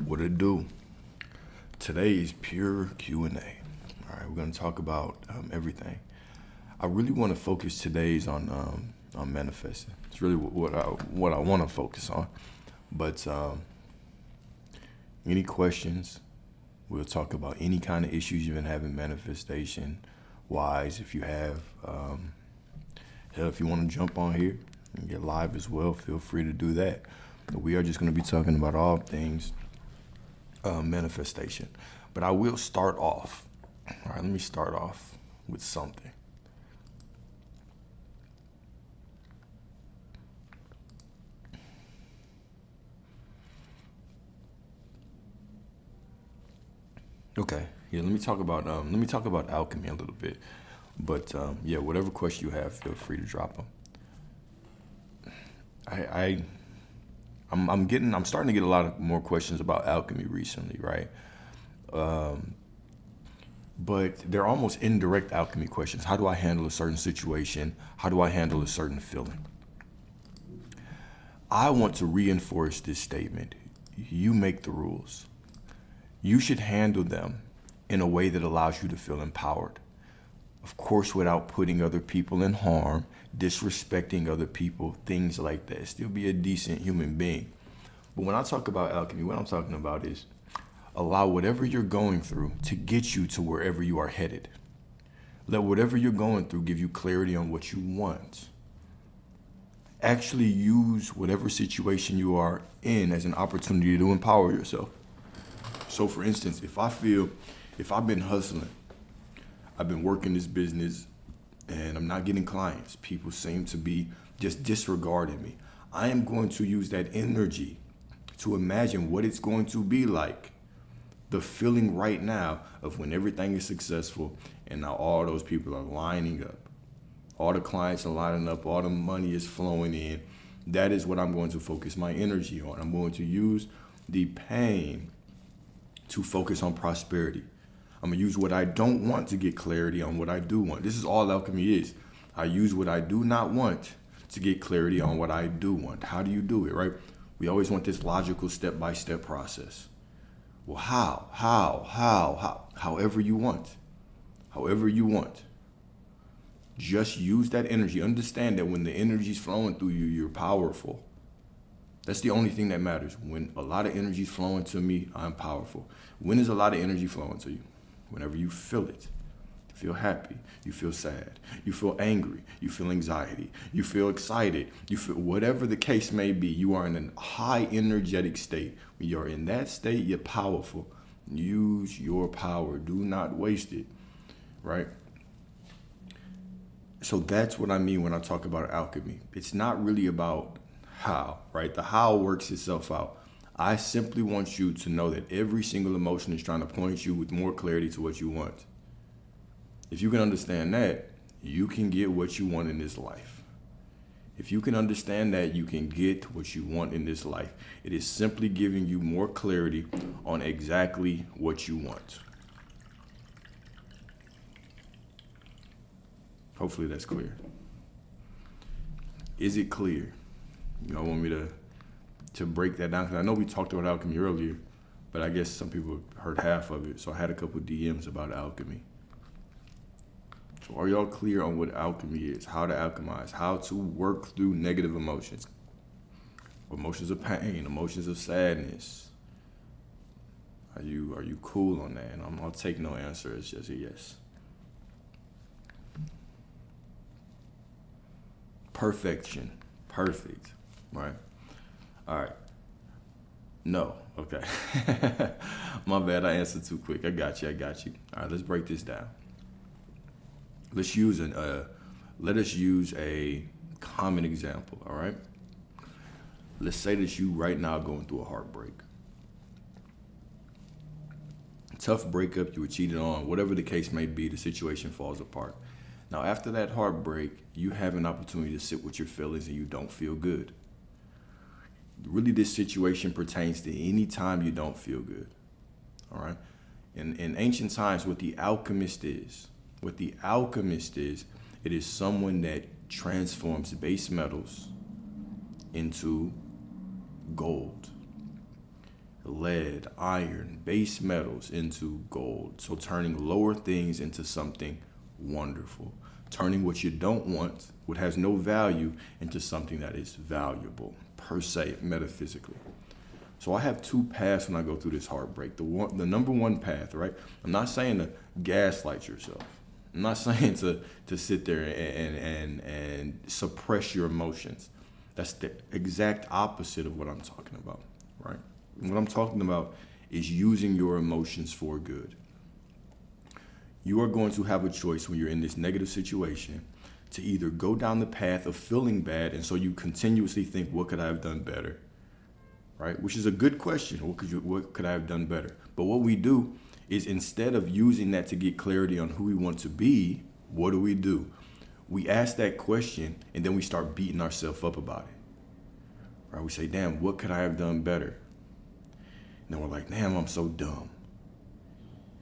What it do? Today is pure Q&A. All right, we're gonna talk about everything. I really want to focus today's on manifesting. It's really what I want to focus on. But any questions? We'll talk about any kind of issues you've been having manifestation wise. If you have, hell, if you want to jump on here and get live as well, feel free to do that. But we are just going to be talking about all things manifestation. But I will start off. All right, let me start off with something. Okay, yeah. Let me talk about alchemy a little bit. But yeah, whatever question you have, feel free to drop them. I, I I'm starting to get a lot of more questions about alchemy recently, right? But they're almost indirect alchemy questions. How do I handle a certain situation? How do I handle a certain feeling? I want to reinforce this statement. You make the rules. You should handle them in a way that allows you to feel empowered. Of course, without putting other people in harm, disrespecting other people, things like that. Still be a decent human being. But when I talk about alchemy, what I'm talking about is allow whatever you're going through to get you to wherever you are headed. Let whatever you're going through give you clarity on what you want. Actually use whatever situation you are in as an opportunity to empower yourself. So for instance, if I've been hustling, I've been working this business and I'm not getting clients, people seem to be just disregarding me. I am going to use that energy to imagine what it's going to be like, the feeling right now of when everything is successful and now all those people are lining up. All the clients are lining up, all the money is flowing in. That is what I'm going to focus my energy on. I'm going to use the pain to focus on prosperity. I'm gonna use what I don't want to get clarity on what I do want. This is all alchemy is. I use what I do not want to get clarity on what I do want. How do you do it, right? We always want this logical step-by-step process. Well, how? However you want. However you want. Just use that energy. Understand that when the energy's flowing through you, you're powerful. That's the only thing that matters. When a lot of energy is flowing to me, I'm powerful. When is a lot of energy flowing to you? Whenever you feel it. You feel happy. You feel sad. You feel angry. You feel anxiety. You feel excited. You feel whatever the case may be. You are in a high energetic state. When you're in that state, you're powerful. Use your power. Do not waste it. Right? So that's what I mean when I talk about alchemy. It's not really about how, right? The how works itself out. I simply want you to know that every single emotion is trying to point you with more clarity to what you want. If you can understand that, you can get what you want in this life. If you can understand that, you can get what you want in this life. It is simply giving you more clarity on exactly what you want. Hopefully that's clear. Is it clear? You know, want me to break that down? Because I know we talked about alchemy earlier, but I guess some people heard half of it. So I had a couple DMs about alchemy. So are y'all clear on what alchemy is? How to alchemize? How to work through negative emotions? Emotions of pain, emotions of sadness. Are you cool on that? And I'll take no answer. It's just a yes. Perfection. Perfect. Right? All right. No. Okay. My bad. I answered too quick. I got you. All right. Let's break this down. Let us use a common example. All right. Let's say that you right now going through a heartbreak. Tough breakup. You were cheated on. Whatever the case may be, the situation falls apart. Now, after that heartbreak, you have an opportunity to sit with your feelings and you don't feel good. Really, this situation pertains to any time you don't feel good. All right. In ancient times, what the alchemist is, it is someone that transforms base metals into gold, lead, iron, base metals into gold. So turning lower things into something wonderful. Turning what you don't want, what has no value, into something that is valuable, per se, metaphysically. So I have two paths when I go through this heartbreak. The number one path, right? I'm not saying to gaslight yourself. I'm not saying to sit there and suppress your emotions. That's the exact opposite of what I'm talking about, right? What I'm talking about is using your emotions for good. You are going to have a choice when you're in this negative situation to either go down the path of feeling bad, and so you continuously think, what could I have done better? Right? Which is a good question. What could I have done better? But what we do is, instead of using that to get clarity on who we want to be, what do? We ask that question, and then we start beating ourselves up about it. Right? We say, damn, what could I have done better? And then we're like, damn, I'm so dumb.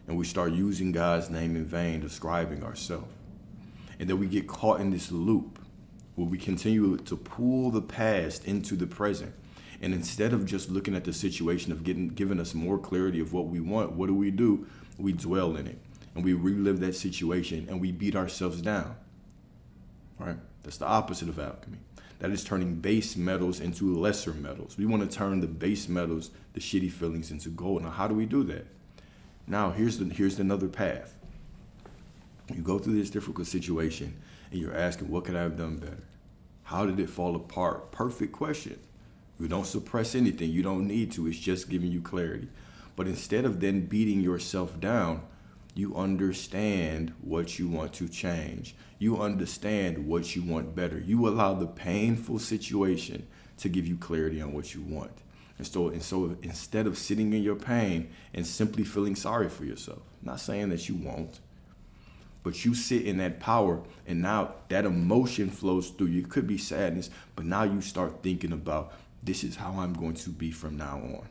And we start using God's name in vain, describing ourselves. And then we get caught in this loop where we continue to pull the past into the present. And instead of just looking at the situation of giving us more clarity of what we want, what do? We dwell in it. And we relive that situation and we beat ourselves down. Right? That's the opposite of alchemy. That is turning base metals into lesser metals. We want to turn the base metals, the shitty feelings, into gold. Now, how do we do that? Now, here's another path. You go through this difficult situation and you're asking, what could I have done better? How did it fall apart? Perfect question. You don't suppress anything. You don't need to. It's just giving you clarity. But instead of then beating yourself down, you understand what you want to change. You understand what you want better. You allow the painful situation to give you clarity on what you want. And so instead of sitting in your pain and simply feeling sorry for yourself, not saying that you won't, but you sit in that power, and now that emotion flows through you. It could be sadness, but now you start thinking about, this is how I'm going to be from now on.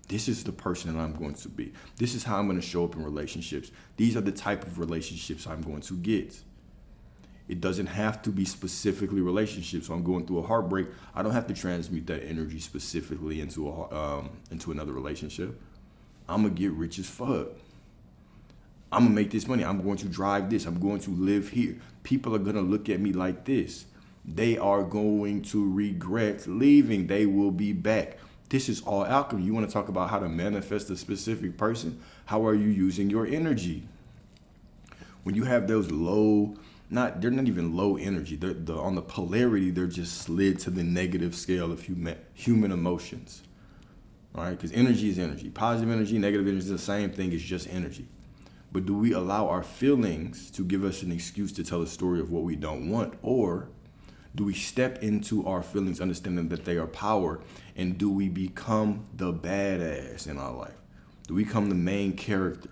This is the person that I'm going to be. This is how I'm going to show up in relationships. These are the type of relationships I'm going to get. It doesn't have to be specifically relationships. So I'm going through a heartbreak. I don't have to transmute that energy specifically into another relationship. I'm going to get rich as fuck. I'm going to make this money. I'm going to drive this. I'm going to live here. People are going to look at me like this. They are going to regret leaving. They will be back. This is all alchemy. You want to talk about how to manifest a specific person? How are you using your energy? When you have those low, they're not even low energy. They're on the polarity, they're just slid to the negative scale of human emotions. All right, because energy is energy. Positive energy, negative energy is the same thing. It's just energy. But do we allow our feelings to give us an excuse to tell a story of what we don't want? Or do we step into our feelings, understanding that they are power, and do we become the badass in our life? Do we become the main character?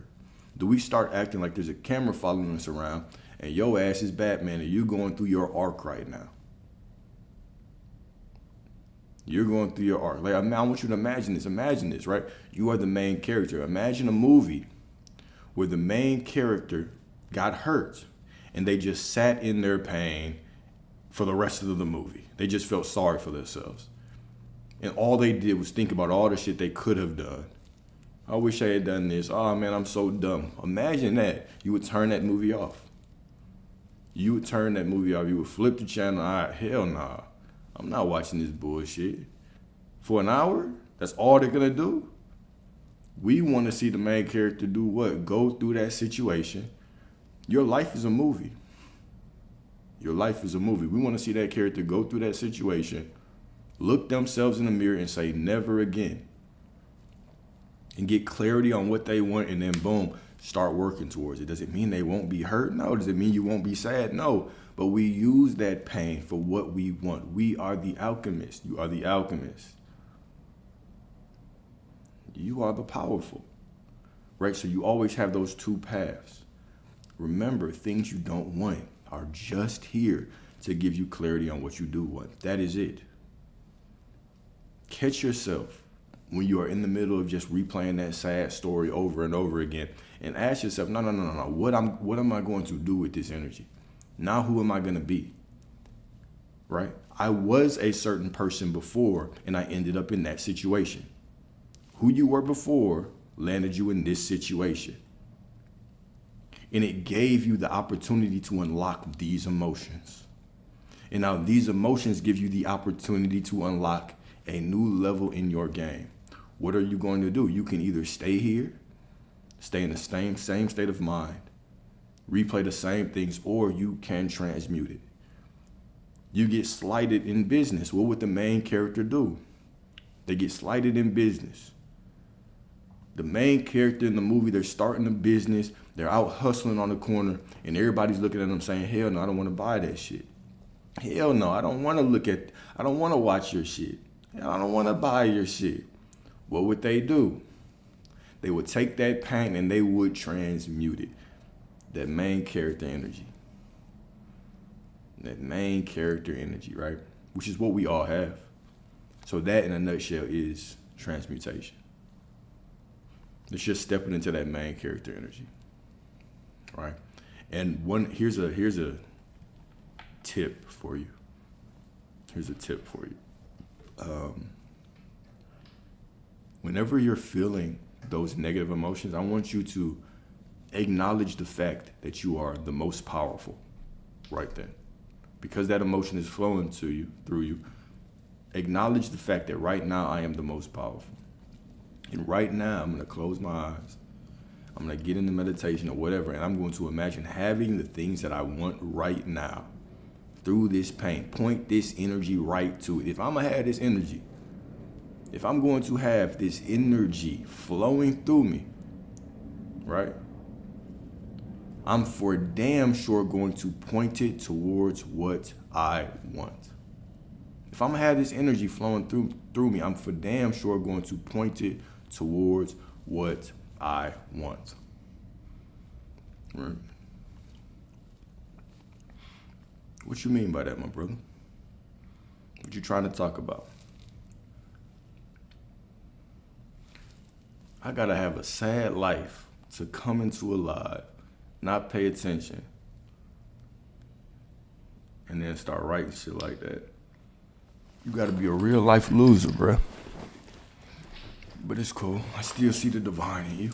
Do we start acting like there's a camera following us around and your ass is Batman and you're going through your arc right now? You're going through your arc. Like, I want you to imagine this. Imagine this, right? You are the main character. Imagine a movie where the main character got hurt and they just sat in their pain for the rest of the movie. They just felt sorry for themselves. And all they did was think about all the shit they could have done. I wish I had done this. Oh man, I'm so dumb. Imagine that. You would turn that movie off. You would turn that movie off. You would flip the channel. Hell nah. I'm not watching this bullshit. For an hour? That's all they're gonna do? We want to see the main character do what? Go through that situation. Your life is a movie. Your life is a movie. We want to see that character go through that situation, look themselves in the mirror and say, never again. And get clarity on what they want, and then boom, start working towards it. Does it mean they won't be hurt? No. Does it mean you won't be sad? No. But we use that pain for what we want. We are the alchemist. You are the alchemist. You are the powerful. Right? So you always have those two paths. Remember, things you don't want are just here to give you clarity on what you do want. That is it. Catch yourself when you are in the middle of just replaying that sad story over and over again, and ask yourself, no. What am I going to do with this energy? Now who am I going to be? Right? I was a certain person before and I ended up in that situation. Who you were before landed you in this situation. And it gave you the opportunity to unlock these emotions. And now these emotions give you the opportunity to unlock a new level in your game. What are you going to do? You can either stay here, stay in the same state of mind, replay the same things, or you can transmute it. You get slighted in business. What would the main character do? They get slighted in business. The main character in the movie, they're starting a business, they're out hustling on the corner, and everybody's looking at them saying, hell no, I don't want to buy that shit. Hell no, I don't want to watch your shit. I don't want to buy your shit. What would they do? They would take that pain and they would transmute it. That main character energy. That main character energy, right? Which is what we all have. So that, in a nutshell, is transmutation. It's just stepping into that main character energy, right? And here's a tip for you. Here's a tip for you. Whenever you're feeling those negative emotions, I want you to acknowledge the fact that you are the most powerful right then. Because that emotion is flowing through you, acknowledge the fact that right now I am the most powerful. And right now I'm going to close my eyes. I'm going to get into meditation or whatever, and I'm going to imagine having the things that I want right now through this pain. Point this energy right to it. If I'm going to have this energy, if I'm going to have this energy flowing through me, right, I'm for damn sure going to point it towards what I want. If I'm gonna have this energy flowing through me, I'm for damn sure going to point it towards what I want. Right? What you mean by that, my brother? What you trying to talk about? I gotta have a sad life to come into alive, not pay attention, and then start writing shit like that. You gotta be a real life loser, bruh. But it's cool. I still see the divine in you.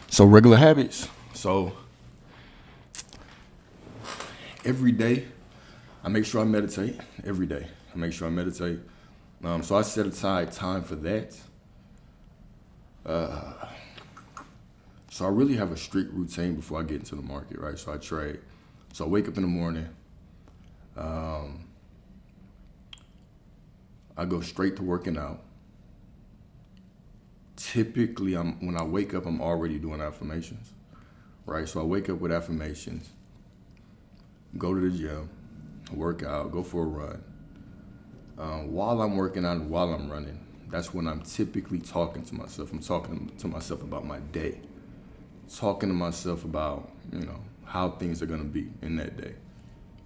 So regular habits. So every day, I make sure I meditate. Every day, I make sure I meditate. So I set aside time for that. So I really have a strict routine before I get into the market, right? So I trade. So I wake up in the morning. I go straight to working out. Typically, when I wake up, I'm already doing affirmations, right? So I wake up with affirmations, go to the gym, work out, go for a run. While I'm working out and while I'm running, that's when I'm typically talking to myself. I'm talking to myself about my day, talking to myself about, how things are gonna be in that day,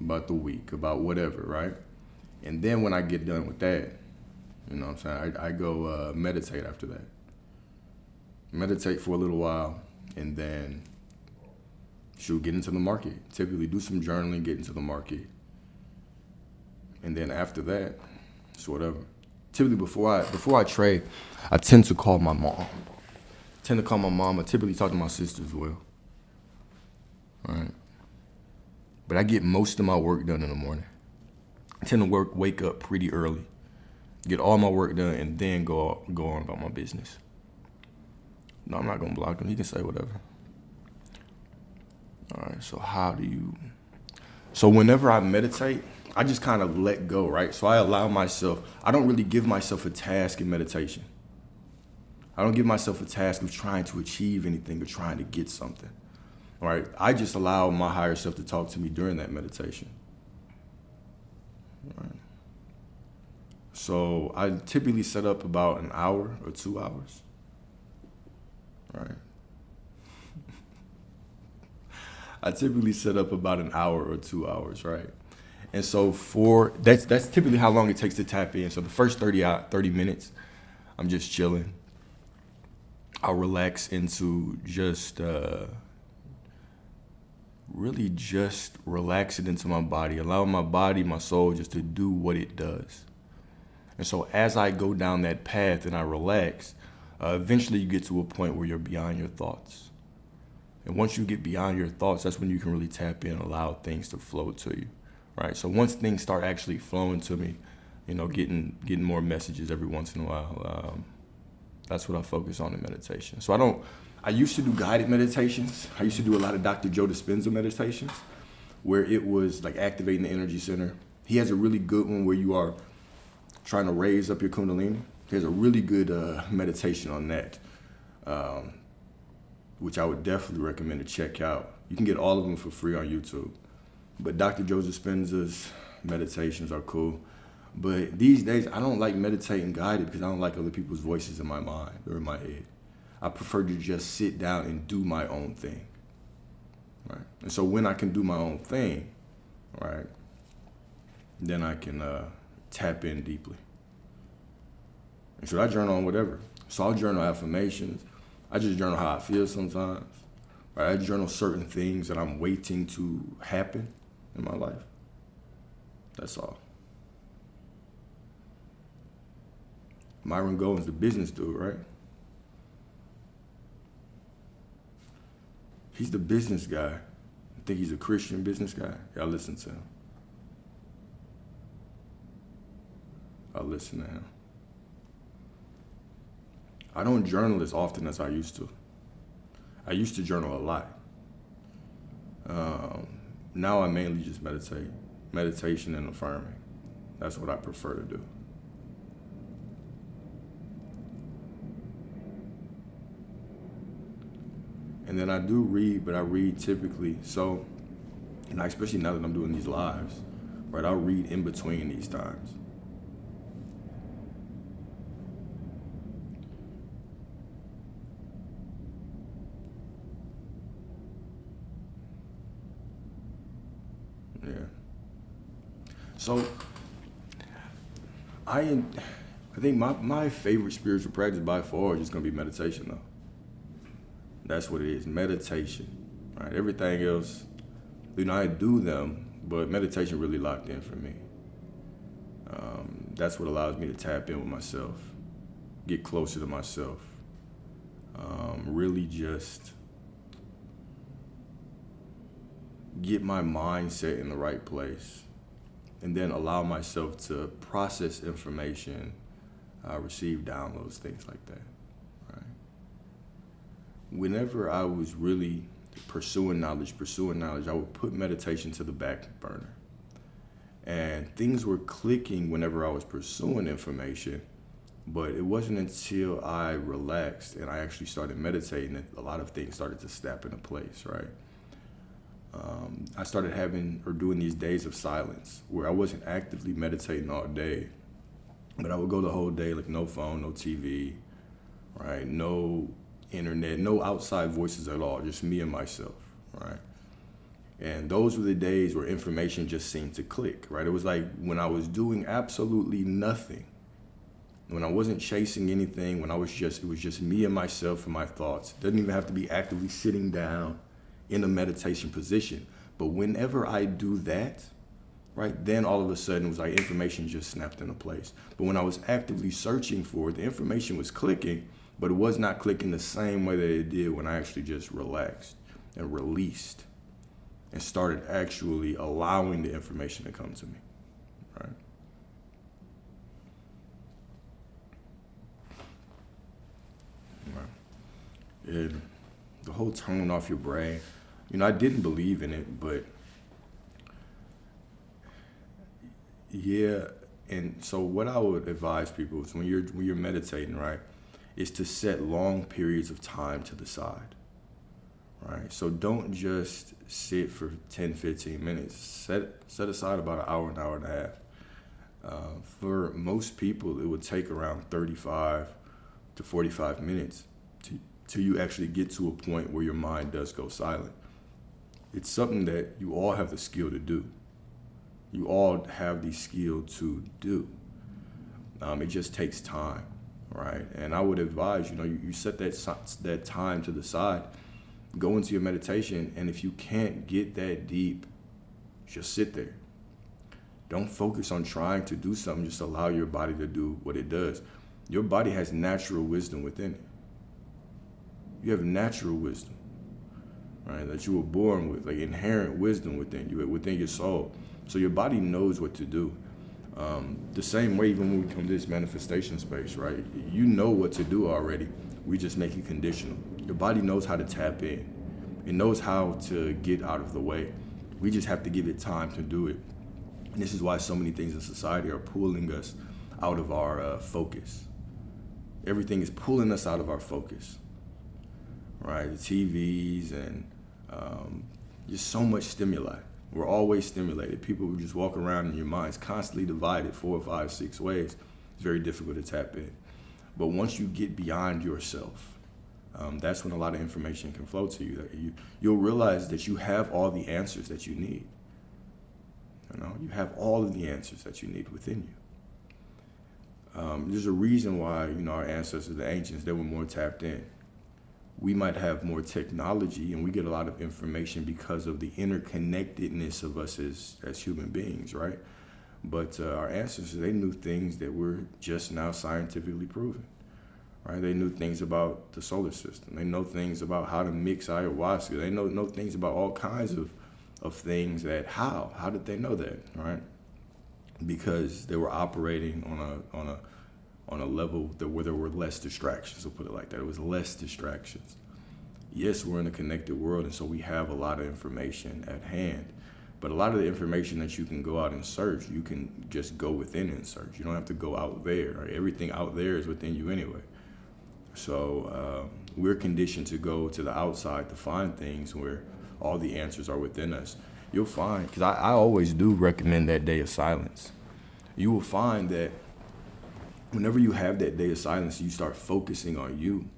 about the week, about whatever, right? And then when I get done with that, I go meditate after that. Meditate for a little while, and then get into the market. Typically do some journaling, get into the market. And then after that, it's whatever. Typically before I trade, I tend to call my mom. I typically talk to my sister as well. All right. But I get most of my work done in the morning. I tend to wake up pretty early, get all my work done, and then go on about my business. No, I'm not gonna block him. He can say whatever. All right, so whenever I meditate, I just kind of let go, right? So I don't really give myself a task in meditation. I don't give myself a task of trying to achieve anything or trying to get something, all right? I just allow my higher self to talk to me during that meditation, all right? So I typically set up about an hour or 2 hours, right? I typically set up about an hour or 2 hours, right? And so that's typically how long it takes to tap in. So the first 30 minutes, I'm just chilling. I'll relax into just really just relax it into my body, allow my body, my soul just to do what it does. And so as I go down that path and I relax, eventually you get to a point where you're beyond your thoughts. And once you get beyond your thoughts, that's when you can really tap in and allow things to flow to you, right? So once things start actually flowing to me, getting more messages every once in a while, that's what I focus on in meditation. So I used to do guided meditations. I used to do a lot of Dr. Joe Dispenza meditations, where it was like activating the energy center. He has a really good one where you are trying to raise up your Kundalini. There's a really good meditation on that, which I would definitely recommend to check out. You can get all of them for free on YouTube. But Dr. Joe Dispenza's meditations are cool. But these days, I don't like meditating guided because I don't like other people's voices in my mind or in my head. I prefer to just sit down and do my own thing, right? And so when I can do my own thing, right, then I can tap in deeply. And should I journal on whatever? So I'll journal affirmations. I just journal how I feel sometimes. Right? I journal certain things that I'm waiting to happen in my life. That's all. Myron Golden's the business dude, right? He's the business guy. I think he's a Christian business guy. Y'all listen to him. I'll listen to him. I don't journal as often as I used to. I used to journal a lot. Now I mainly just meditate. Meditation and affirming. That's what I prefer to do. And then I do read, but I read typically. So, especially now that I'm doing these lives, right? I'll read in between these times. Yeah. So, I think my favorite spiritual practice by far is just gonna be meditation, though. That's what it is, meditation, right? Everything else, I do them, but meditation really locked in for me. That's what allows me to tap in with myself, get closer to myself, really just get my mindset in the right place, and then allow myself to process information, receive downloads, things like that. Whenever I was really pursuing knowledge, I would put meditation to the back burner. And things were clicking whenever I was pursuing information, but it wasn't until I relaxed and I actually started meditating that a lot of things started to snap into place, right? I started doing these days of silence where I wasn't actively meditating all day, but I would go the whole day, like no phone, no TV, right? No internet, no outside voices at all, just me and myself, right? And those were the days where information just seemed to click, right? It was like when I was doing absolutely nothing, when I wasn't chasing anything, when it was just me and myself and my thoughts. It doesn't even have to be actively sitting down in a meditation position. But whenever I do that, right, then all of a sudden it was like information just snapped into place. But when I was actively searching for it, the information was clicking, but it was not clicking the same way that it did when I actually just relaxed and released and started actually allowing the information to come to me, right? And the whole tone off your brain, I didn't believe in it, but yeah. And so what I would advise people is when you're meditating, right, is to set long periods of time to the side, right? So don't just sit for 10, 15 minutes. Set aside about an hour and a half. For most people, it would take around 35 to 45 minutes till you actually get to a point where your mind does go silent. It's something that you all have the skill to do. You all have the skill to do. It just takes time. Right, and I would advise, you set that time to the side, Go into your meditation, and if you can't get that deep, just sit there. Don't focus on trying to do something. Just allow your body to do what it does. Your body has natural wisdom within it. You have natural wisdom, right? That you were born with, like inherent wisdom within you, within your soul. So your body knows what to do. The same way, even when we come to this manifestation space, right? You know what to do already. We just make it conditional. Your body knows how to tap in. It knows how to get out of the way. We just have to give it time to do it. And this is why so many things in society are pulling us out of our focus. Everything is pulling us out of our focus, right? The TVs and just so much stimuli. We're always stimulated. People who just walk around in your mind's constantly divided 4, 5, 6 ways. It's very difficult to tap in. But once you get beyond yourself, that's when a lot of information can flow to you. You'll realize that you have all the answers that you need. You have all of the answers that you need within you. There's a reason why, our ancestors, the ancients, they were more tapped in. We might have more technology and we get a lot of information because of the interconnectedness of us as human beings, right? But our ancestors, they knew things that were just now scientifically proven, right? They knew things about the solar system. They know things about how to mix ayahuasca. They know things about all kinds of things that, how did they know that, right? Because they were operating on a level where there were less distractions, we'll put it like that. It was less distractions. Yes, we're in a connected world, and so we have a lot of information at hand. But a lot of the information that you can go out and search, you can just go within and search. You don't have to go out there. Right? Everything out there is within you anyway. So we're conditioned to go to the outside to find things where all the answers are within us. You'll find, because I always do recommend that day of silence. You will find that whenever you have that day of silence, you start focusing on you.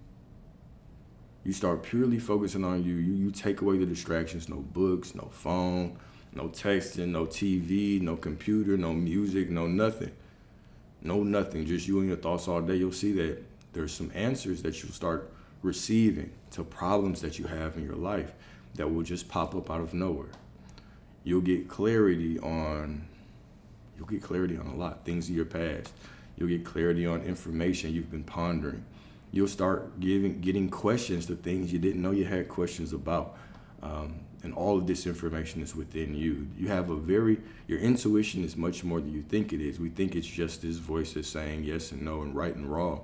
You start purely focusing on you. You take away the distractions, no books, no phone, no texting, no TV, no computer, no music, no nothing. No nothing, just you and your thoughts all day. You'll see that there's some answers that you'll start receiving to problems that you have in your life that will just pop up out of nowhere. You'll get clarity on a lot, things of your past. You'll get clarity on information you've been pondering. You'll start getting questions to things you didn't know you had questions about. And all of this information is within you. You have your intuition is much more than you think it is. We think it's just this voice that's saying yes and no and right and wrong.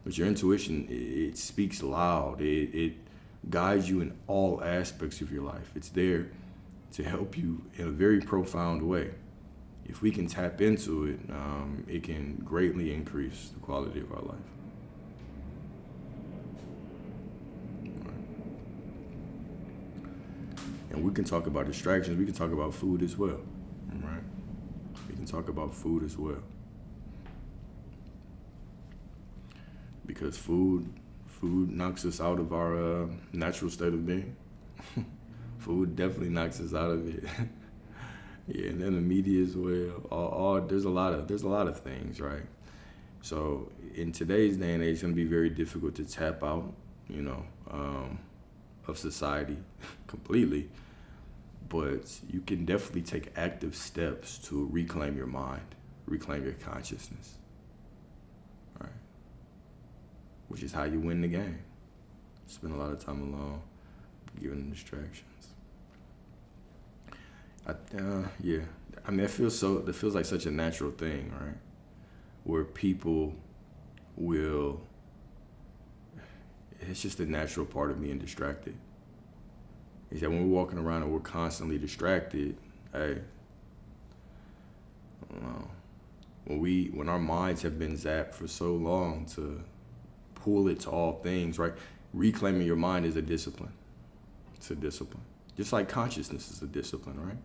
But your intuition, it speaks loud. It guides you in all aspects of your life. It's there to help you in a very profound way. If we can tap into it, it can greatly increase the quality of our life. And we can talk about distractions. We can talk about food as well, right? We can talk about food as well. Because food knocks us out of our natural state of being. Food definitely knocks us out of it. Yeah, and then the media as well. There's a lot of things, right? So in today's day and age, it's gonna be very difficult to tap out, of society completely. But you can definitely take active steps to reclaim your mind, reclaim your consciousness, right? Which is how you win the game. Spend a lot of time alone, given distractions. Yeah. I mean, that feels like such a natural thing, right? Where people it's just a natural part of being distracted. Is that when we're walking around and we're constantly distracted, hey, I don't know. When our minds have been zapped for so long to pull it to all things, right? Reclaiming your mind is a discipline. It's a discipline. Just like consciousness is a discipline, right?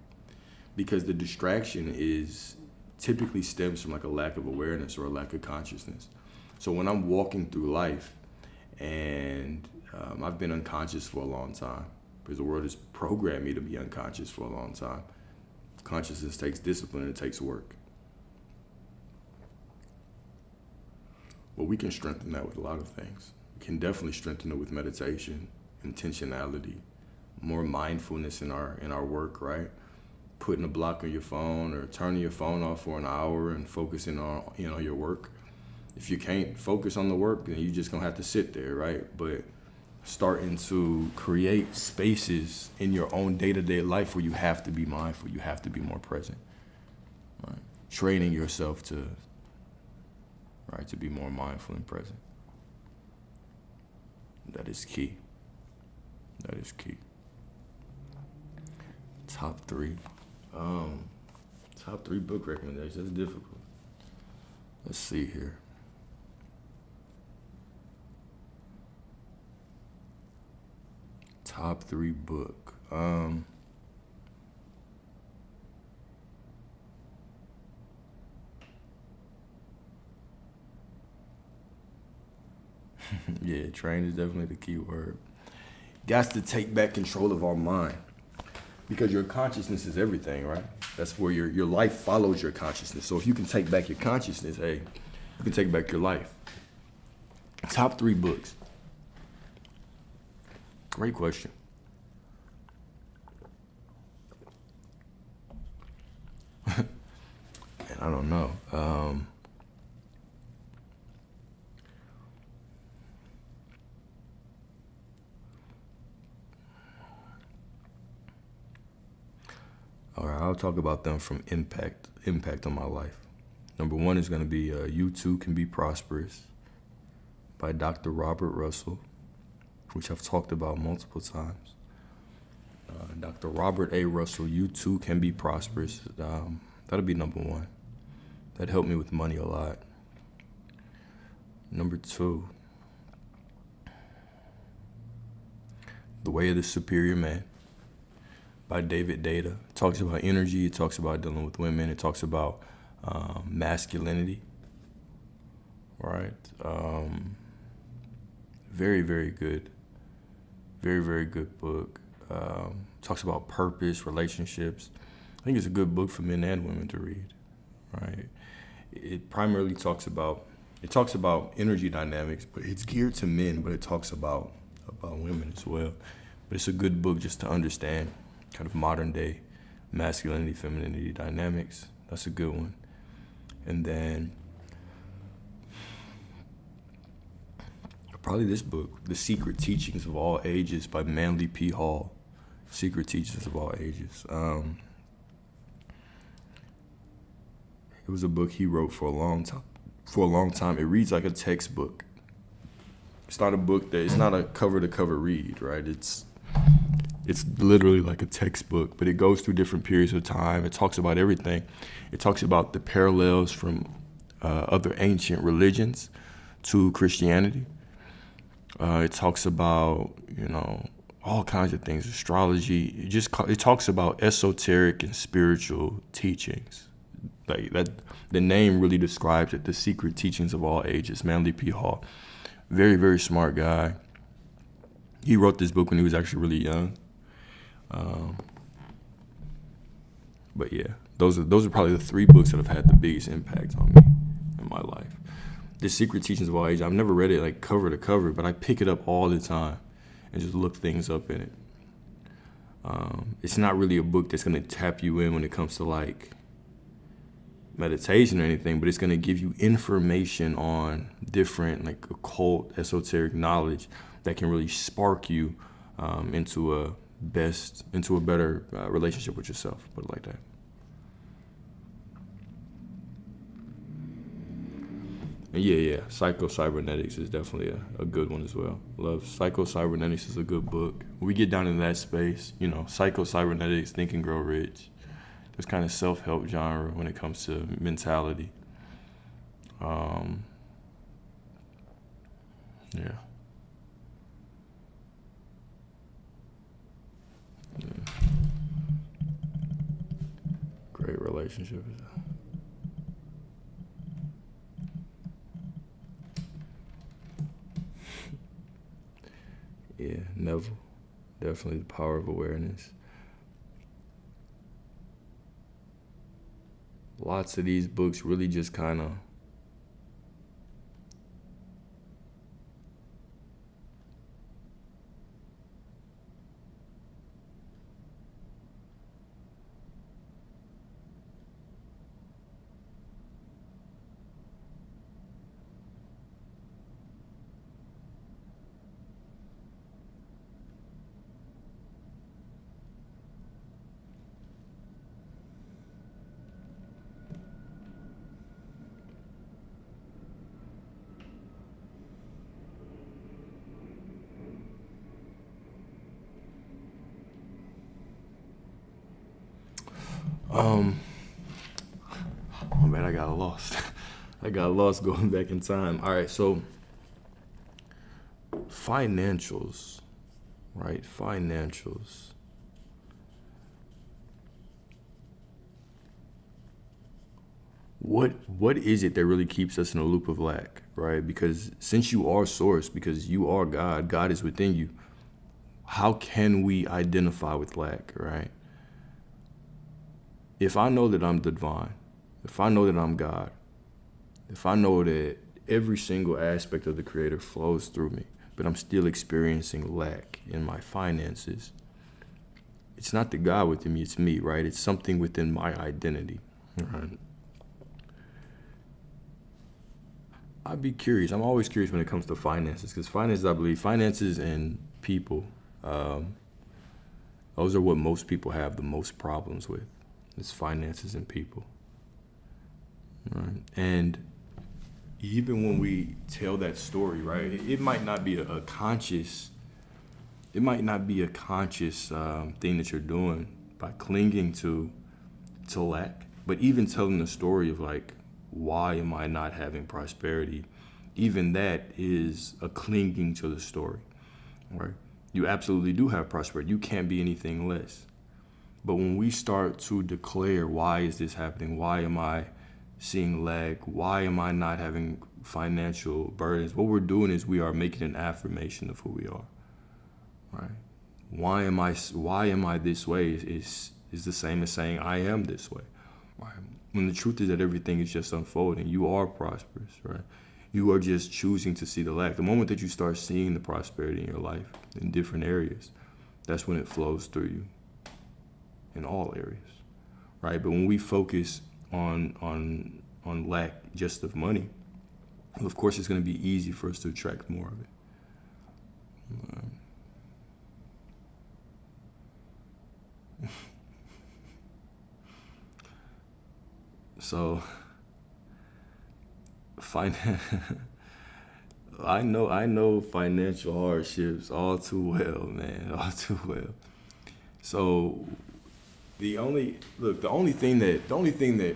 Because the distraction typically stems from like a lack of awareness or a lack of consciousness. So when I'm walking through life and I've been unconscious for a long time, because the world has programmed me to be unconscious for a long time. Consciousness takes discipline and it takes work. But we can strengthen that with a lot of things. We can definitely strengthen it with meditation, intentionality, more mindfulness in our work, right? Putting a block on your phone or turning your phone off for an hour and focusing on your work. If you can't focus on the work, then you're just gonna have to sit there, right? But starting to create spaces in your own day-to-day life where you have to be mindful, you have to be more present, right? Training yourself to be more mindful and present. That is key. That is key. Top three book recommendations. That's difficult. Let's see here. Top three book. Yeah, train is definitely the key word. Got to take back control of our mind, because your consciousness is everything, right? That's where your life follows your consciousness. So if you can take back your consciousness, hey, you can take back your life. Top three books. Great question. And I don't know. All right, I'll talk about them from impact on my life. Number one is going to be You Too Can Be Prosperous by Dr. Robert Russell, which I've talked about multiple times. Dr. Robert A. Russell, You Too Can Be Prosperous. That'll be number one. That helped me with money a lot. Number two, The Way of the Superior Man by David Deida. It talks about energy. It talks about dealing with women. It talks about masculinity. Right? Very, very good. Very, very good book. Talks about purpose, relationships. I think it's a good book for men and women to read. Right? It primarily talks about energy dynamics, but it's geared to men, but it talks about women as well. But it's a good book just to understand kind of modern day masculinity, femininity dynamics. That's a good one. And then probably this book, The Secret Teachings of All Ages by Manly P. Hall. Secret Teachings of All Ages. It was a book he wrote for a long time. It reads like a textbook. It's not a book it's not a cover-to-cover read, right? It's literally like a textbook, but it goes through different periods of time. It talks about everything. It talks about the parallels from other ancient religions to Christianity. It talks about, all kinds of things, astrology. It talks about esoteric and spiritual teachings. Like that, the name really describes it. The Secret Teachings of All Ages, Manly P. Hall. Very, very smart guy. He wrote this book when he was actually really young. But yeah, those are probably the three books that have had the biggest impact on me in my life. The Secret Teachings of All Ages, I've never read it like cover to cover, but I pick it up all the time and just look things up in it. It's not really a book that's going to tap you in when it comes to like meditation or anything, but it's going to give you information on different like occult, esoteric knowledge that can really spark you into a better relationship with yourself, put it like that. And yeah, Psycho-Cybernetics is definitely a good one as well. Love Psycho-Cybernetics is a good book. When we get down in that space, Psycho-Cybernetics, Think and Grow Rich, this kind of self-help genre when it comes to mentality. Yeah. Great relationship. Yeah, Neville. Definitely The Power of Awareness. Lots of these books really just kind of Um, oh man, I got lost. I got lost going back in time. All right, so financials, right? Financials. What is it that really keeps us in a loop of lack, right? Because since you are source, because you are God, God is within you. How can we identify with lack, right? If I know that I'm divine, if I know that I'm God, if I know that every single aspect of the Creator flows through me, but I'm still experiencing lack in my finances, it's not the God within me, it's me, right? It's something within my identity, right? I'd be curious. I'm always curious when it comes to finances, because finances, I believe, finances and people, um, those are what most people have the most problems with. It's finances and people, right? And even when we tell that story, right, it might not be a conscious, it might not be a conscious thing that you're doing by clinging to lack, but even telling the story of like, why am I not having prosperity? Even that is a clinging to the story, right? You absolutely do have prosperity. You can't be anything less. But when we start to declare, why is this happening? Why am I seeing lack? Why am I not having financial burdens? What we're doing is we are making an affirmation of who we are, right? Why am I this way is the same as saying I am this way, right? When the truth is that everything is just unfolding, you are prosperous, right? You are just choosing to see the lack. The moment that you start seeing the prosperity in your life in different areas, that's when it flows through you in all areas, right? But when we focus on lack just of money, of course it's going to be easy for us to attract more of it. So, I know financial hardships all too well, man, all too well. So the only thing that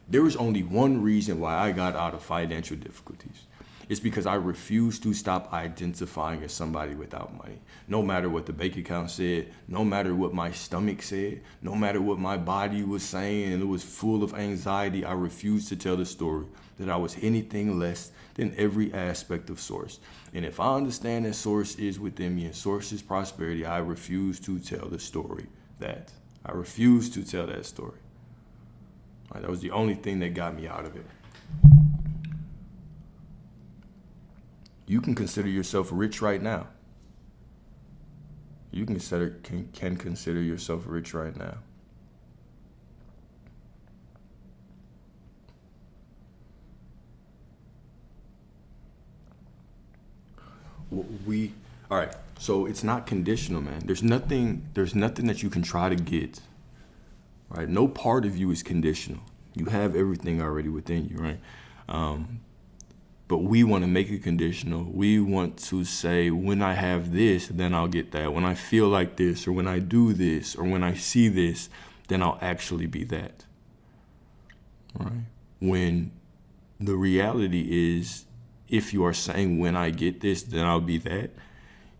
there was only one reason why I got out of financial difficulties. It's because I refused to stop identifying as somebody without money. No matter what the bank account said, no matter what my stomach said, no matter what my body was saying, and it was full of anxiety, I refused to tell the story that I was anything less than every aspect of source. And if I understand that source is within me and source is prosperity, I refuse to tell the story that. I refuse to tell that story. Right, that was the only thing that got me out of it. You can consider yourself rich right now. You can consider yourself rich right now. We all right. So it's not conditional, man. There's nothing that you can try to get. Right? No part of you is conditional. You have everything already within you, right? Um, but we want to make it conditional. We want to say, when I have this, then I'll get that. When I feel like this, or when I do this, or when I see this, then I'll actually be that. Right? When the reality is, if you are saying, when I get this, then I'll be that,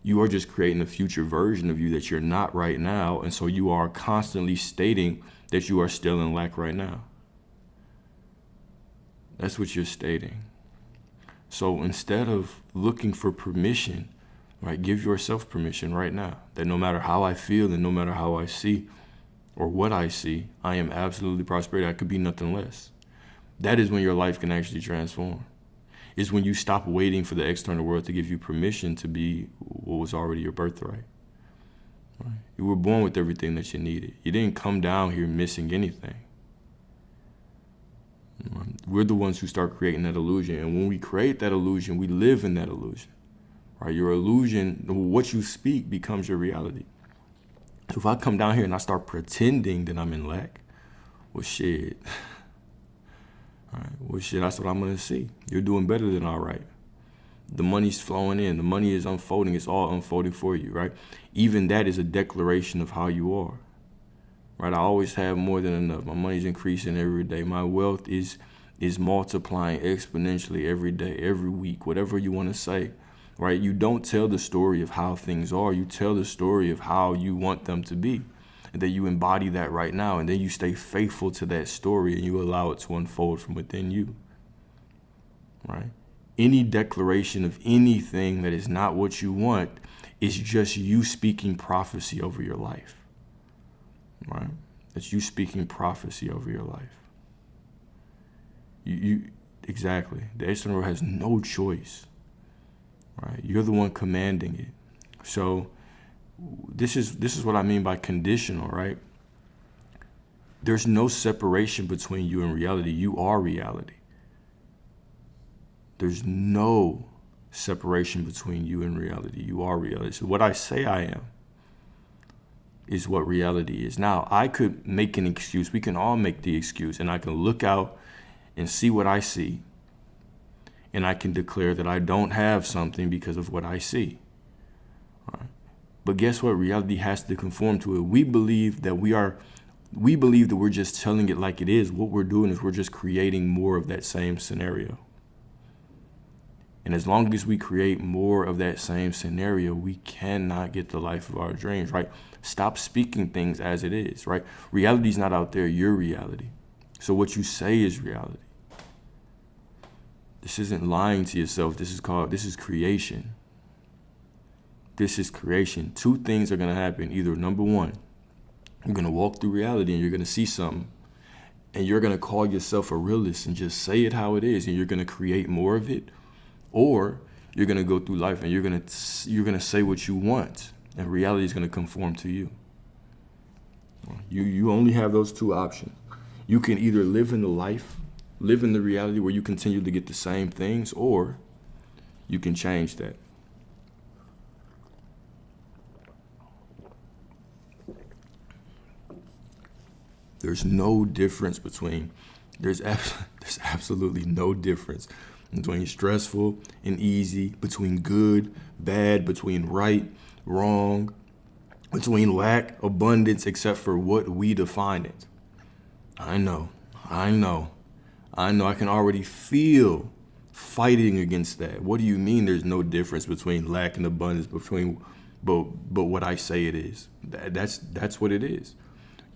you are just creating a future version of you that you're not right now. And so you are constantly stating that you are still in lack right now. That's what you're stating. So instead of looking for permission, right, give yourself permission right now that no matter how I feel and no matter how I see or what I see, I am absolutely prosperity. I could be nothing less. That is when your life can actually transform. Is when you stop waiting for the external world to give you permission to be what was already your birthright. Right? You were born with everything that you needed. You didn't come down here missing anything. Right? We're the ones who start creating that illusion. And when we create that illusion, we live in that illusion. Right? Your illusion, what you speak becomes your reality. So if I come down here and I start pretending that I'm in lack, well, shit. All right, well, shit, that's what I'm going to see. You're doing better than all right. The money's flowing in. The money is unfolding. It's all unfolding for you, right? Even that is a declaration of how you are. right? I always have more than enough. My money's increasing every day. My wealth is multiplying exponentially every day, every week, whatever you want to say, right? You don't tell the story of how things are. You tell the story of how you want them to be, and that you embody that right now, and then you stay faithful to that story and you allow it to unfold from within you, right? Any declaration of anything that is not what you want is just you speaking prophecy over your life, right? It's you speaking prophecy over your life. You exactly. The external world has no choice, right? You're the one commanding it. So this is what I mean by conditional, right? There's no separation between you and reality. You are reality. There's no separation between you and reality. You are reality. So what I say I am is what reality is. Now, I could make an excuse. We can all make the excuse, and I can look out and see what I see, and I can declare that I don't have something because of what I see. All right. But guess what? Reality has to conform to it. We believe that we're just telling it like it is. What we're doing is we're just creating more of that same scenario. And as long as we create more of that same scenario, we cannot get the life of our dreams, right? Stop speaking things as it is, right? Reality's not out there, you're reality. So what you say is reality. This isn't lying to yourself. This is creation. This is creation. Two things are gonna happen. Either number one, you're gonna walk through reality and you're gonna see something, and you're gonna call yourself a realist and just say it how it is, and you're gonna create more of it. Or you're gonna go through life and you're gonna say what you want, and reality is gonna conform to you. You only have those two options. You can either live in the reality where you continue to get the same things, or you can change that. There's no difference between, there's absolutely no difference between stressful and easy, between good, bad, between right, wrong, between lack, abundance, except for what we define it. I know. I can already feel fighting against that. What do you mean there's no difference between lack and abundance, but what I say it is? That's what it is.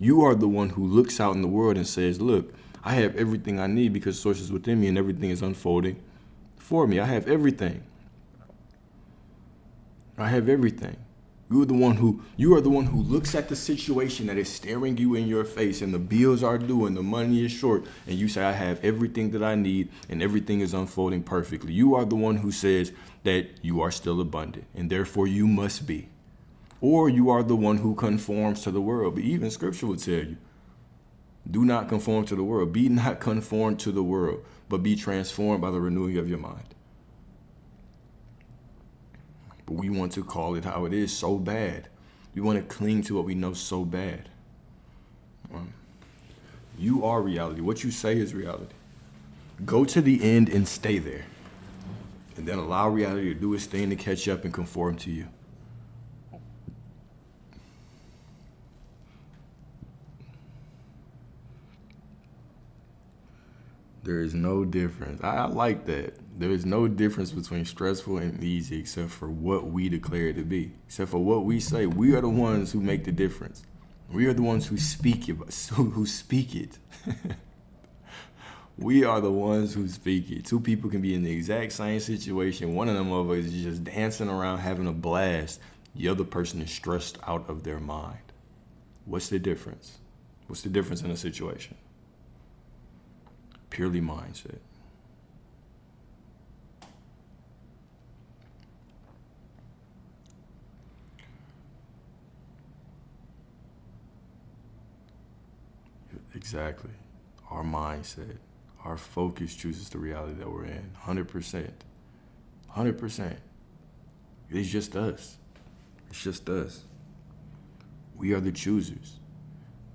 You are the one who looks out in the world and says, look, I have everything I need because source is within me and everything is unfolding for me. I have everything. You are the one who looks at the situation that is staring you in your face, and the bills are due and the money is short, and you say, I have everything that I need and everything is unfolding perfectly. You are the one who says that you are still abundant and therefore you must be. Or you are the one who conforms to the world. But even scripture would tell you, do not conform to the world. Be not conformed to the world, but be transformed by the renewing of your mind. But we want to call it how it is so bad. We want to cling to what we know so bad. You are reality. What you say is reality. Go to the end and stay there. And then allow reality to do its thing to catch up and conform to you. There is no difference. I like that. There is no difference between stressful and easy except for what we declare it to be. Except for what we say. We are the ones who make the difference. We are the ones who speak it. We are the ones who speak it. Two people can be in the exact same situation. One of them of us is just dancing around having a blast. The other person is stressed out of their mind. What's the difference? What's the difference in a situation? Purely mindset. Exactly. Our mindset, our focus chooses the reality that we're in. 100%. 100%. It's just us. It's just us. We are the choosers.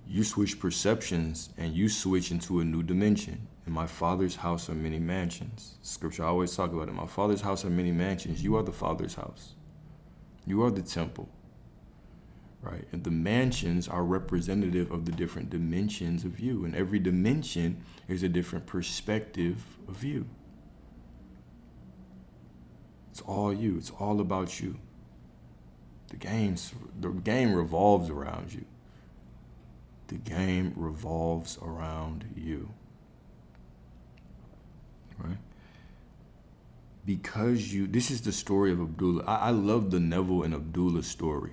You switch perceptions and you switch into a new dimension. In my Father's house are many mansions. Scripture I always talk about it. In my Father's house are many mansions. You are the Father's house. You are the temple, right? And the mansions are representative of the different dimensions of you. And every dimension is a different perspective of you. It's all you. It's all about you. The game revolves around you. The game revolves around you. Right? Because this is the story of Abdullah. I love the Neville and Abdullah story,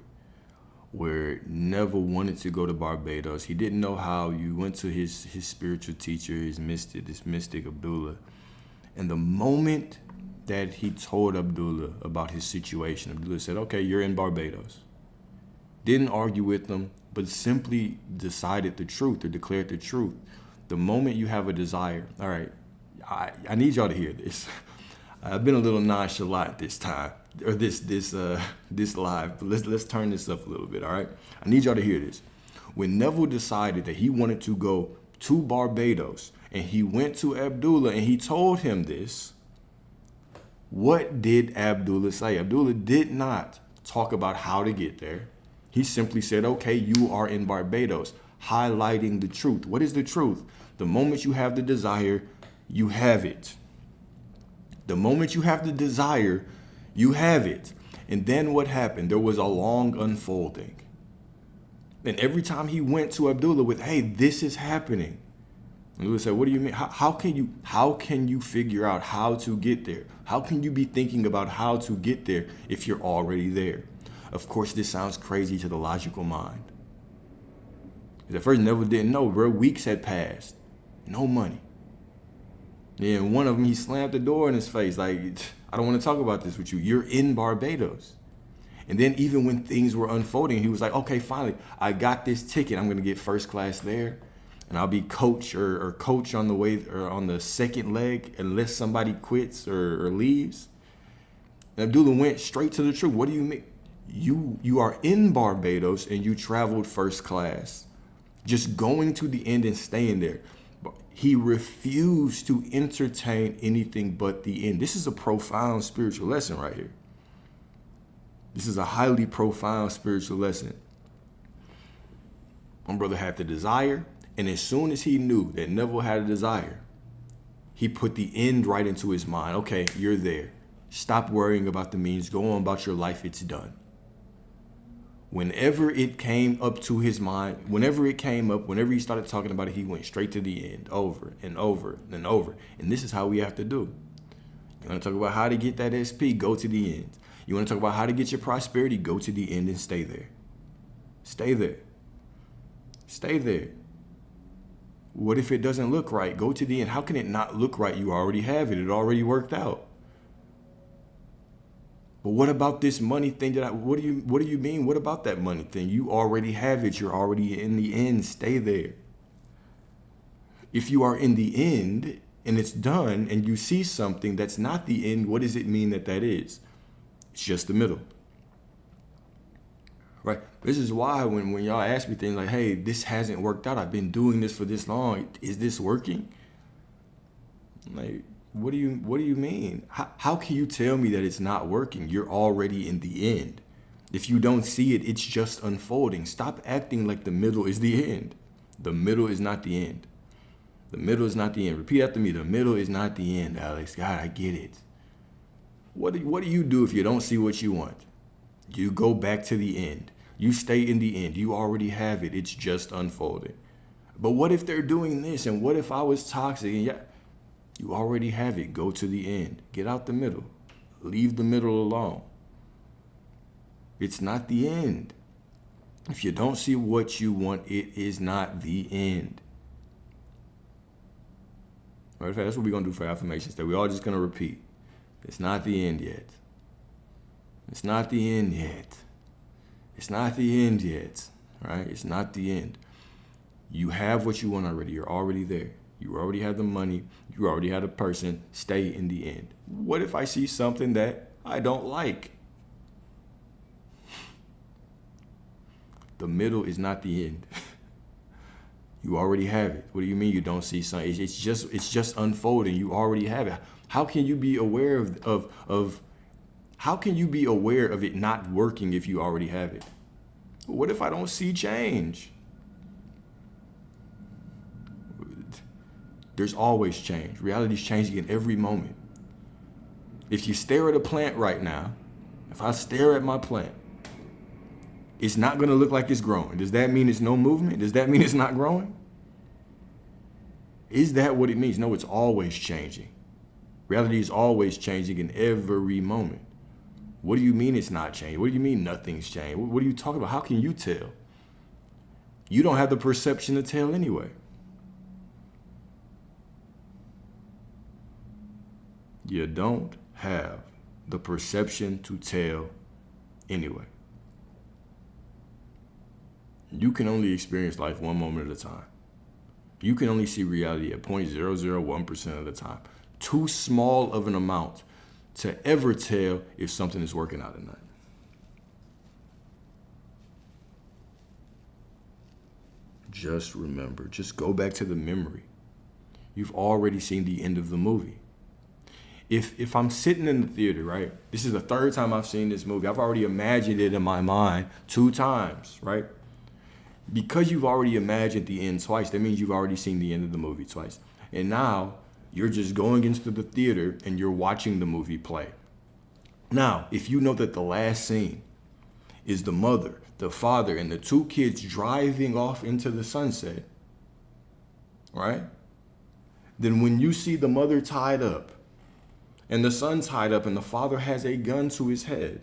where Neville wanted to go to Barbados. He didn't know how. You went to his spiritual teacher, this mystic Abdullah. And the moment that he told Abdullah about his situation, Abdullah said, okay, you're in Barbados. Didn't argue with them, but simply decided the truth or declared the truth. The moment you have a desire, all right, I need y'all to hear this. I've been a little nonchalant this time, or this live, but let's turn this up a little bit, all right? I need y'all to hear this. When Neville decided that he wanted to go to Barbados, and he went to Abdullah and he told him this, what did Abdullah say? Abdullah did not talk about how to get there. He simply said, okay, you are in Barbados, highlighting the truth. What is the truth? The moment you have the desire, you have it. The moment you have the desire, you have it. And then what happened? There was a long unfolding. And every time he went to Abdullah with, hey, this is happening. Abdullah said, what do you mean? How can you figure out how to get there? How can you be thinking about how to get there if you're already there? Of course, this sounds crazy to the logical mind. At first, Neville didn't know, bro. Weeks had passed. No money. And one of them, he slammed the door in his face. Like, I don't want to talk about this with you. You're in Barbados. And then even when things were unfolding, he was like, okay, finally, I got this ticket. I'm going to get first class there. And I'll be coach or coach on the way or on the second leg unless somebody quits or leaves. And Abdullah went straight to the truth. What do you mean? You are in Barbados and you traveled first class, just going to the end and staying there. He refused to entertain anything but the end. This is a profound spiritual lesson right here. This is a highly profound spiritual lesson. My brother had the desire, and as soon as he knew that Neville had a desire, he put the end right into his mind. Okay, you're there. Stop worrying about the means. Go on about your life. It's done. Whenever it came up to his mind, whenever he started talking about it, he went straight to the end, over and over and over. And this is how we have to do. You want to talk about how to get that SP? Go to the end. You want to talk about how to get your prosperity? Go to the end and stay there. Stay there. Stay there. What if it doesn't look right? Go to the end. How can it not look right? You already have it. It already worked out. But what about this money thing what do you mean? What about that money thing? You already have it. You're already in the end. Stay there. If you are in the end and it's done and you see something that's not the end, what does it mean that is? It's just the middle. Right? This is why when y'all ask me things like, hey, this hasn't worked out. I've been doing this for this long. Is this working? Like, what do you mean? How can you tell me that it's not working? You're already in the end. If you don't see it, it's just unfolding. Stop acting like the middle is the end. The middle is not the end. The middle is not the end. Repeat after me. The middle is not the end, Alex. God, I get it. What do you do if you don't see what you want? You go back to the end. You stay in the end. You already have it. It's just unfolding. But what if they're doing this? And what if I was toxic? And you already have it. Go to the end. Get out the middle. Leave the middle alone. It's not the end. If you don't see what you want, it is not the end. Matter of fact, that's what we're going to do for affirmations that we're all just going to repeat. It's not the end yet. It's not the end yet. It's not the end yet. Right? It's not the end. You have what you want already. You're already there. You already have the money. You already have the person. Stay in the end. What if I see something that I don't like? The middle is not the end. You already have it. What do you mean you don't see something? It's just unfolding. You already have it. How can you be aware of how can you be aware of it not working if you already have it? What if I don't see change? There's always change. Reality's changing in every moment. If you stare at a plant right now, if I stare at my plant, it's not going to look like it's growing. Does that mean it's no movement? Does that mean it's not growing? Is that what it means? No, it's always changing. Reality is always changing in every moment. What do you mean it's not changing? What do you mean nothing's changed? What are you talking about? How can you tell? You don't have the perception to tell anyway. You don't have the perception to tell anyway. You can only experience life one moment at a time. You can only see reality at 0.001% of the time. Too small of an amount to ever tell if something is working out or not. Just remember, just go back to the memory. You've already seen the end of the movie. If I'm sitting in the theater, right? This is the third time I've seen this movie. I've already imagined it in my mind 2 times, right? Because you've already imagined the end twice, that means you've already seen the end of the movie twice. And now you're just going into the theater and you're watching the movie play. Now, if you know that the last scene is the mother, the father, and the 2 kids driving off into the sunset, right? Then when you see the mother tied up and the son tied up and the father has a gun to his head,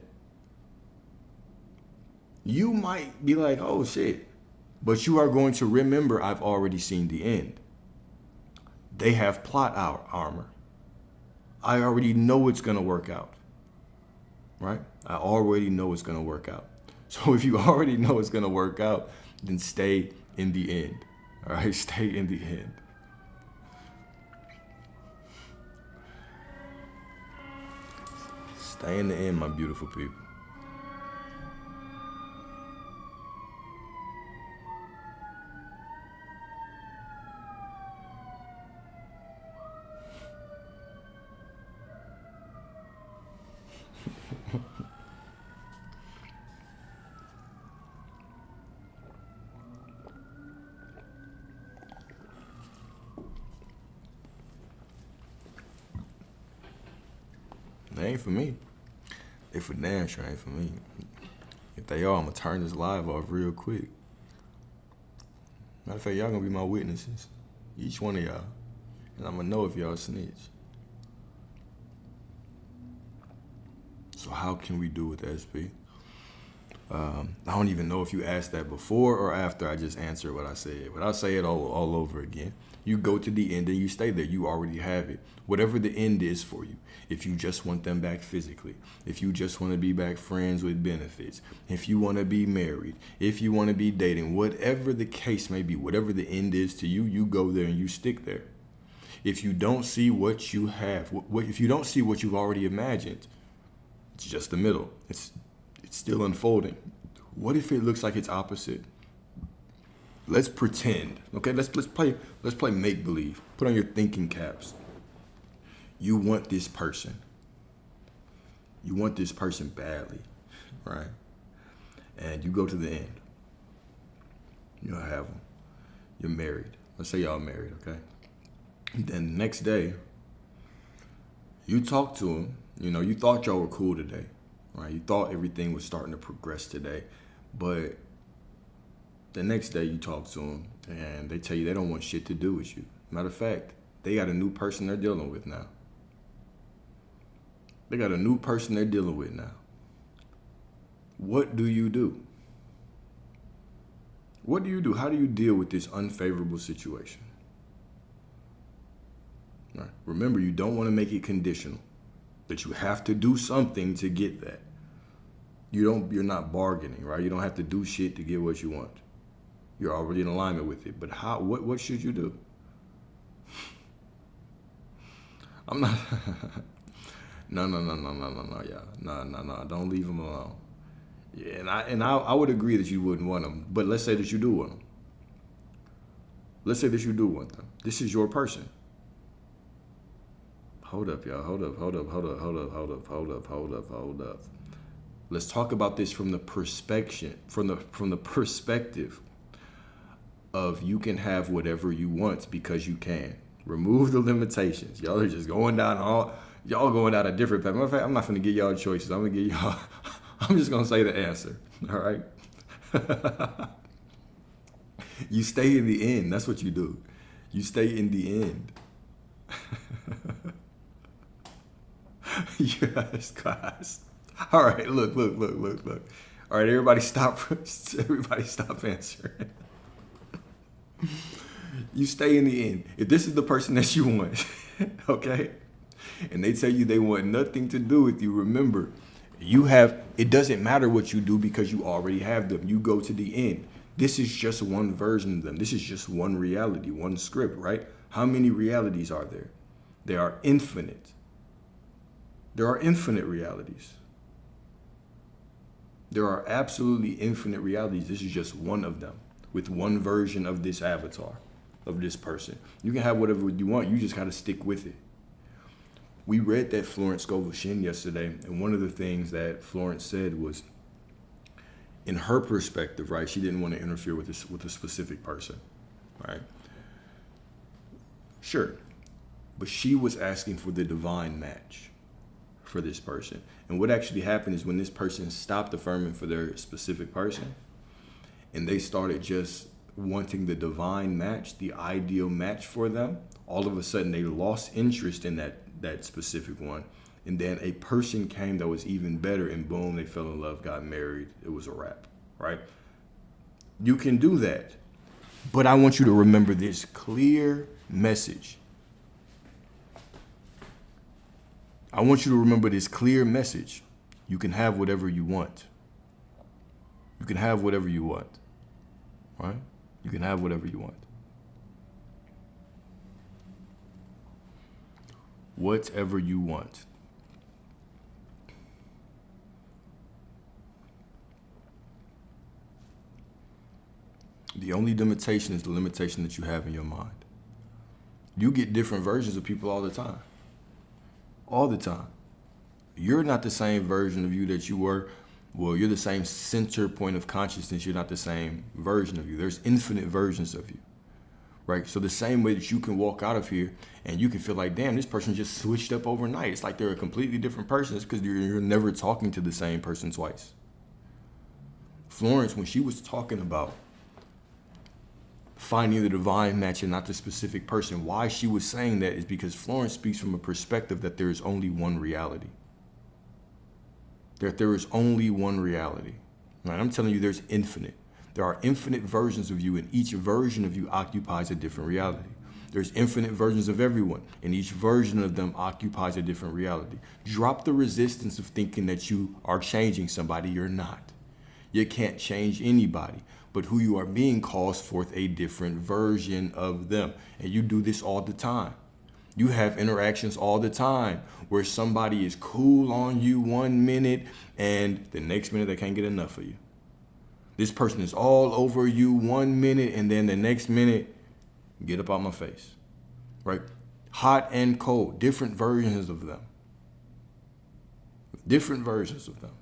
you might be like, oh shit. But you are going to remember, I've already seen the end. They have plot armor. I already know it's going to work out, right? I already know it's going to work out. So if you already know it's going to work out, then stay in the end, all right? Stay in the end. Stay in the end, my beautiful people. They ain't for me. They for damn sure ain't for me. If they are, I'm gonna turn this live off real quick. Matter of fact, y'all gonna be my witnesses. Each one of y'all. And I'm gonna know if y'all snitch. So how can we do with SB? I don't even know if you asked that before or after I just answered what I said. But I'll say it all over again. You go to the end and you stay there. You already have it. Whatever the end is for you. If you just want them back physically. If you just want to be back friends with benefits. If you want to be married. If you want to be dating. Whatever the case may be. Whatever the end is to you, you go there and you stick there. If you don't see what you have. If you don't see what you've already imagined. It's just the middle. It's still unfolding. What if it looks like it's opposite? Let's pretend. Okay, let's play make-believe. Put on your thinking caps. You want this person. You want this person badly, right? And you go to the end. You'll have them. You're married. Let's say y'all married, okay? And then the next day, you talk to him. You know, you thought y'all were cool today. Right? You thought everything was starting to progress today, but the next day you talk to them and they tell you they don't want shit to do with you. Matter of fact, they got a new person they're dealing with now. They got a new person they're dealing with now. What do you do? What do you do? How do you deal with this unfavorable situation? Right? Remember, you don't want to make it conditional, that you have to do something to get that. You're not bargaining, right? You don't have to do shit to get what you want. You're already in alignment with it. But what should you do? I'm not No, yeah. No. Don't leave them alone. Yeah, and I would agree that you wouldn't want them, but let's say that you do want them. Let's say that you do want them. This is your person. Hold up, y'all. Hold up. Let's talk about this from the perspective of you can have whatever you want because you can. Remove the limitations. Y'all are just going down y'all going down a different path. Matter of fact, I'm not gonna give y'all choices. I'm gonna give y'all I'm just gonna say the answer. All right. You stay in the end. That's what you do. You stay in the end. Yes, guys. All right, look. All right, everybody stop. Everybody stop answering. You stay in the end. If this is the person that you want, okay, and they tell you they want nothing to do with you, remember, it doesn't matter what you do because you already have them. You go to the end. This is just one version of them. This is just one reality, one script, right? How many realities are there? There are infinite. There are infinite realities. There are absolutely infinite realities. This is just one of them with one version of this avatar, of this person. You can have whatever you want. You just got to stick with it. We read that Florence Scovel Shinn yesterday, and one of the things that Florence said was, in her perspective, right, she didn't want to interfere with a specific person, right? Sure, but she was asking for the divine match for this person. And what actually happened is when this person stopped affirming for their specific person and they started just wanting the divine match, the ideal match for them, all of a sudden they lost interest in that specific one. And then a person came that was even better, and boom, they fell in love, got married. It was a wrap, right? You can do that. But I want you to remember this clear message. I want you to remember this clear message. You can have whatever you want. You can have whatever you want, right? You can have whatever you want. Whatever you want. The only limitation is the limitation that you have in your mind. You get different versions of people all the time. All the time. You're not the same version of you that you were. Well, you're the same center point of consciousness. You're not the same version of you. There's infinite versions of you, right? So the same way that you can walk out of here and you can feel like, damn, this person just switched up overnight. It's like they're a completely different person. It's because you're never talking to the same person twice. Florence, when she was talking about finding the divine match and not the specific person, why she was saying that is because Florence speaks from a perspective that there is only one reality. That there is only one reality. Right? I'm telling you, there's infinite. There are infinite versions of you, and each version of you occupies a different reality. There's infinite versions of everyone, and each version of them occupies a different reality. Drop the resistance of thinking that you are changing somebody. You're not. You can't change anybody, but who you are being calls forth a different version of them. And you do this all the time. You have interactions all the time where somebody is cool on you 1 minute and the next minute they can't get enough of you. This person is all over you 1 minute and then the next minute, get up out my face, right? Hot and cold, different versions of them. Different versions of them.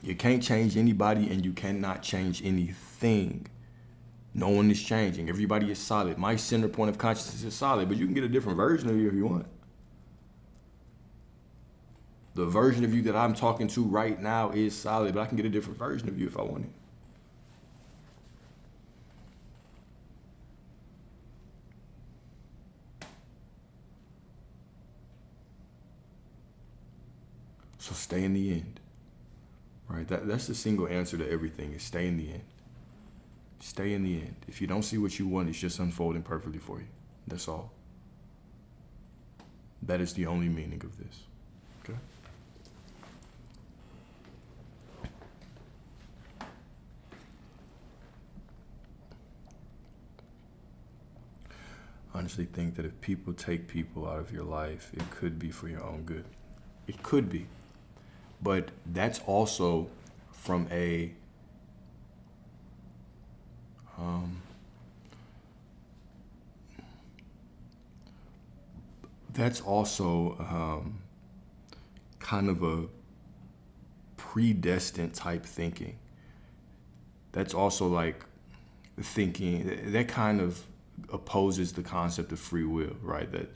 You can't change anybody and you cannot change anything. No one is changing. Everybody is solid. My center point of consciousness is solid, but you can get a different version of you if you want. The version of you that I'm talking to right now is solid, but I can get a different version of you if I want it. So stay in the end. Right? That's the single answer to everything, is stay in the end. Stay in the end. If you don't see what you want, it's just unfolding perfectly for you. That's all. That is the only meaning of this. Okay? I honestly think that if people take people out of your life, it could be for your own good. It could be. But that's also from a kind of a predestined type thinking. That's also like thinking that kind of opposes the concept of free will, right? That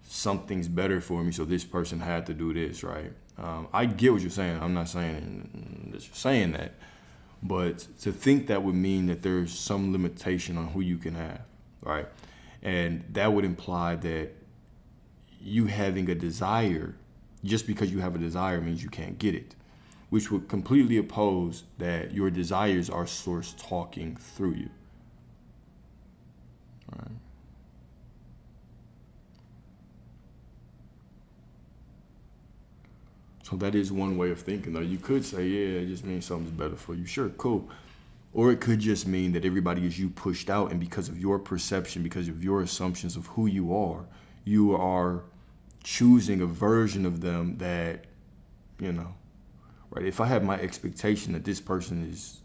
something's better for me, so this person had to do this, right? I get what you're saying. I'm not saying that you're saying that, but to think that would mean that there's some limitation on who you can have, right? And that would imply that you having a desire, just because you have a desire means you can't get it, which would completely oppose that your desires are source talking through you, right? So that is one way of thinking, though. You could say, yeah, it just means something's better for you. Sure, cool. Or it could just mean that everybody is you pushed out, and because of your perception, because of your assumptions of who you are choosing a version of them that, right? If I have my expectation that this person is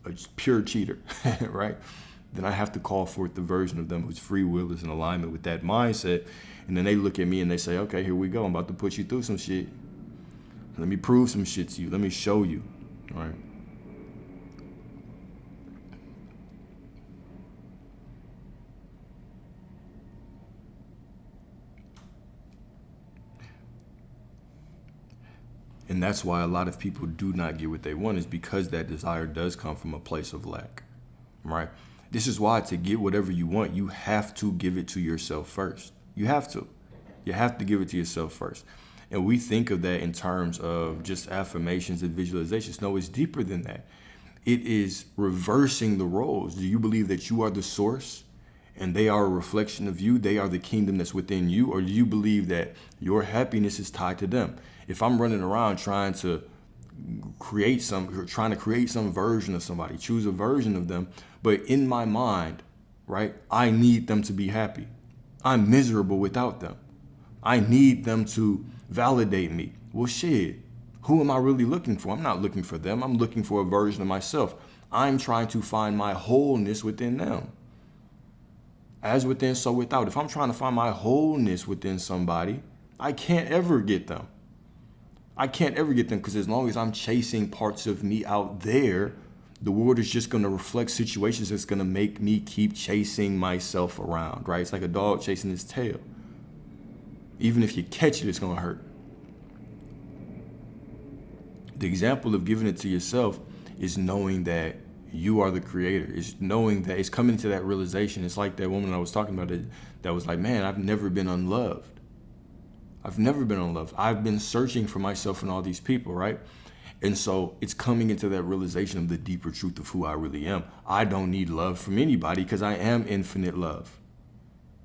a pure cheater, right? Then I have to call forth the version of them whose free will is in alignment with that mindset. And then they look at me and they say, okay, here we go. I'm about to put you through some shit. Let me prove some shit to you. Let me show you, right? And that's why a lot of people do not get what they want, is because that desire does come from a place of lack, right? This is why to get whatever you want, you have to give it to yourself first. You have to. You have to give it to yourself first. And we think of that in terms of just affirmations and visualizations. No, it's deeper than that. It is reversing the roles. Do you believe that you are the source and they are a reflection of you? They are the kingdom that's within you? Or do you believe that your happiness is tied to them? If I'm running around trying to create some version of somebody, choose a version of them, but in my mind, right, I need them to be happy. I'm miserable without them. I need them to validate me. Well, shit, who am I really looking for? I'm not looking for them. I'm looking for a version of myself. I'm trying to find my wholeness within them. As within, so without. If I'm trying to find my wholeness within somebody, I can't ever get them. I can't ever get them, because as long as I'm chasing parts of me out there, the world is just going to reflect situations that's going to make me keep chasing myself around, right? It's like a dog chasing his tail. Even if you catch it, it's going to hurt. The example of giving it to yourself is knowing that you are the creator. It's knowing that, it's coming to that realization. It's like that woman I was talking about that was like, man, I've never been unloved. I've never been unloved. I've been searching for myself in all these people, right? And so it's coming into that realization of the deeper truth of who I really am. I don't need love from anybody because I am infinite love.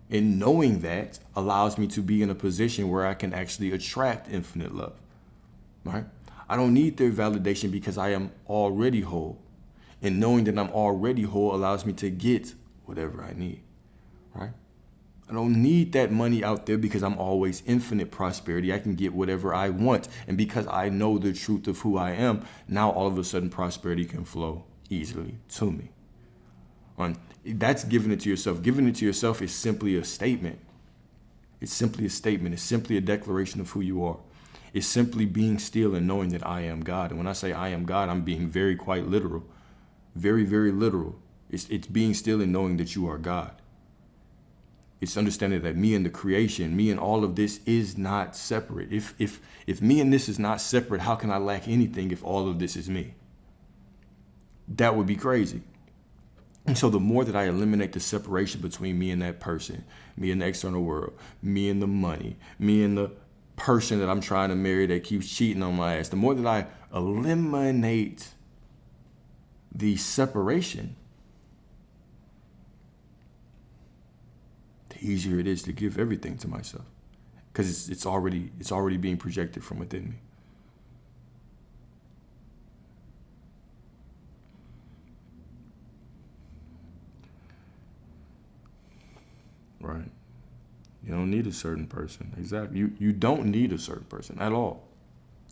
And knowing that allows me to be in a position where I can actually attract infinite love, right? I don't need their validation because I am already whole. And knowing that I'm already whole allows me to get whatever I need, right? I don't need that money out there because I'm always infinite prosperity. I can get whatever I want. And because I know the truth of who I am, now all of a sudden prosperity can flow easily to me. That's giving it to yourself. Giving it to yourself is simply a statement. It's simply a statement. It's simply a declaration of who you are. It's simply being still and knowing that I am God. And when I say I am God, I'm being very quite literal. Very, very literal. It's being still and knowing that you are God. It's understanding that me and the creation, me and all of this is not separate. If me and this is not separate, how can I lack anything if all of this is me? That would be crazy. And so the more that I eliminate the separation between me and that person, me and the external world, me and the money, me and the person that I'm trying to marry that keeps cheating on my ass, the more that I eliminate the separation, the easier it is to give everything to myself, because it's already being projected from within me. Right. You don't need a certain person. Exactly. You don't need a certain person at all.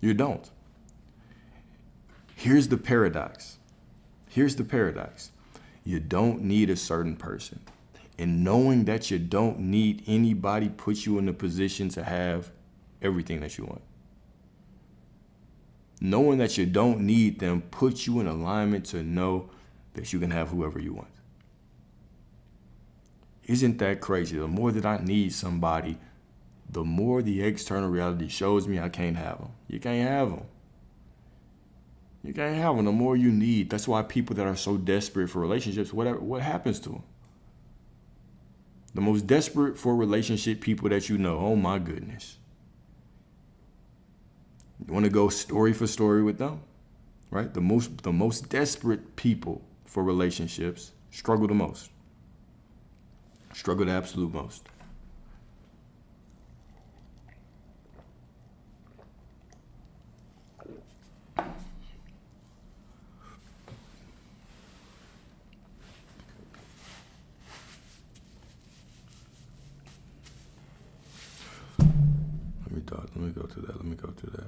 You don't. Here's the paradox. You don't need a certain person. And knowing that you don't need anybody puts you in a position to have everything that you want. Knowing that you don't need them puts you in alignment to know that you can have whoever you want. Isn't that crazy? The more that I need somebody, the more the external reality shows me I can't have them. You can't have them. You can't have them. The more you need. That's why people that are so desperate for relationships, what happens to them? The most desperate for relationship people that you know, oh my goodness. You want to go story for story with them, right? The most desperate people for relationships struggle the most. Struggle the absolute most. Let me go to that.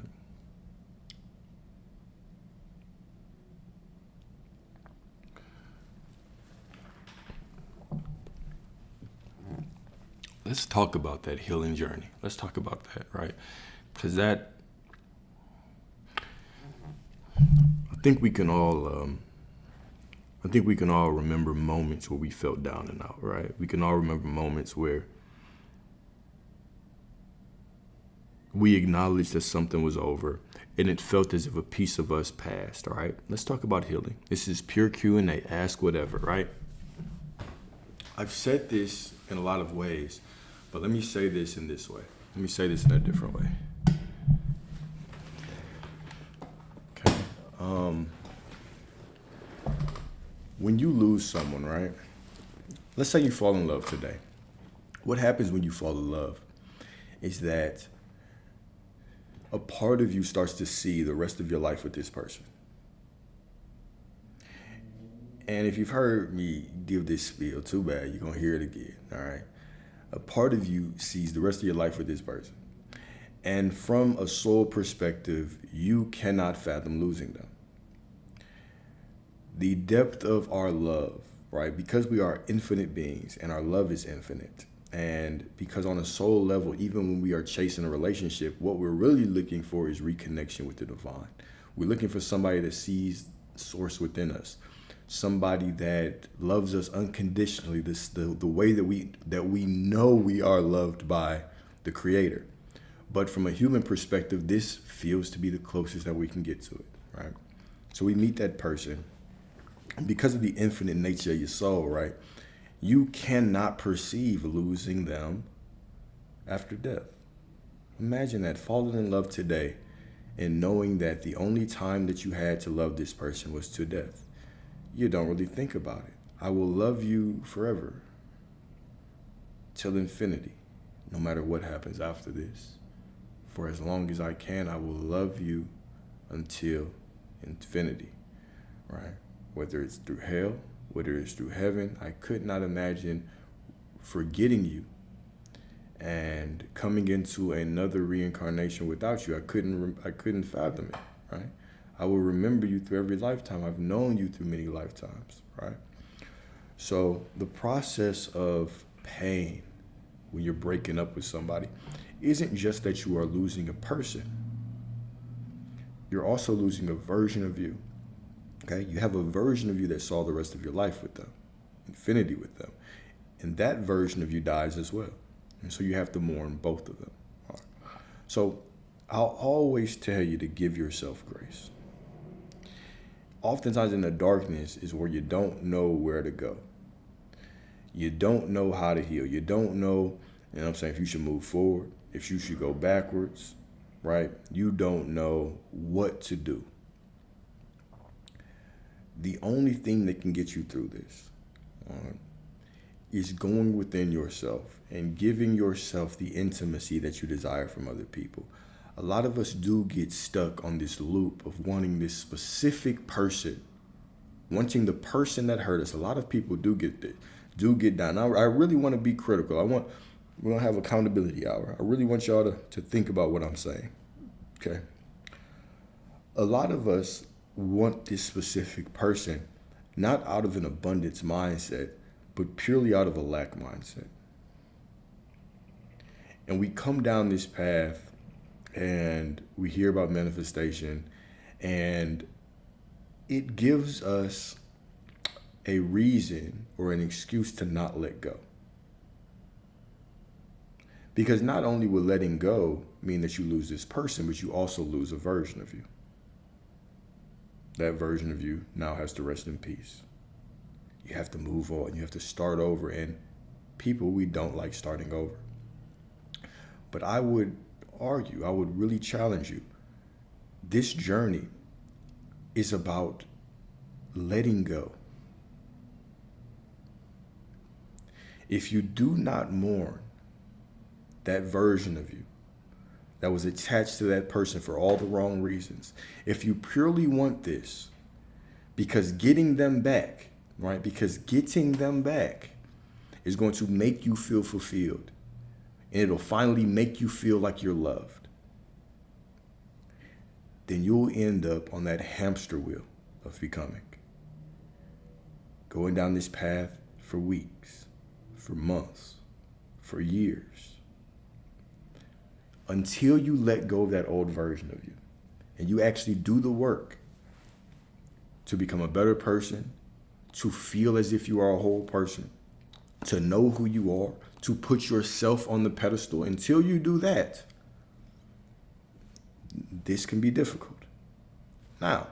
Let's talk about that healing journey. Let's talk about that, right? Because I think we can all remember moments where we felt down and out, right? We can all remember moments where we acknowledged that something was over and it felt as if a piece of us passed, all right? Let's talk about healing. This is pure Q&A, ask whatever, right? I've said this in a lot of ways, but let me say this in this way. Let me say this in a different way. Okay. When you lose someone, right? Let's say you fall in love today. What happens when you fall in love is that a part of you starts to see the rest of your life with this person. And if you've heard me give this spiel, too bad, you're going to hear it again, all right? A part of you sees the rest of your life with this person. And from a soul perspective, you cannot fathom losing them. The depth of our love, right? Because we are infinite beings and our love is infinite. And because on a soul level, even when we are chasing a relationship, what we're really looking for is reconnection with the divine. We're looking for somebody that sees source within us, somebody that loves us unconditionally, the way that we know we are loved by the Creator. But from a human perspective, this feels to be the closest that we can get to it, right? So we meet that person, and because of the infinite nature of your soul, right? You cannot perceive losing them after death. Imagine that, falling in love today and knowing that the only time that you had to love this person was to death. You don't really think about it. I will love you forever, till infinity, no matter what happens after this. For as long as I can, I will love you until infinity, right? Whether it's through hell, whether it's through heaven, I could not imagine forgetting you and coming into another reincarnation without you. I couldn't fathom it, right? I will remember you through every lifetime. I've known you through many lifetimes, right? So the process of pain when you're breaking up with somebody isn't just that you are losing a person. You're also losing a version of you. Okay, you have a version of you that saw the rest of your life with them, infinity with them. And that version of you dies as well. And so you have to mourn both of them. All right. So I'll always tell you to give yourself grace. Oftentimes in the darkness is where you don't know where to go. You don't know how to heal. You don't know, if you should move forward, if you should go backwards, right? You don't know what to do. The only thing that can get you through this is going within yourself and giving yourself the intimacy that you desire from other people. A lot of us do get stuck on this loop of wanting this specific person, wanting the person that hurt us. A lot of people do get down. I really want to be critical. We're going to have accountability hour. I really want y'all to think about what I'm saying. Okay. A lot of us want this specific person, not out of an abundance mindset, but purely out of a lack mindset. And we come down this path and we hear about manifestation And it gives us a reason or an excuse to not let go. Because not only will letting go mean that you lose this person, but you also lose a version of you. That version of you now has to rest in peace. You have to move on. You have to start over. And people, we don't like starting over. But I would argue, I would really challenge you. This journey is about letting go. If you do not mourn that version of you that was attached to that person for all the wrong reasons, if you purely want this, because getting them back, right? Because getting them back is going to make you feel fulfilled, and it'll finally make you feel like you're loved, then you'll end up on that hamster wheel of becoming. Going down this path for weeks, for months, for years, until you let go of that old version of you and you actually do the work to become a better person, to feel as if you are a whole person, to know who you are, to put yourself on the pedestal. Until you do that, this can be difficult. Now,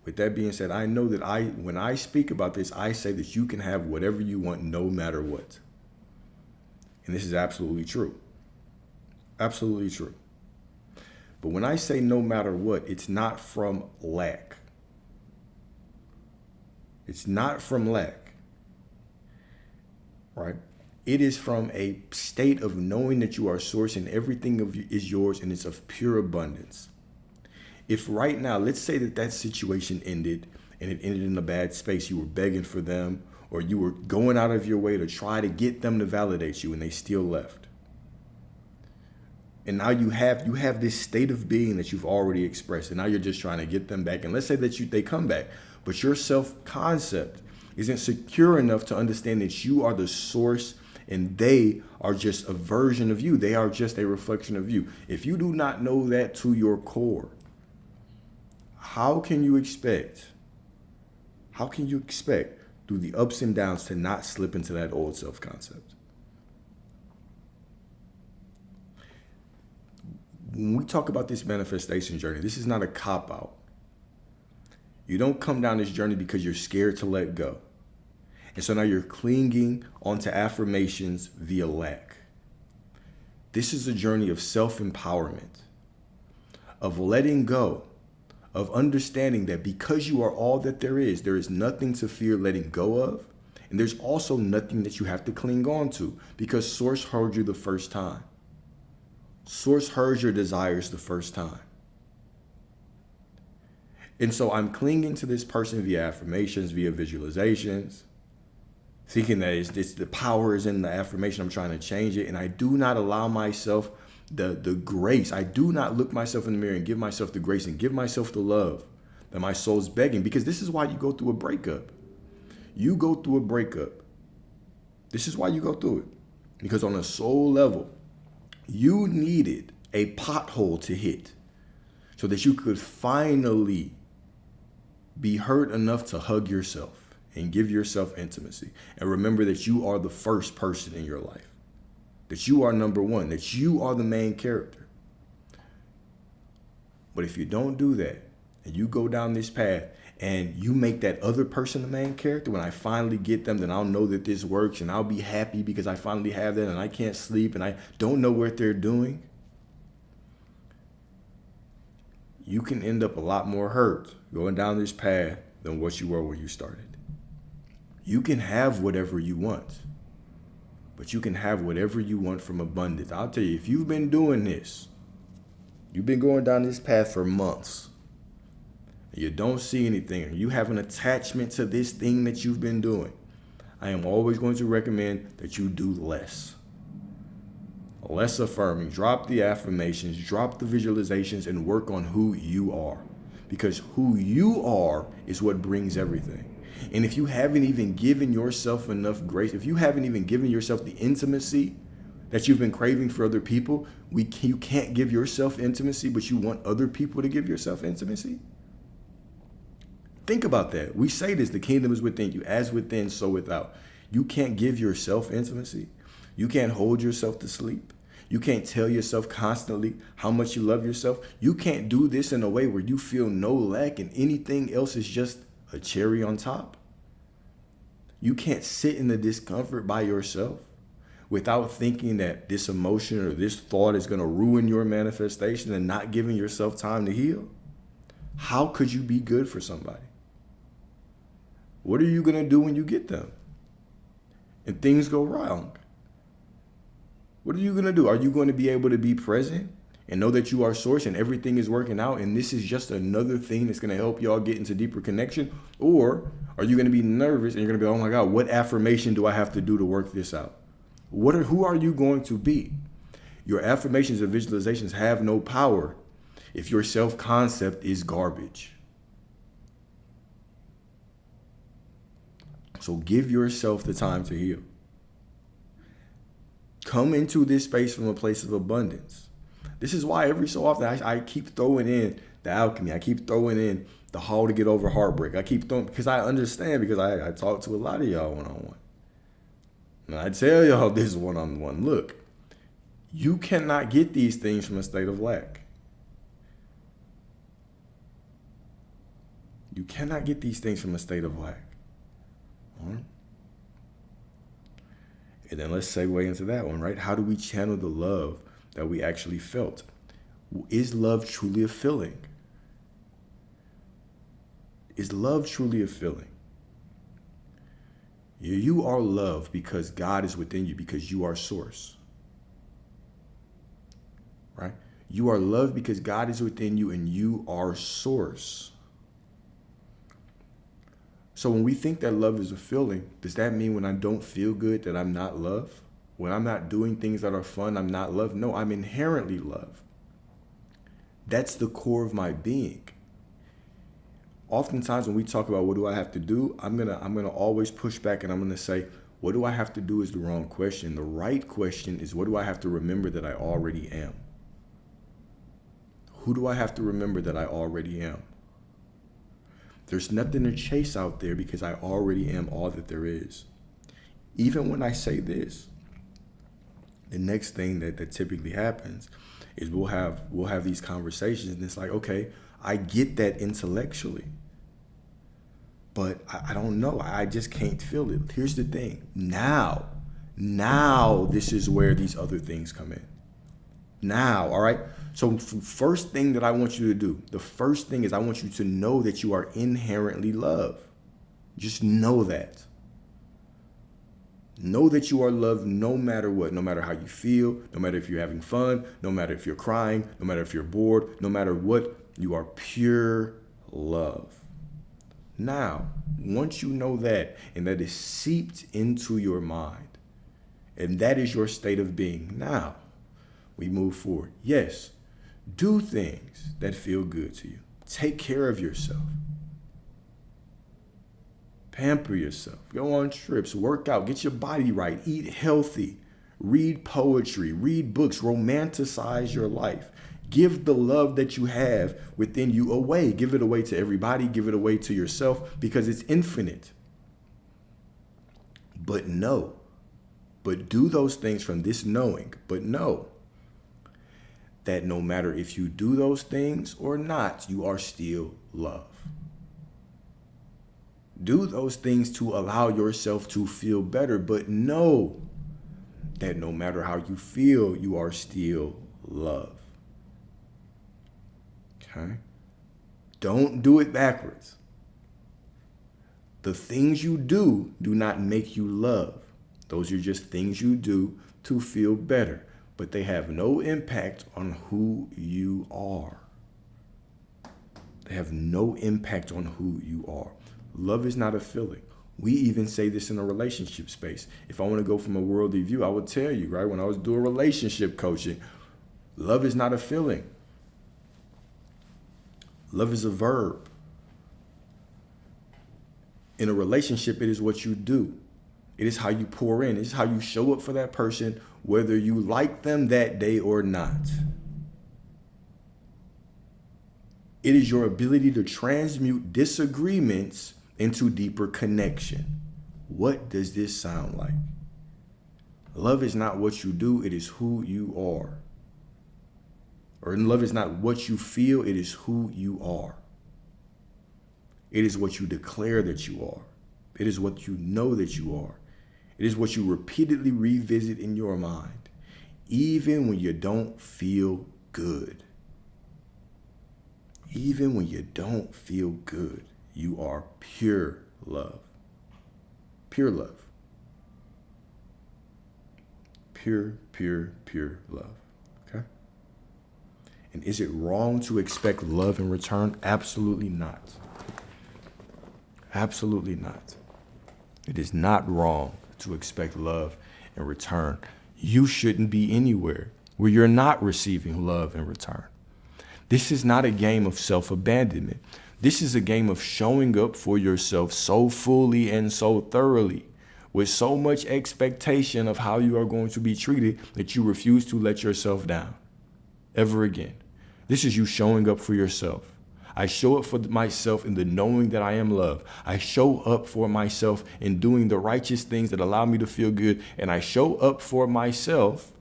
with that being said, I know that when I speak about this, I say that you can have whatever you want no matter what. And this is absolutely true. Absolutely true. But when I say no matter what, it's not from lack. It's not from lack, right? It is from a state of knowing that you are source and everything of you is yours and it's of pure abundance. If right now, let's say that situation ended and it ended in a bad space, you were begging for them or you were going out of your way to try to get them to validate you and they still left. And now you have this state of being that you've already expressed, and now you're just trying to get them back. And let's say that they come back, but your self-concept isn't secure enough to understand that you are the source and they are just a version of you. They are just a reflection of you. If you do not know that to your core, how can you expect through the ups and downs to not slip into that old self-concept? When we talk about this manifestation journey, this is not a cop-out. You don't come down this journey because you're scared to let go. And so now you're clinging onto affirmations via lack. This is a journey of self-empowerment, of letting go, of understanding that because you are all that there is nothing to fear letting go of. And there's also nothing that you have to cling on to because Source heard you the first time. Source heard your desires the first time. And so I'm clinging to this person via affirmations, via visualizations, thinking that it's the power is in the affirmation. I'm trying to change it. And I do not allow myself the grace. I do not look myself in the mirror and give myself the grace and give myself the love that my soul's begging. Because this is why you go through a breakup. You go through a breakup. This is why you go through it. Because on a soul level, you needed a pothole to hit so that you could finally be hurt enough to hug yourself and give yourself intimacy. And remember that you are the first person in your life, that you are number one, that you are the main character. But if you don't do that and you go down this path and you make that other person the main character, when I finally get them, then I'll know that this works and I'll be happy because I finally have that and I can't sleep and I don't know what they're doing. You can end up a lot more hurt going down this path than what you were when you started. You can have whatever you want, but you can have whatever you want from abundance. I'll tell you, if you've been doing this, you've been going down this path for months, you don't see anything, or you have an attachment to this thing that you've been doing, I am always going to recommend that you do less. Less affirming. Drop the affirmations, drop the visualizations, and work on who you are. Because who you are is what brings everything. And if you haven't even given yourself enough grace, if you haven't even given yourself the intimacy that you've been craving for other people, you can't give yourself intimacy, but you want other people to give yourself intimacy. Think about that. We say this, the kingdom is within you, as within, so without. You can't give yourself intimacy. You can't hold yourself to sleep. You can't tell yourself constantly how much you love yourself. You can't do this in a way where you feel no lack and anything else is just a cherry on top. You can't sit in the discomfort by yourself without thinking that this emotion or this thought is going to ruin your manifestation and not giving yourself time to heal. How could you be good for somebody? What are you going to do when you get them and things go wrong? What are you going to do? Are you going to be able to be present and know that you are source and everything is working out and this is just another thing that's going to help y'all get into deeper connection? Or are you going to be nervous and you're going to be, oh my God, what affirmation do I have to do to work this out? Who are you going to be? Your affirmations and visualizations have no power if your self-concept is garbage. So give yourself the time to heal. Come into this space from a place of abundance. This is why every so often I keep throwing in the alchemy. I keep throwing in the how to get over heartbreak. I keep throwing, because I understand, because I talk to a lot of y'all one-on-one. And I tell y'all this one-on-one. Look, you cannot get these things from a state of lack. You cannot get these things from a state of lack. All right? And then let's segue into that one, right? How do we channel the love that we actually felt? Is love truly a feeling? Is love truly a feeling? You are loved because God is within you, because you are source. Right? You are loved because God is within you and you are source. So when we think that love is a feeling, does that mean when I don't feel good that I'm not loved? When I'm not doing things that are fun, I'm not loved? No, I'm inherently loved. That's the core of my being. Oftentimes when we talk about what do I have to do, I'm gonna always push back and I'm gonna say, what do I have to do is the wrong question. The right question is, what do I have to remember that I already am? Who do I have to remember that I already am? There's nothing to chase out there because I already am all that there is. Even when I say this, the next thing that typically happens is we'll have these conversations and it's like, okay, I get that intellectually, but I don't know. I just can't feel it. Here's the thing. Now this is where these other things come in. Now, all right? So first thing that I want you to do, the first thing is I want you to know that you are inherently loved. Just know that. Know that you are loved no matter what, no matter how you feel, no matter if you're having fun, no matter if you're crying, no matter if you're bored, no matter what, you are pure love. Now, once you know that, and that is seeped into your mind, and that is your state of being, now we move forward. Yes, do things that feel good to you. Take care of yourself. Pamper yourself. Go on trips, work out, get your body right, eat healthy, read poetry, read books, romanticize your life. Give the love that you have within you away. Give it away to everybody. Give it away to yourself because it's infinite. But do those things from this knowing, but know that no matter if you do those things or not, you are still loved. Do those things to allow yourself to feel better, but know that no matter how you feel, you are still loved. Okay? Don't do it backwards. The things you do not make you love. Those are just things you do to feel better, but they have no impact on who you are. They have no impact on who you are. Love is not a feeling. We even say this in a relationship space. If I want to go from a worldly view, I would tell you, right? When I was doing relationship coaching, love is not a feeling. Love is a verb. In a relationship, it is what you do. It is how you pour in. It is how you show up for that person, whether you like them that day or not. It is your ability to transmute disagreements into deeper connection. What does this sound like? Love is not what you do, it is who you are. Or love is not what you feel, it is who you are. It is what you declare that you are. It is what you know that you are. It is what you repeatedly revisit in your mind, even when you don't feel good. Even when you don't feel good, you are pure love. Pure love. Pure, pure, pure love. Okay? And is it wrong to expect love in return? Absolutely not. Absolutely not. It is not wrong to expect love in return. You shouldn't be anywhere where you're not receiving love in return. This is not a game of self-abandonment. This is a game of showing up for yourself so fully and so thoroughly, with so much expectation of how you are going to be treated that you refuse to let yourself down ever again. This is you showing up for yourself. I show up for myself in the knowing that I am loved. I show up for myself in doing the righteous things that allow me to feel good. And I show up for myself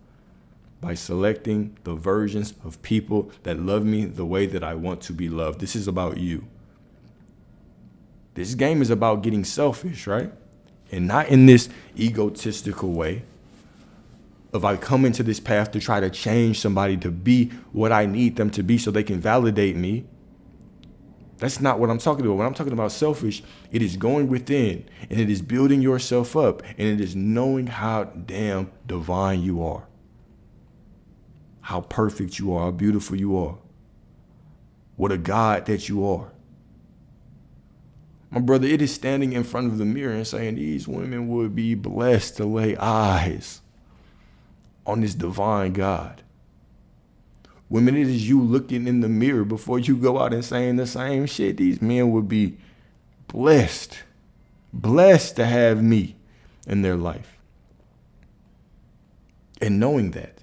by selecting the versions of people that love me the way that I want to be loved. This is about you. This game is about getting selfish, right? And not in this egotistical way of I come into this path to try to change somebody to be what I need them to be so they can validate me. That's not what I'm talking about. When I'm talking about selfish, it is going within and it is building yourself up and it is knowing how damn divine you are, how perfect you are, how beautiful you are, what a God that you are. My brother, it is standing in front of the mirror and saying these women would be blessed to lay eyes on this divine God. Women, it is you looking in the mirror before you go out and saying the same shit. These men would be blessed to have me in their life. And knowing that,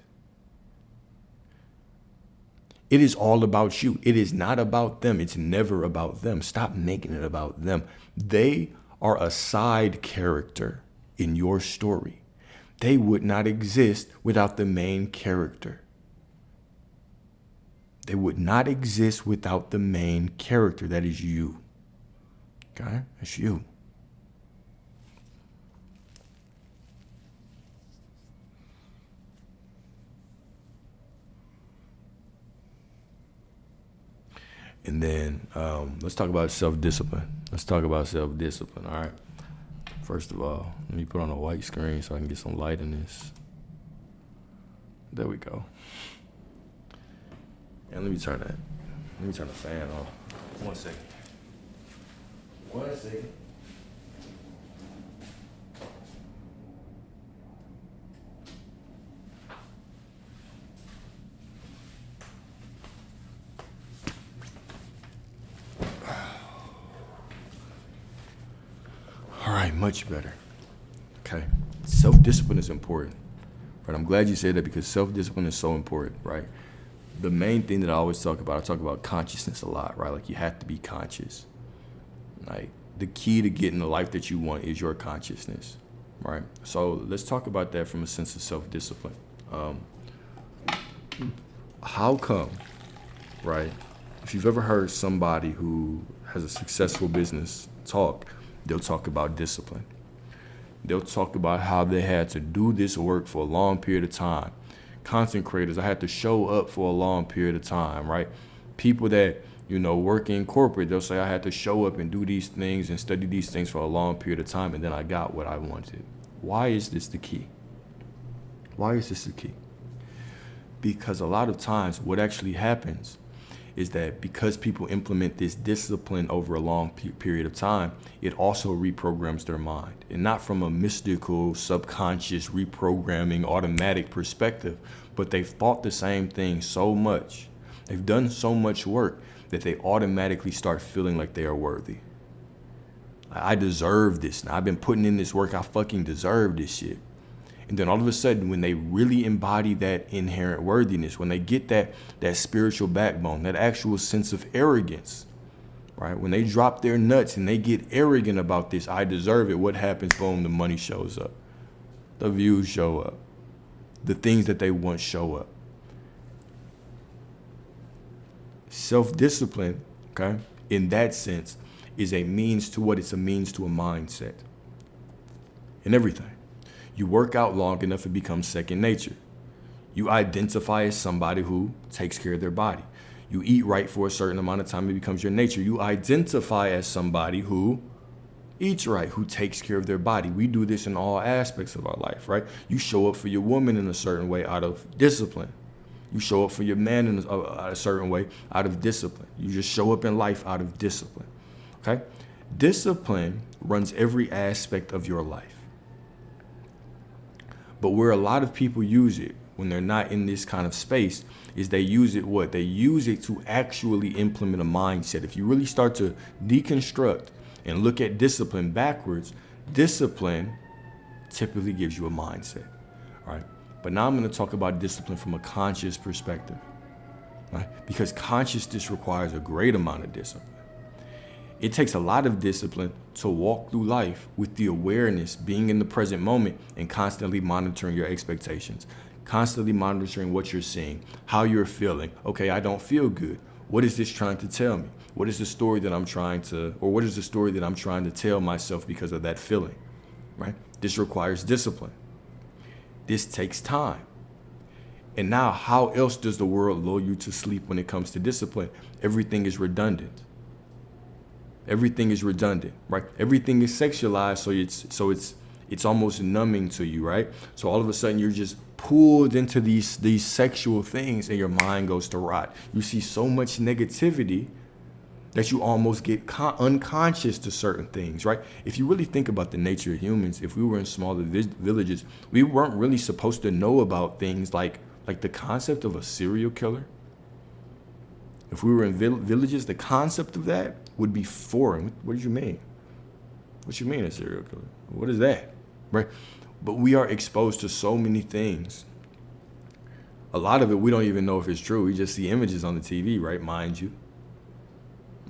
it is all about you. It is not about them. It's never about them. Stop making it about them. They are a side character in your story. They would not exist without the main character. They would not exist without the main character. That is you. Okay? That's you. And then let's talk about self-discipline. All right. First of all, let me put on a white screen so I can get some light in this. There we go. And let me turn the fan off. 1 second. 1 second. All right, much better. Okay. Self-discipline is important. Right? I'm glad you said that because self-discipline is so important, right? The main thing that I always talk about consciousness a lot, right? Like you have to be conscious. Like the key to getting the life that you want is your consciousness, right? So let's talk about that from a sense of self-discipline. How come, right? If you've ever heard somebody who has a successful business talk, they'll talk about discipline. They'll talk about how they had to do this work for a long period of time. Content creators, I had to show up for a long period of time, right? People that, work in corporate, they'll say I had to show up and do these things and study these things for a long period of time, and then I got what I wanted. Why is this the key? Why is this the key? Because a lot of times what actually happens is that because people implement this discipline over a long period of time, it also reprograms their mind. And not from a mystical, subconscious, reprogramming, automatic perspective, but they've thought the same thing so much. They've done so much work that they automatically start feeling like they are worthy. I deserve this. Now, I've been putting in this work. I fucking deserve this shit. And then all of a sudden, when they really embody that inherent worthiness, when they get that spiritual backbone, that actual sense of arrogance, right? When they drop their nuts and they get arrogant about this, I deserve it, what happens? Boom, the money shows up. The views show up. The things that they want show up. Self-discipline, okay, in that sense, is a means to what? It's a means to a mindset. In everything. You work out long enough, it becomes second nature. You identify as somebody who takes care of their body. You eat right for a certain amount of time, it becomes your nature. You identify as somebody who eats right, who takes care of their body. We do this in all aspects of our life, right? You show up for your woman in a certain way out of discipline. You show up for your man in a certain way out of discipline. You just show up in life out of discipline, okay? Discipline runs every aspect of your life. But where a lot of people use it when they're not in this kind of space is they use it what? They use it to actually implement a mindset. If you really start to deconstruct and look at discipline backwards, discipline typically gives you a mindset, all right? But now I'm going to talk about discipline from a conscious perspective, right? Because consciousness requires a great amount of discipline. It takes a lot of discipline to walk through life with the awareness, being in the present moment and constantly monitoring your expectations, constantly monitoring what you're seeing, how you're feeling. Okay, I don't feel good. What is this trying to tell me? What is the story that I'm trying to tell myself because of that feeling, right? This requires discipline. This takes time. And now, how else does the world lull you to sleep when it comes to discipline? Everything is redundant. Everything is redundant, right? Everything is sexualized, so it's almost numbing to you, right? So all of a sudden you're just pulled into these sexual things and your mind goes to rot. You see so much negativity that you almost get unconscious to certain things, right? If you really think about the nature of humans, if we were in smaller villages, we weren't really supposed to know about things like the concept of a serial killer. If we were in villages, the concept of that would be foreign. What do you mean? What you mean a serial killer? What is that? Right? But we are exposed to so many things. A lot of it, we don't even know if it's true. We just see images on the TV, right? Mind you,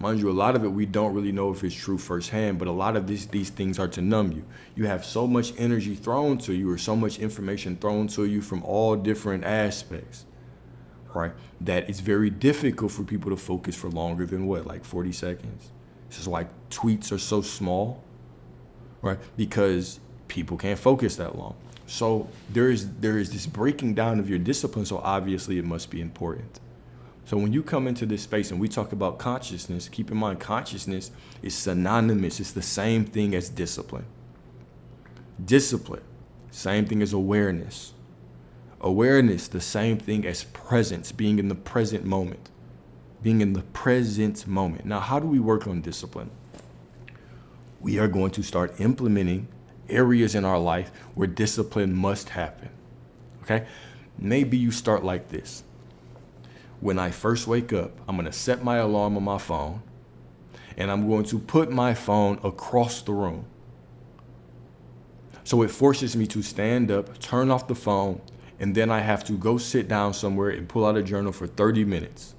a lot of it, we don't really know if it's true firsthand, but a lot of these things are to numb you. You have so much energy thrown to you or so much information thrown to you from all different aspects, right? That it's very difficult for people to focus for longer than what, like 40 seconds? This is why tweets are so small, right? Because people can't focus that long. So there is this breaking down of your discipline, so obviously it must be important. So when you come into this space and we talk about consciousness, keep in mind consciousness is synonymous. It's the same thing as discipline. Discipline, same thing as awareness. Awareness, the same thing as presence, being in the present moment. Being in the present moment. Now, how do we work on discipline? We are going to start implementing areas in our life where discipline must happen. Okay? Maybe you start like this. When I first wake up, I'm going to set my alarm on my phone, and I'm going to put my phone across the room. So it forces me to stand up, turn off the phone, and then I have to go sit down somewhere and pull out a journal for 30 minutes.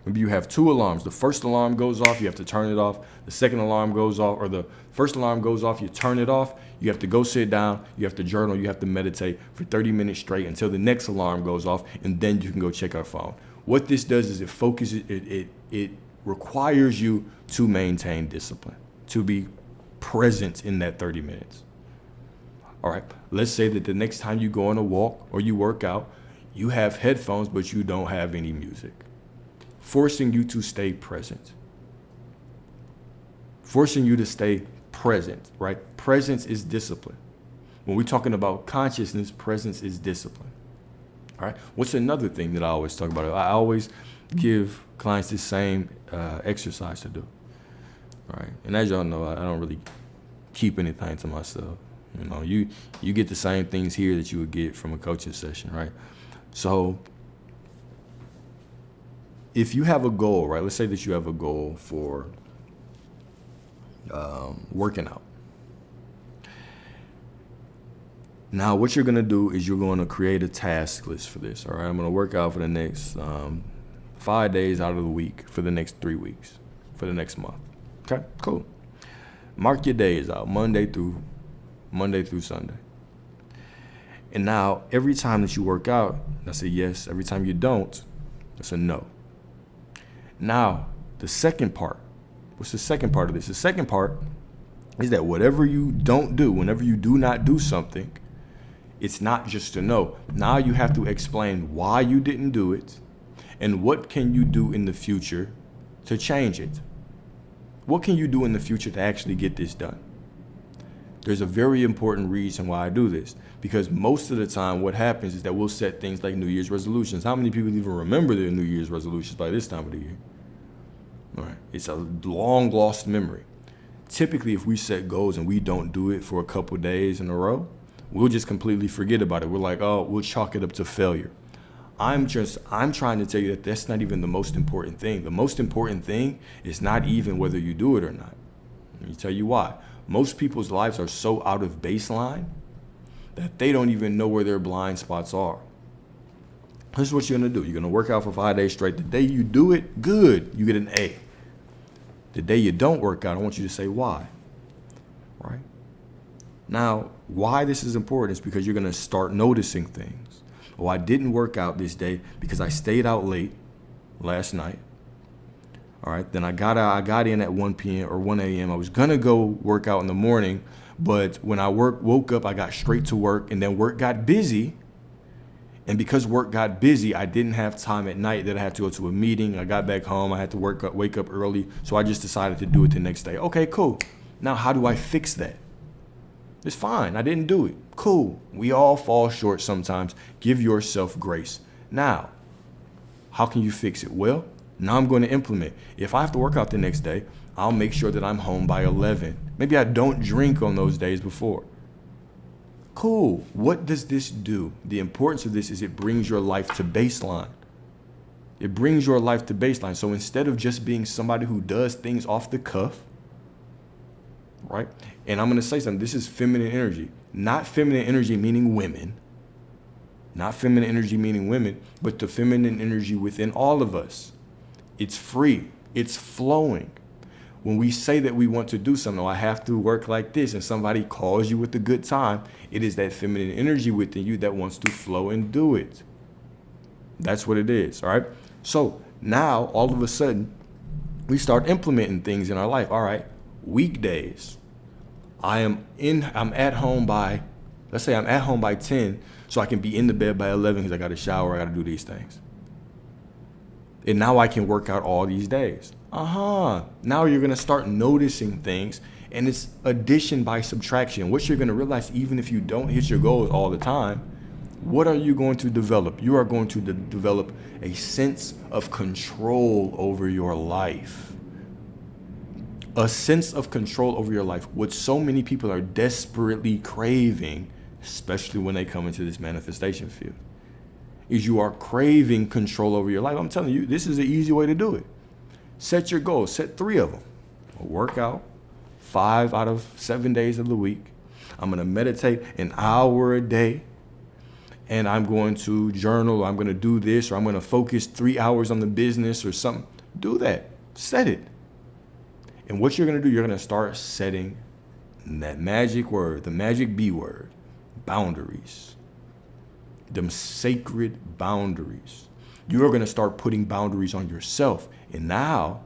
Maybe you have two alarms. The first alarm goes off, you have to turn it off. The second alarm goes off, or the first alarm goes off, you turn it off. You have to go sit down, you have to journal, you have to meditate for 30 minutes straight until the next alarm goes off, and then you can go check our phone. What this does is it focuses, it requires you to maintain discipline, to be present in that 30 minutes. All right, let's say that the next time you go on a walk or you work out, you have headphones, but you don't have any music, forcing you to stay present. Forcing you to stay present, right? Presence is discipline. When we're talking about consciousness, presence is discipline. All right. What's another thing that I always talk about? I always give clients the same exercise to do. All right. And as y'all know, I don't really keep anything to myself. You know, you get the same things here that you would get from a coaching session, right? So if you have a goal, right? Let's say that you have a goal for working out. Now, what you're gonna do is you're going to create a task list for this. All right, I'm gonna work out for the next 5 days out of the week for the next 3 weeks for the next month. Okay, cool. Mark your days out, Monday through Sunday. And now, every time that you work out, that's a yes. Every time you don't, that's a no. Now, the second part. What's the second part of this? The second part is that whatever you don't do, whenever you do not do something, it's not just a no. Now you have to explain why you didn't do it and what can you do in the future to change it. What can you do in the future to actually get this done? There's a very important reason why I do this, because most of the time what happens is that we'll set things like New Year's resolutions. How many people even remember their New Year's resolutions by this time of the year? All right. It's a long lost memory. Typically, if we set goals and we don't do it for a couple days in a row, we'll just completely forget about it. We're like, oh, we'll chalk it up to failure. I'm trying to tell you that that's not even the most important thing. The most important thing is not even whether you do it or not. Let me tell you why. Most people's lives are so out of baseline that they don't even know where their blind spots are. This is what you're gonna do. You're gonna work out for 5 days straight. The day you do it, good, you get an A. The day you don't work out, I want you to say why, right? Now, why this is important is because you're gonna start noticing things. Oh, I didn't work out this day because I stayed out late last night. All right, then I got in at 1 p.m. or 1 a.m. I was gonna go work out in the morning, but when I woke up, I got straight to work, and then work got busy. And because work got busy, I didn't have time at night that I had to go to a meeting. I got back home, I had to wake up early, so I just decided to do it the next day. Okay, cool. Now, how do I fix that? It's fine, I didn't do it. Cool. We all fall short sometimes. Give yourself grace. Now, how can you fix it? Well, now I'm going to implement. If I have to work out the next day, I'll make sure that I'm home by 11. Maybe I don't drink on those days before. Cool. What does this do? The importance of this is it brings your life to baseline. It brings your life to baseline. So instead of just being somebody who does things off the cuff, right? And I'm going to say something. This is feminine energy. Not feminine energy meaning women. Not feminine energy meaning women, but the feminine energy within all of us. It's free. It's flowing. When we say that we want to do something, I have to work like this, and somebody calls you with a good time, it is that feminine energy within you that wants to flow and do it. That's what it is, all right? So now, all of a sudden, we start implementing things in our life. All right, weekdays. I'm at home by, let's say I'm at home by 10, so I can be in the bed by 11 because I got to shower, I got to do these things. And now I can work out all these days. Now you're going to start noticing things, and it's addition by subtraction. What you're going to realize, even if you don't hit your goals all the time, what are you going to develop? You are going to develop a sense of control over your life. A sense of control over your life. What so many people are desperately craving, especially when they come into this manifestation field, is you are craving control over your life. I'm telling you, this is the easy way to do it. Set your goals. Set 3 of them. A workout 5 out of 7 days of the week. I'm going to meditate an hour a day. And I'm going to journal, or I'm going to do this, or I'm going to focus 3 hours on the business or something. Do that. Set it. And what you're going to do, you're going to start setting that magic word, the magic B word, boundaries. Them sacred boundaries. You are going to start putting boundaries on yourself. And now,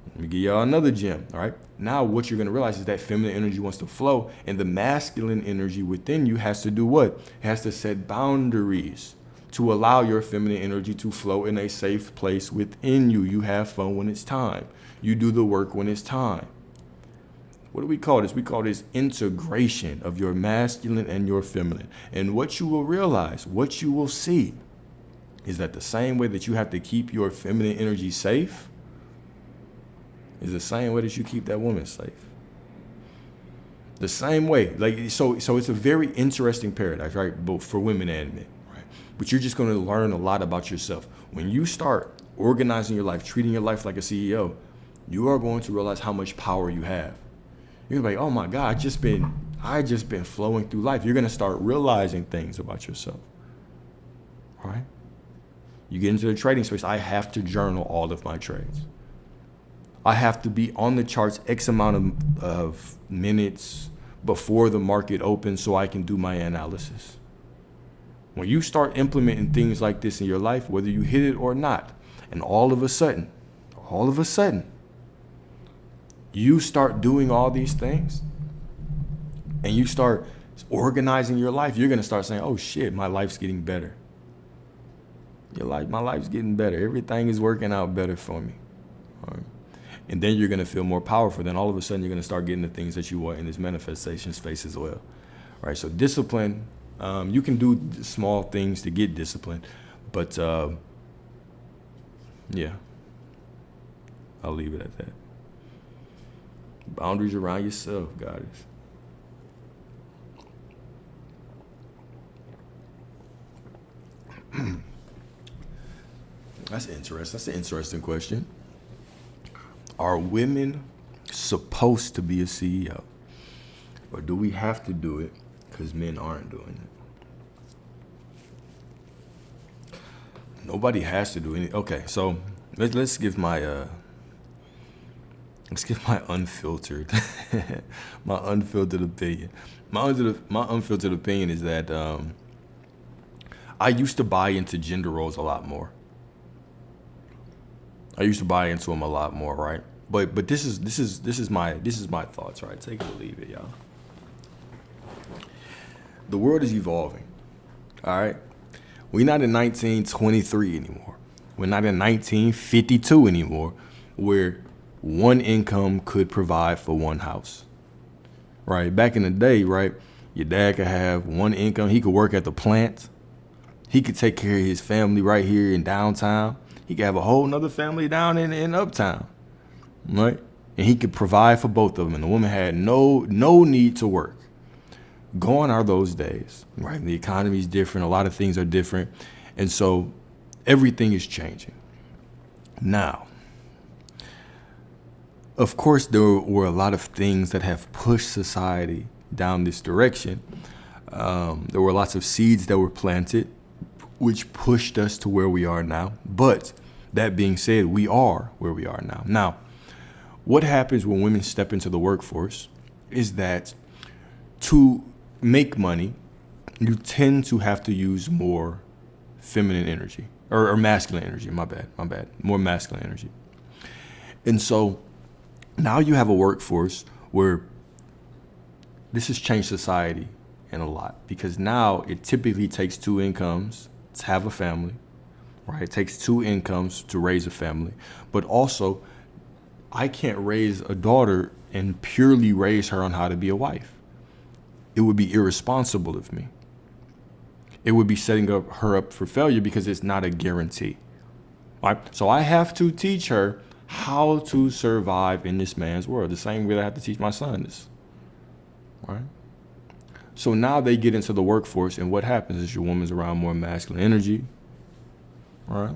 let me give y'all another gem, all right? Now what you're going to realize is that feminine energy wants to flow, and the masculine energy within you has to do what? It has to set boundaries to allow your feminine energy to flow in a safe place within you. You have fun when it's time. You do the work when it's time. What do we call this? We call this integration of your masculine and your feminine. And what you will realize, what you will see, is that the same way that you have to keep your feminine energy safe is the same way that you keep that woman safe. The same way. So it's a very interesting paradox, right? Both for women and men, right? But you're just going to learn a lot about yourself. When you start organizing your life, treating your life like a CEO, you are going to realize how much power you have. You're going to be like, oh my God, I've just been I just been flowing through life. You're going to start realizing things about yourself, right? You get into the trading space. I have to journal all of my trades. I have to be on the charts X amount of minutes before the market opens so I can do my analysis. When you start implementing things like this in your life, whether you hit it or not, and all of a sudden, you start doing all these things and you start organizing your life, you're going to start saying, oh shit, my life's getting better. My life's getting better. Everything is working out better for me. All right. And then you're going to feel more powerful. Then all of a sudden, you're going to start getting the things that you want in this manifestation space as well. All right. So discipline, you can do small things to get discipline. But, yeah, I'll leave it at that. Boundaries around yourself, goddess. That's interesting. That's an interesting question. Are women supposed to be a CEO? Or do we have to do it because men aren't doing it? Nobody has to do anything. Okay, so let's give my unfiltered my unfiltered opinion. My unfiltered opinion is that I used to buy into gender roles a lot more. I used to buy into them a lot more, right? But this is my thoughts, right? Take it or leave it, y'all. The world is evolving. All right? We're not in 1923 anymore. We're not in 1952 anymore, where one income could provide for one house. Right? Back in the day, right? Your dad could have one income. He could work at the plant. He could take care of his family right here in downtown. He could have a whole nother family down in uptown, right? And he could provide for both of them. And the woman had no need to work. Gone are those days, right? The economy is different. A lot of things are different. And so everything is changing. Now, of course, there were a lot of things that have pushed society down this direction. There were lots of seeds that were planted, which pushed us to where we are now. But that being said, we are where we are now. Now, what happens when women step into the workforce is that to make money, you tend to have to use more feminine energy or masculine energy. My bad. More masculine energy. And so now you have a workforce where this has changed society in a lot, because now it typically takes two incomes to have a family, right? It takes two incomes to raise a family. But also, I can't raise a daughter and purely raise her on how to be a wife. It would be irresponsible of me. It would be setting her up for failure because it's not a guarantee. Right? So I have to teach her how to survive in this man's world, the same way that I have to teach my son this. Right? So now they get into the workforce, and what happens is your woman's around more masculine energy. Right?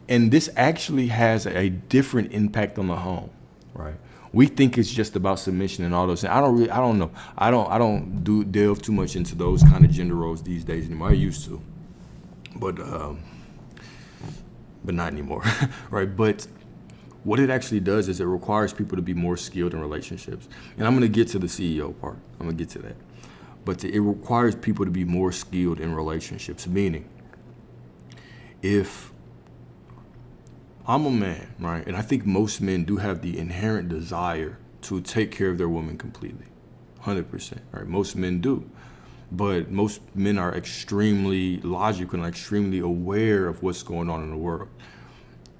And this actually has a different impact on the home. Right? We think it's just about submission and all those things. I don't know. I don't delve too much into those kind of gender roles these days anymore. I used to, but not anymore, right? But what it actually does is it requires people to be more skilled in relationships. And I'm gonna get to the CEO part. I'm gonna get to that. But it requires people to be more skilled in relationships, meaning if I'm a man, right? And I think most men do have the inherent desire to take care of their woman completely, 100%, right? Most men do. But most men are extremely logical and extremely aware of what's going on in the world,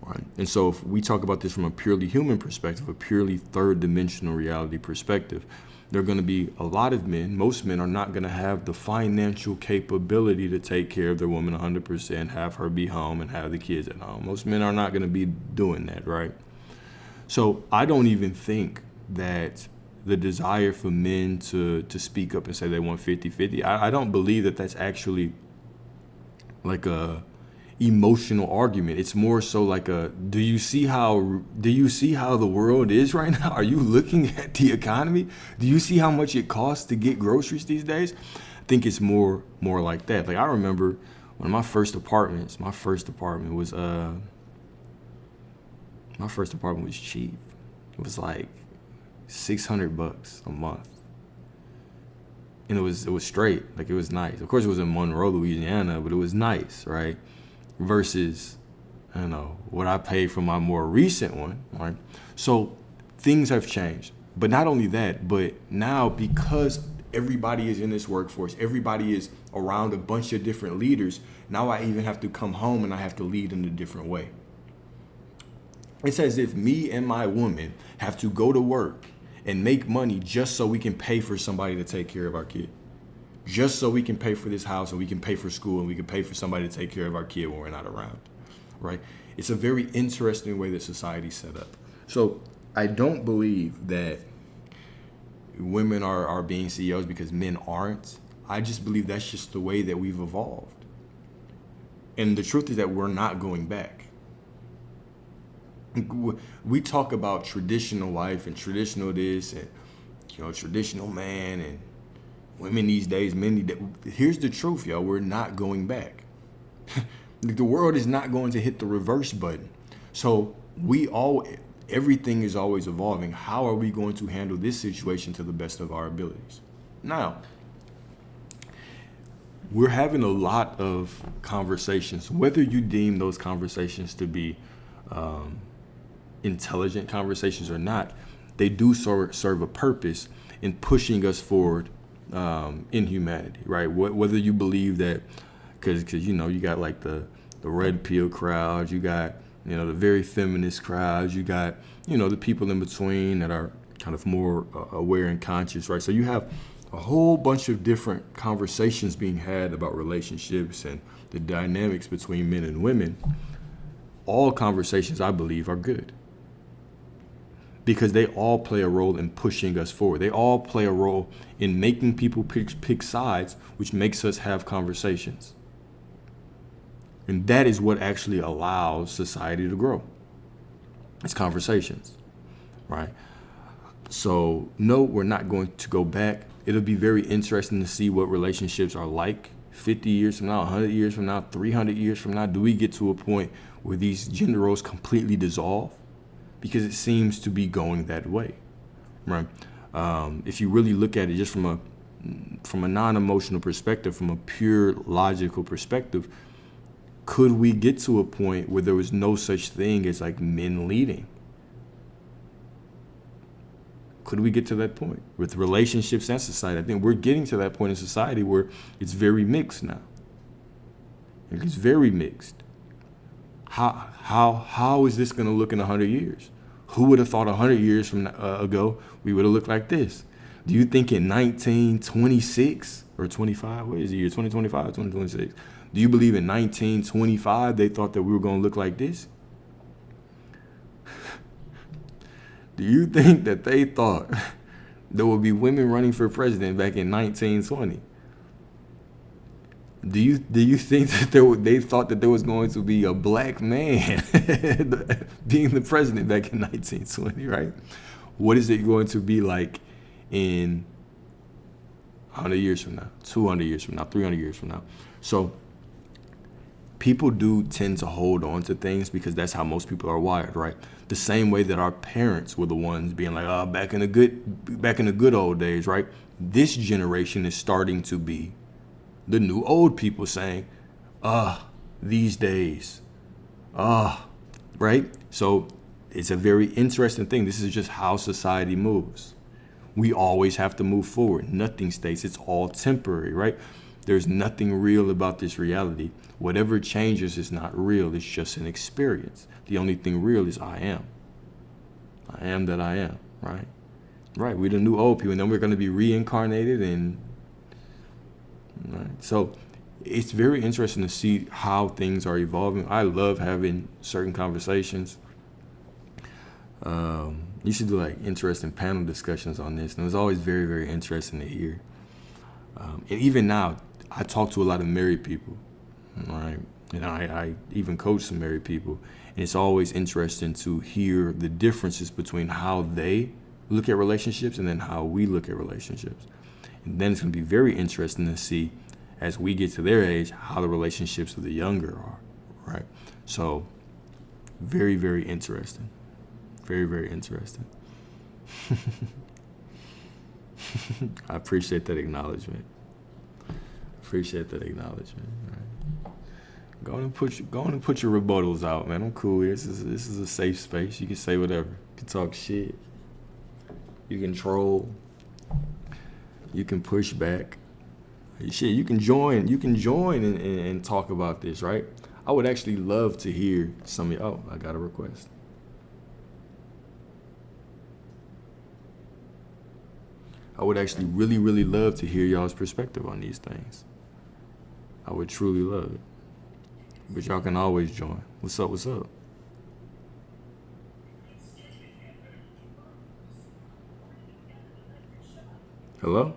right? And so if we talk about this from a purely human perspective, a purely third dimensional reality perspective, there are going to be a lot of men, most men are not going to have the financial capability to take care of their woman 100%, have her be home and have the kids at home. Most men are not going to be doing that, right? So I don't even think that the desire for men to speak up and say they want 50-50, I don't believe that that's actually like emotional argument. It's more so like a, do you see how the world is right now? Are you looking at the economy? Do you see how much it costs to get groceries these days? I think it's more like that. Like I remember one of my first apartment was cheap. It was like $600 a month. And it was straight, like it was nice. Of course it was in Monroe, Louisiana, but it was nice, right? Versus, I don't know, what I paid for my more recent one, right? So things have changed. But not only that, but now because everybody is in this workforce, everybody is around a bunch of different leaders, now I even have to come home and I have to lead in a different way. It's as if me and my woman have to go to work and make money just so we can pay for somebody to take care of our kid. Just so we can pay for this house and we can pay for school and we can pay for somebody to take care of our kid when we're not around, right? It's a very interesting way that society's set up. So I don't believe that women are being CEOs because men aren't. I just believe that's just the way that we've evolved. And the truth is that we're not going back. We talk about traditional life and traditional this and, traditional man and women these days, here's the truth, y'all. We're not going back. The world is not going to hit the reverse button. So everything is always evolving. How are we going to handle this situation to the best of our abilities? Now, we're having a lot of conversations, whether you deem those conversations to be intelligent conversations or not, they do serve a purpose in pushing us forward in humanity, right? Whether you believe that, because you got like the red pill crowd, you got the very feminist crowds, you got the people in between that are kind of more aware and conscious, right? So you have a whole bunch of different conversations being had about relationships and the dynamics between men and women. All conversations, I believe, are good, because they all play a role in pushing us forward. They all play a role in making people pick sides, which makes us have conversations. And that is what actually allows society to grow. It's conversations, right? So no, we're not going to go back. It'll be very interesting to see what relationships are like 50 years from now, 100 years from now, 300 years from now. Do we get to a point where these gender roles completely dissolve? Because it seems to be going that way, right? If you really look at it just from a non-emotional perspective, from a pure logical perspective, could we get to a point where there was no such thing as like men leading? Could we get to that point with relationships and society? I think we're getting to that point in society where it's very mixed now. It's very mixed. How is this going to look in 100 years? Who would have thought 100 years from ago we would have looked like this? Do you think in 1926 or 25, what is the year, 2025, 2026? Do you believe in 1925 they thought that we were going to look like this? Do you think that they thought there would be women running for president back in 1920? Do you think that they thought that there was going to be a black man being the president back in 1920, right? What is it going to be like in 100 years from now, 200 years from now, 300 years from now? So people do tend to hold on to things because that's how most people are wired, right? The same way that our parents were the ones being like, oh, back in the good old days, right? This generation is starting to be the new old people saying, these days, right? So it's a very interesting thing. This is just how society moves. We always have to move forward. Nothing stays. It's all temporary, right? There's nothing real about this reality. Whatever changes is not real. It's just an experience. The only thing real is I am. I am that I am, right? Right, we're the new old people, and then we're going to be reincarnated and right. So it's very interesting to see how things are evolving. I love having certain conversations. You should do like interesting panel discussions on this. And it was always very, very interesting to hear. And even now, I talk to a lot of married people, right? And I even coach some married people. And it's always interesting to hear the differences between how they look at relationships and then how we look at relationships. And then it's going to be very interesting to see, as we get to their age, how the relationships of the younger are, right? So very, very interesting. Very, very interesting. I appreciate that acknowledgement. Appreciate that acknowledgement. Right. Go on and put your rebuttals out, man. I'm cool here. This is a safe space. You can say whatever. You can talk shit. You can troll. You can push back. Shit, you can join. You can join and talk about this, right? I would actually love to hear some of you. Oh, I got a request. I would actually really, really love to hear y'all's perspective on these things. I would truly love it. But y'all can always join. What's up? What's up? Hello?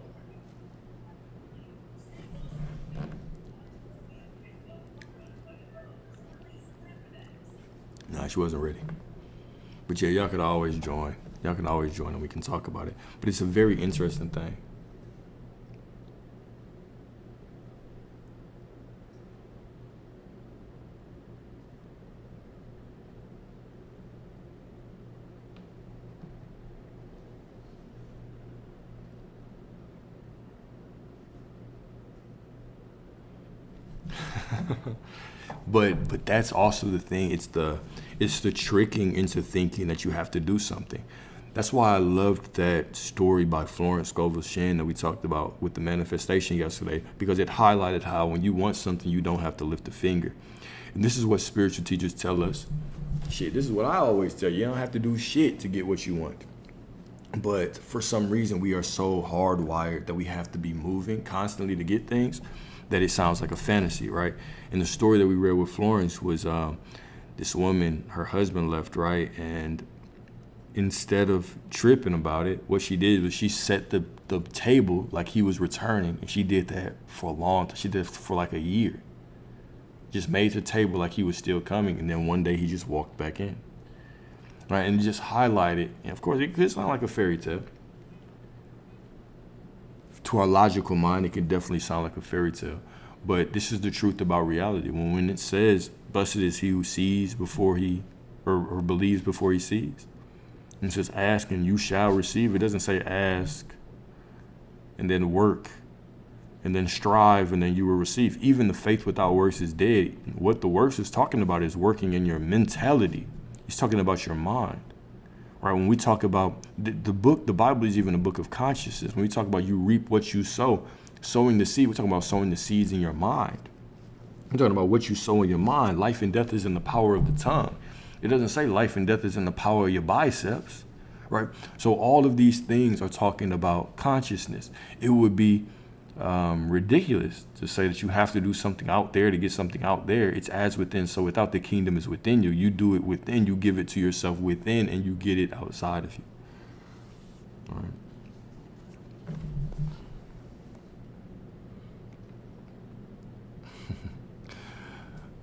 Nah, she wasn't ready. But yeah, y'all could always join. Y'all can always join and we can talk about it. But it's a very interesting thing. But that's also the thing. It's the tricking into thinking that you have to do something. That's why I loved that story by Florence Scovel Shinn that we talked about with the manifestation yesterday, because it highlighted how when you want something, you don't have to lift a finger. And this is what spiritual teachers tell us. Shit, this is what I always tell you. You don't have to do shit to get what you want. But for some reason, we are so hardwired that we have to be moving constantly to get things that it sounds like a fantasy, right? And the story that we read with Florence was this woman, her husband left, right? And instead of tripping about it, what she did was she set the table like he was returning. And she did that for a long time. She did it for like a year. Just made the table like he was still coming. And then one day he just walked back in. Right, and just highlighted, and of course, it could sound like a fairy tale. To our logical mind, it can definitely sound like a fairy tale. But this is the truth about reality. When it says, blessed is he who sees before he, or believes before he sees. And it says, ask and you shall receive. It doesn't say ask and then work and then strive and then you will receive. Even the faith without works is dead. What the works is talking about is working in your mentality. He's talking about your mind, right? When we talk about the book, the Bible is even a book of consciousness. When we talk about you reap what you sow, sowing the seed, we're talking about sowing the seeds in your mind. We're talking about what you sow in your mind. Life and death is in the power of the tongue. It doesn't say life and death is in the power of your biceps, right? So all of these things are talking about consciousness. It would be ridiculous to say that you have to do something out there to get something out there. It's as within, so without the kingdom is within you. You do it within, you give it to yourself within, and you get it outside of you. All right.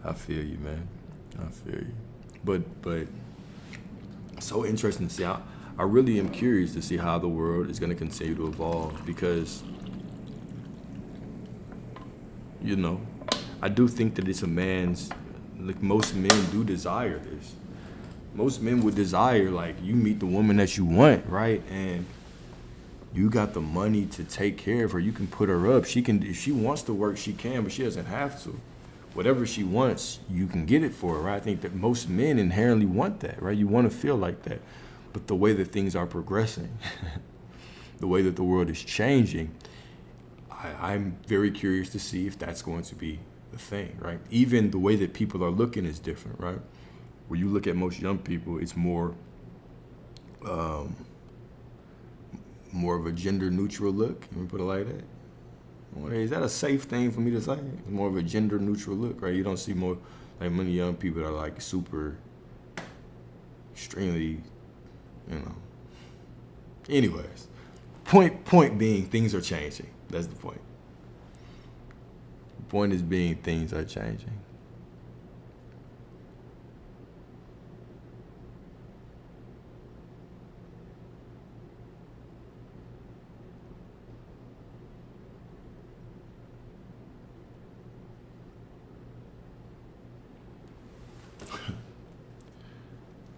I feel you, man. I feel you. But so interesting to see. I really am curious to see how the world is going to continue to evolve, because you know, I do think that it's a man's, like most men do desire this. Most men would desire, like, you meet the woman that you want, right? And you got the money to take care of her. You can put her up. She can, if she wants to work, she can, but she doesn't have to. Whatever she wants, you can get it for her, right? I think that most men inherently want that, right? You want to feel like that. But the way that things are progressing, the way that the world is changing, I'm very curious to see if that's going to be the thing, right? Even the way that people are looking is different, right? When you look at most young people, it's more of a gender neutral look. Can we put it like that? Is that a safe thing for me to say? It's more of a gender neutral look, right? You don't see more, like many young people that are like super, extremely, you know. Anyways, point being, things are changing. That's the point. The point is being, things are changing.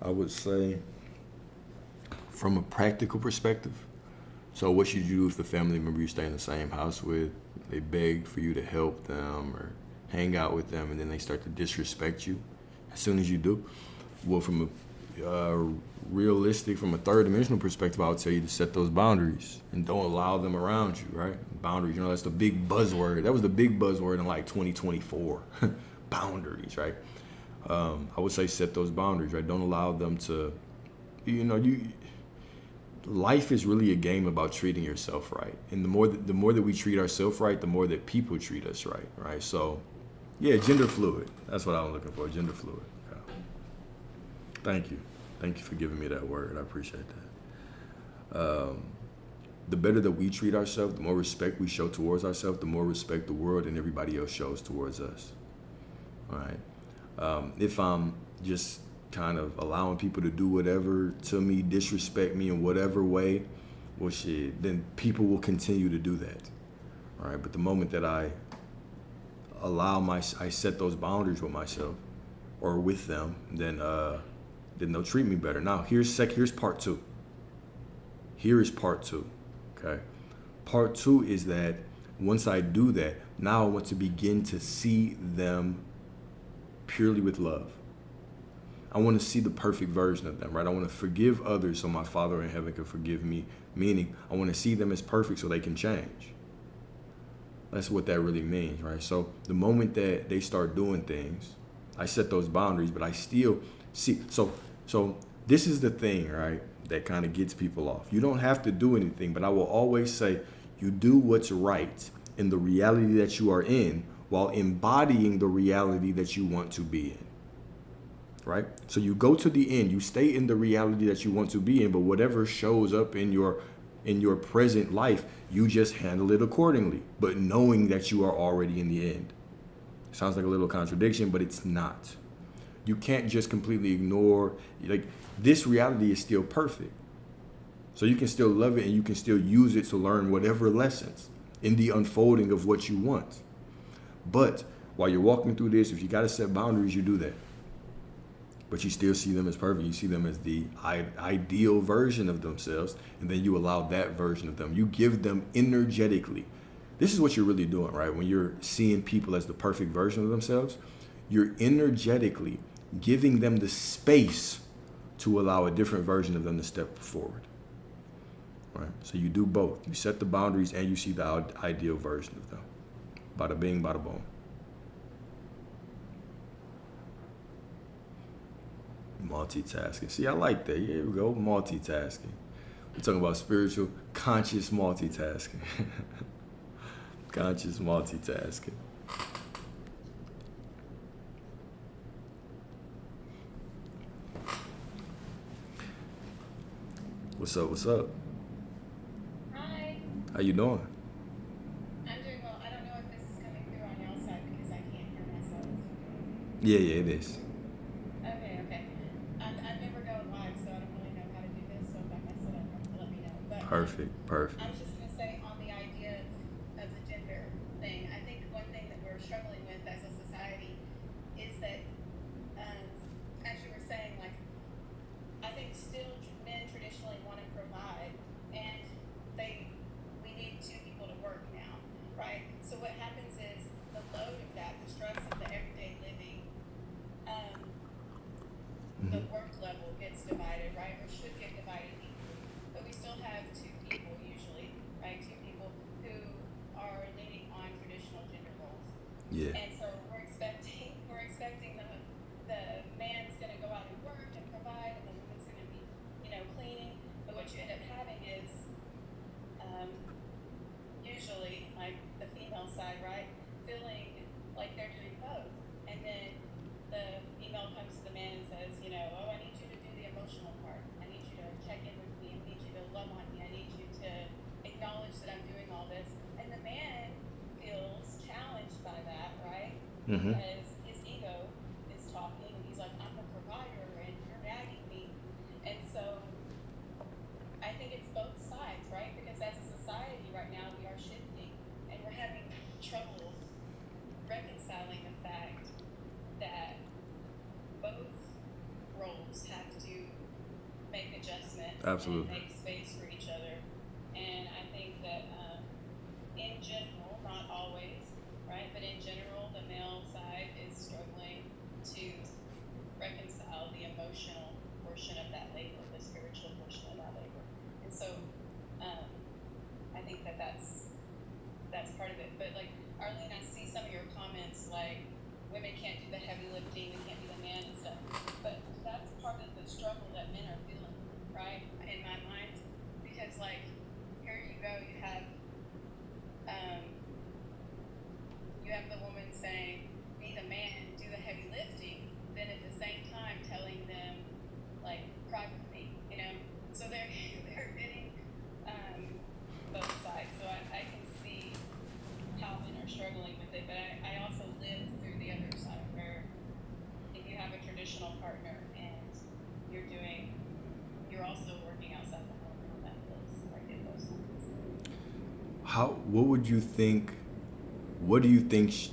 I would say, from a practical perspective, so what should you do if the family member you stay in the same house with, they beg for you to help them or hang out with them, and then they start to disrespect you as soon as you do? Well, from a realistic, from a third dimensional perspective, I would tell you to set those boundaries and don't allow them around you, right? Boundaries, that's the big buzzword. That was the big buzzword in like 2024. Boundaries, right? I would say set those boundaries, right? Don't allow them to, life is really a game about treating yourself right. And the more that we treat ourselves right, the more that people treat us right, right? So, yeah, gender fluid. That's what I'm looking for, gender fluid. Yeah. Thank you. Thank you for giving me that word. I appreciate that. The better that we treat ourselves, the more respect we show towards ourselves, the more respect the world and everybody else shows towards us. All right. If I'm just kind of allowing people to do whatever to me, disrespect me in whatever way, well, shit, then people will continue to do that. All right. But the moment that I set those boundaries with myself or with them, then they'll treat me better. Now, here's part two. Here is part two. Okay. Part two is that once I do that, now I want to begin to see them purely with love. I want to see the perfect version of them, right? I want to forgive others so my Father in heaven can forgive me, meaning I want to see them as perfect so they can change. That's what that really means, right? So the moment that they start doing things, I set those boundaries, but I still see. So this is the thing, right, that kind of gets people off. You don't have to do anything, but I will always say you do what's right in the reality that you are in while embodying the reality that you want to be in, right? So you go to the end, you stay in the reality that you want to be in, but whatever shows up in your present life, you just handle it accordingly, but knowing that you are already in the end. Sounds like a little contradiction, but it's not. You can't just completely ignore, like, this reality is still perfect. So you can still love it and you can still use it to learn whatever lessons in the unfolding of what you want. But while you're walking through this, if you got to set boundaries, you do that. But you still see them as perfect. You see them as the ideal version of themselves, and then you allow that version of them. You give them energetically. This is what you're really doing, right? When you're seeing people as the perfect version of themselves, you're energetically giving them the space to allow a different version of them to step forward, right? So you do both. You set the boundaries and you see the ideal version of them. Bada bing, bada boom. Multitasking. See, I like that. Here we go. Multitasking. We're talking about spiritual, conscious multitasking. Conscious multitasking. What's up? What's up? Hi. How you doing? I'm doing well. I don't know if this is coming through on y'all's side because I can't hear myself. Yeah, it is. Okay. I've never gone live, so I don't really know how to do this. So if I mess it up, let me know. But Perfect. I was just gonna say on the idea of the gender thing. I think one thing that we're struggling with as a society is that, as you were saying, like, I think still men traditionally want to provide, and we need two people to work now, right? So what happens is the load of that, the stress of the everyday living, the work level gets divided, right? Or should get divided equally. But we still have two people usually, right? Two people who are leaning on traditional gender roles. Yeah. And so we're expecting the man's gonna go out and work and provide, and the woman's gonna be, cleaning. But what you end up having is usually like the female side, right, feeling like they're doing both. And then the female comes to the man and says, oh, I need you to do the emotional part. I need you to check in with me. I need you to love on me. I need you to acknowledge that I'm doing all this. And the man feels challenged by that, right? Mm-hmm. Because his ego is talking, and he's like, I'm the provider, and you're nagging me. And so I think it's both sides, right? Because as a society right now, we are shifting, and we're having trouble reconciling the fact that both roles have to Absolutely. and make space for each other. And I think that in general, not always, right, but in general, the male side is struggling to reconcile the emotional portion of that labor, the spiritual portion of that labor. And so I think that that's part of it. But like Arlene, I see some of your comments like women can't do the heavy lifting, we can't be the man and stuff. But that's part of the struggle that men are feeling, right? In my mind. Because like here you go, um you have the woman saying, be the man, do the heavy lifting, then at the same time telling them like cry with me, you know? So they're they're getting both sides. So I can see how men are struggling with it, but I also live through the other side where if you have a traditional partner and you're also working outside the home and that feels like it goes What do you think,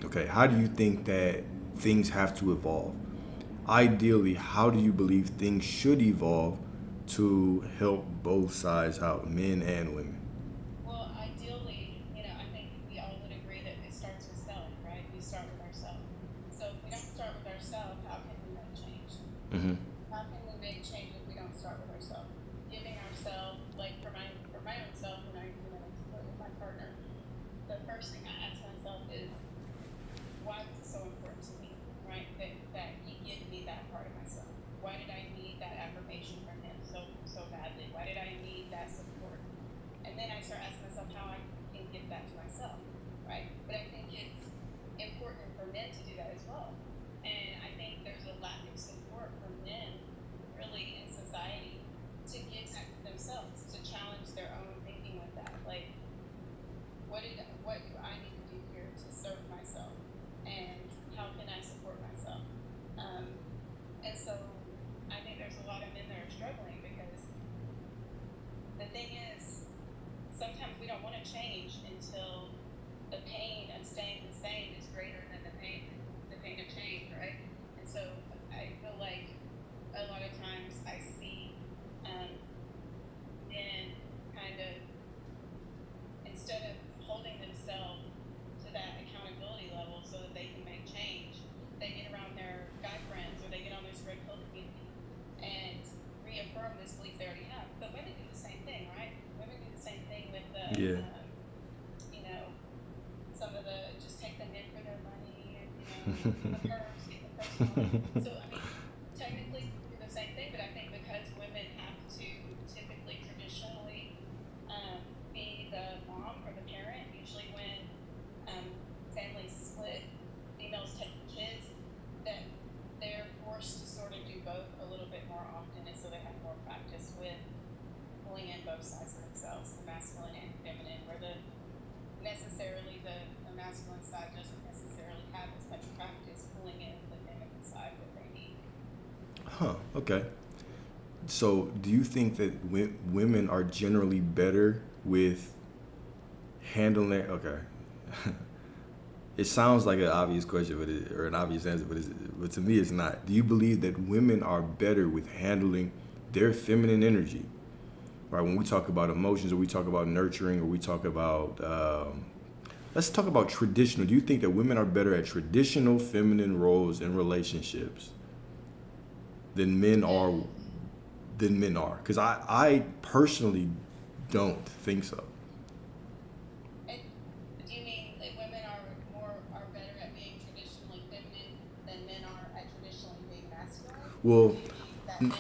okay, how do you think that things have to evolve? Ideally, how do you believe things should evolve to help both sides out, men and women? well, ideally, I think we all would agree that it starts with self, right? We start with ourselves. So if we don't start with ourselves, how can we make change? Mm-hmm. How can we make change if we don't start with ourselves? Giving ourselves, like for my own self, when I split with my partner, the first thing I ask myself is, why was it so important to me, right? That he gave me that part of myself. Why did I need that affirmation from him so badly? Why did I need that support? And then I start asking myself how I can give that to myself, right? But I think it's important for men to do that as well. And I think there's a lack of support for men, really, in society, to give that to themselves, to challenge their own thinking with that. Like, what do I need to do here to serve myself? And how can I support myself? And so I think there's a lot of men that are struggling because the thing is, sometimes we don't want to change until the pain of staying the same is greater than the pain of change, right? And so I feel like a lot of times I see men kind of, instead of holding themselves to that accountability level so that they can make change, they get around their guy friends or they get on their straight pill community and reaffirm this belief they already have. But women do the same thing, right? Women do the same thing with the, Yeah. some of the just take them in for their money and, the perks, get the personal. So, I mean, technically do the same thing, but I think because women have to typically, traditionally, be the mom or the parent, usually when families split, females take the kids, that they're forced to sort of do both a little bit more often, and so they have more practice with pulling in both sides of themselves, the masculine and feminine, where the masculine side doesn't necessarily have as much practice pulling in the feminine side what they need. Huh, okay. So, do you think that women are generally better with handling? Okay, it sounds like an obvious question, or an obvious answer, but to me, it's not. Do you believe that women are better with handling their feminine energy? Right, when we talk about emotions, or we talk about nurturing, or we talk about, let's talk about traditional. Do you think that women are better at traditional feminine roles in relationships than men are? Because I personally don't think so. And do you mean that women are better at being traditionally feminine than men are at traditionally being masculine? Well, Or do you mean that men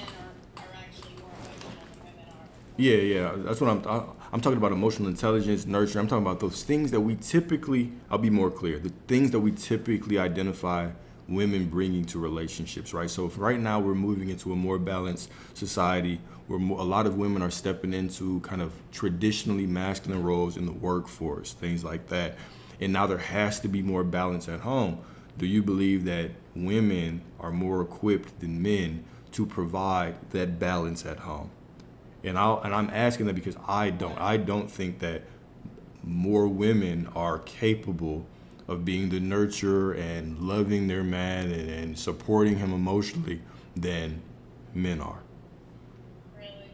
are actually more emotional than women are? yeah, that's what I'm talking about. Emotional intelligence, nurture. I'm talking about those things that we typically. I'll be more clear. The things that we typically identify women bringing to relationships, right? So if right now we're moving into a more balanced society where a lot of women are stepping into kind of traditionally masculine roles in the workforce, things like that, and now there has to be more balance at home. Do you believe that women are more equipped than men to provide that balance at home? And I'm asking that because I don't think that more women are capable of being the nurturer and loving their man and supporting him emotionally than men are. Really?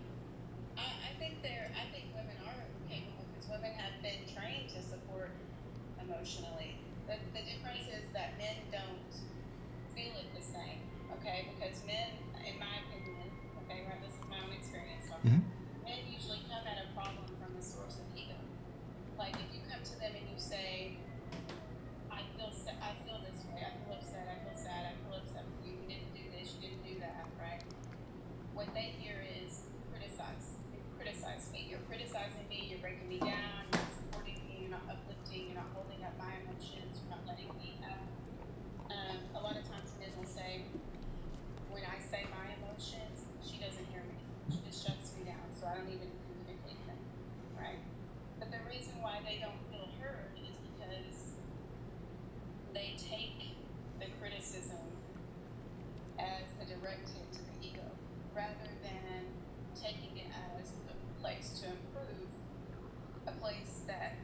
The difference is that men don't feel it the same, okay? Because men, in my opinion, okay, right, this is my own experience talking, Mhm. men usually come at a problem from the source of ego. Like if you come to them and you say, I feel this way, I feel upset, I feel sad, I feel upset with you, you didn't do this, you didn't do that, right? What they hear is criticize. You criticize me. You're criticizing me. You're breaking me down. You're not supporting me. You're not uplifting. You're not holding up my emotions. You're not letting me. A lot of times men will say, when I say my emotions, she doesn't hear me. She just shuts me down, so I don't even communicate them, right? But the reason why they don't feel heard is because they take the criticism as a direct hit to the ego rather than taking it as a place to improve, a place that,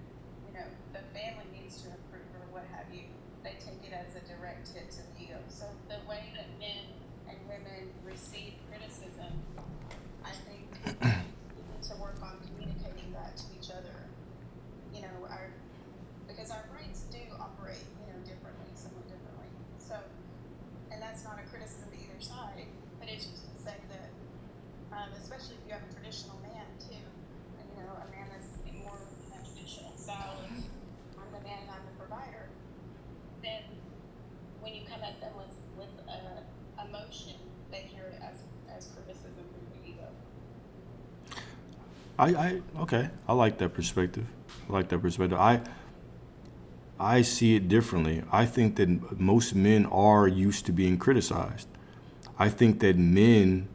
the family needs to improve or what have you. They take it as a direct hit to the ego. So the way that men and women receive criticism, I think we need to work on communicating that to each other. Because our brains do operate, differently, somewhat differently. So, and that's not a criticism to either side, but it's just to say that, especially if you have a traditional man too, and, a man that's more in that traditional style of I'm the man and I'm the provider, then when you come at them with emotion, they hear it as criticism from the ego. Okay. I like that perspective. I see it differently. I think that most men are used to being criticized. I think that men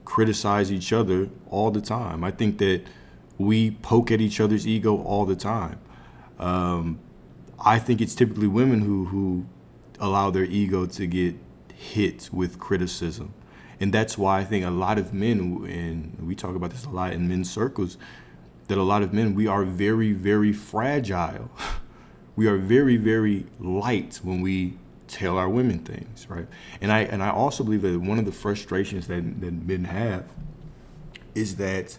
criticize each other all the time. I think that we poke at each other's ego all the time. I think it's typically women who allow their ego to get hit with criticism. And that's why I think a lot of men, and we talk about this a lot in men's circles, that a lot of men, we are very, very fragile. We are very, very light when we tell our women things, right? And I also believe that one of the frustrations that men have is that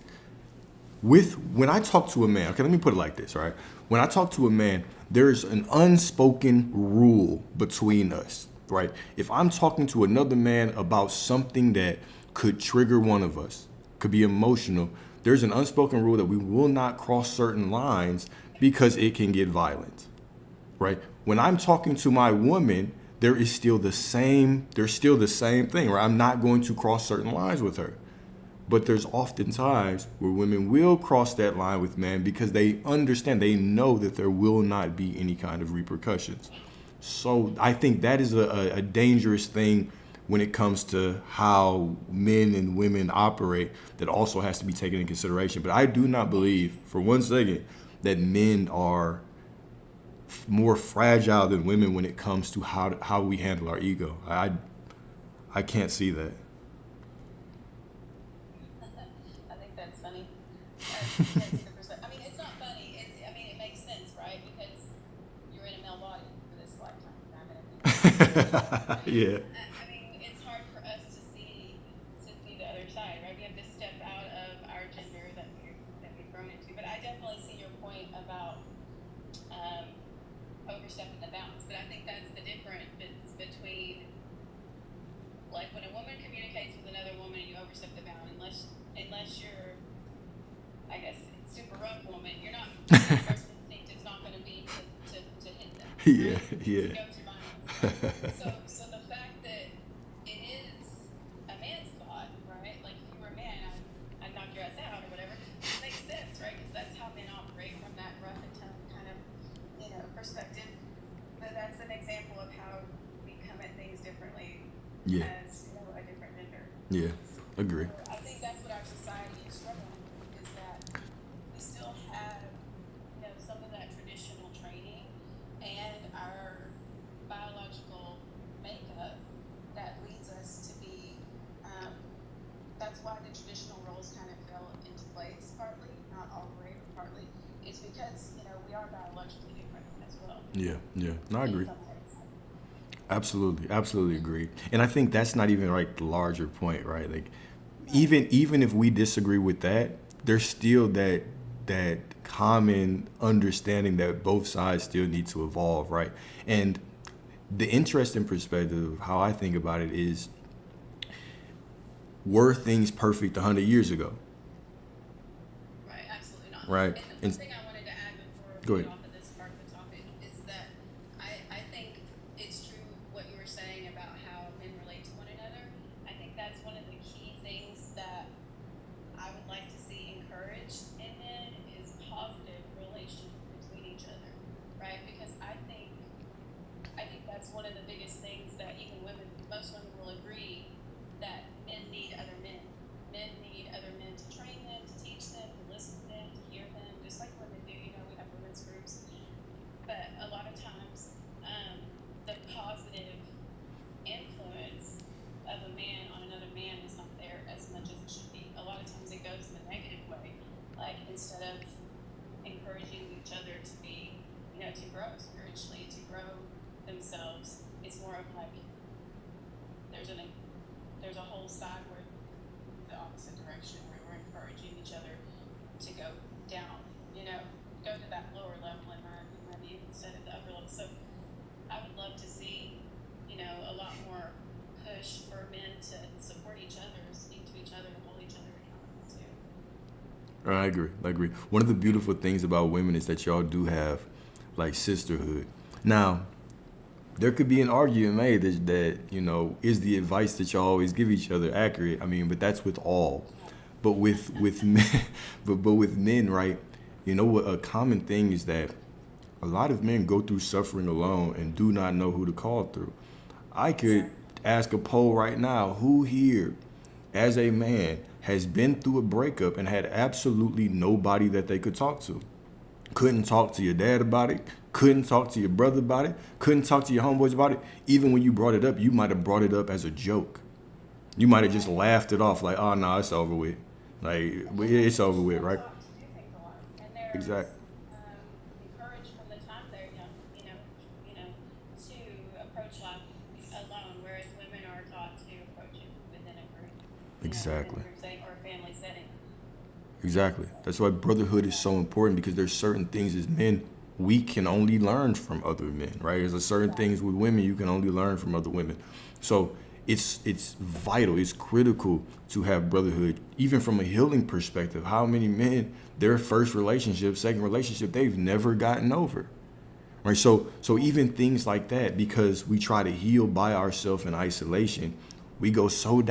when I talk to a man, okay, let me put it like this, right? When I talk to a man, there's an unspoken rule between us, right? If I'm talking to another man about something that could trigger one of us, could be emotional, there's an unspoken rule that we will not cross certain lines because it can get violent, right? When I'm talking to my woman, there's still the same thing, right? I'm not going to cross certain lines with her. But there's often times where women will cross that line with men because they understand, they know that there will not be any kind of repercussions. So I think that is a dangerous thing when it comes to how men and women operate that also has to be taken into consideration. But I do not believe for one second that men are more fragile than women when it comes to how we handle our ego. I can't see that. I think that's funny. I mean, it's not funny. It makes sense, right? Because you're in a male body for this lifetime. Yeah. I mean, it's hard for us to see the other side, right? We have to step out of our gender that we've grown into. But I definitely see your point about overstepping the bounds. But I think that's the difference between, like, when a woman communicates with another woman and you overstep the bound, unless you're, I guess, super rough woman, you're not, your first instinct is not going to be to hit them. Yeah, right? yeah. To go to violence. So the fact that it is a man's thought, right? Like if you were a man, I'd knock your ass out or whatever. It makes sense, right? Because that's how men operate, from that rough and tough kind of, perspective. But that's an example of how we come at things differently. Yeah. As a different gender. Yeah, agree. So I think that's what our society is struggling with, is that we still have, some of that traditional training and our biological makeup that leads us to be, that's why the traditional roles kind of fell into place, partly, not all the way, but partly, is because, we are biologically different as well. Yeah. No, I agree. In some ways. Absolutely agree. And I think that's not even like the larger point, right? Like even if we disagree with that, there's still that that common understanding that both sides still need to evolve, right? And the interesting perspective of how I think about it is, were things perfect 100 years ago? Right, absolutely not. Right. And the And one thing I wanted to add before go we ahead. get off of this part of the topic is that I think it's true what you were saying about how men relate to one another. I think that's one of the key things that I would like to see encouraged in men is positive relation between each other, right? Because I think that's one of the biggest things that even women, most women will agree that men need other men. Men need other men to train them, to teach them, to listen to them, to hear them, just like women do. You know, we have women's groups. But a lot of times, the positive influence of a man on another man is not there as much as it should be. A lot of times it goes in the negative way. Like, instead of encouraging each other to be, to grow spiritually, to grow themselves, it's more of like, there's a whole side where the opposite direction where we're encouraging each other to go down, go to that lower level in our opinion instead of the upper level. So I would love to see, a lot more push for men to support each other, speak to each other, and hold each other accountable too. I agree. I agree. One of the beautiful things about women is that y'all do have like sisterhood. Now, there could be an argument made that is the advice that y'all always give each other accurate? I mean, but that's with all. But with men, but with men, right? What a common thing is that a lot of men go through suffering alone and do not know who to call through. I could ask a poll right now: who here, as a man, has been through a breakup and had absolutely nobody that they could talk to? Couldn't talk to your dad about it, couldn't talk to your brother about it, couldn't talk to your homeboys about it. Even when you brought it up, you might have brought it up as a joke. You might have just laughed it off like, oh, no, it's over with. Like, it's over with, right? Taught to do things alone, and they're Exactly. encouraged from the time they're young, to approach life alone, whereas women are taught to approach it within a group. Exactly. In a group setting or a family setting. Exactly. That's why brotherhood is so important, because there's certain things as men we can only learn from other men, right? There's certain things with women you can only learn from other women. So it's vital, it's critical to have brotherhood, even from a healing perspective. How many men, their first relationship, second relationship, they've never gotten over, right? So even things like that, because we try to heal by ourselves in isolation, we go so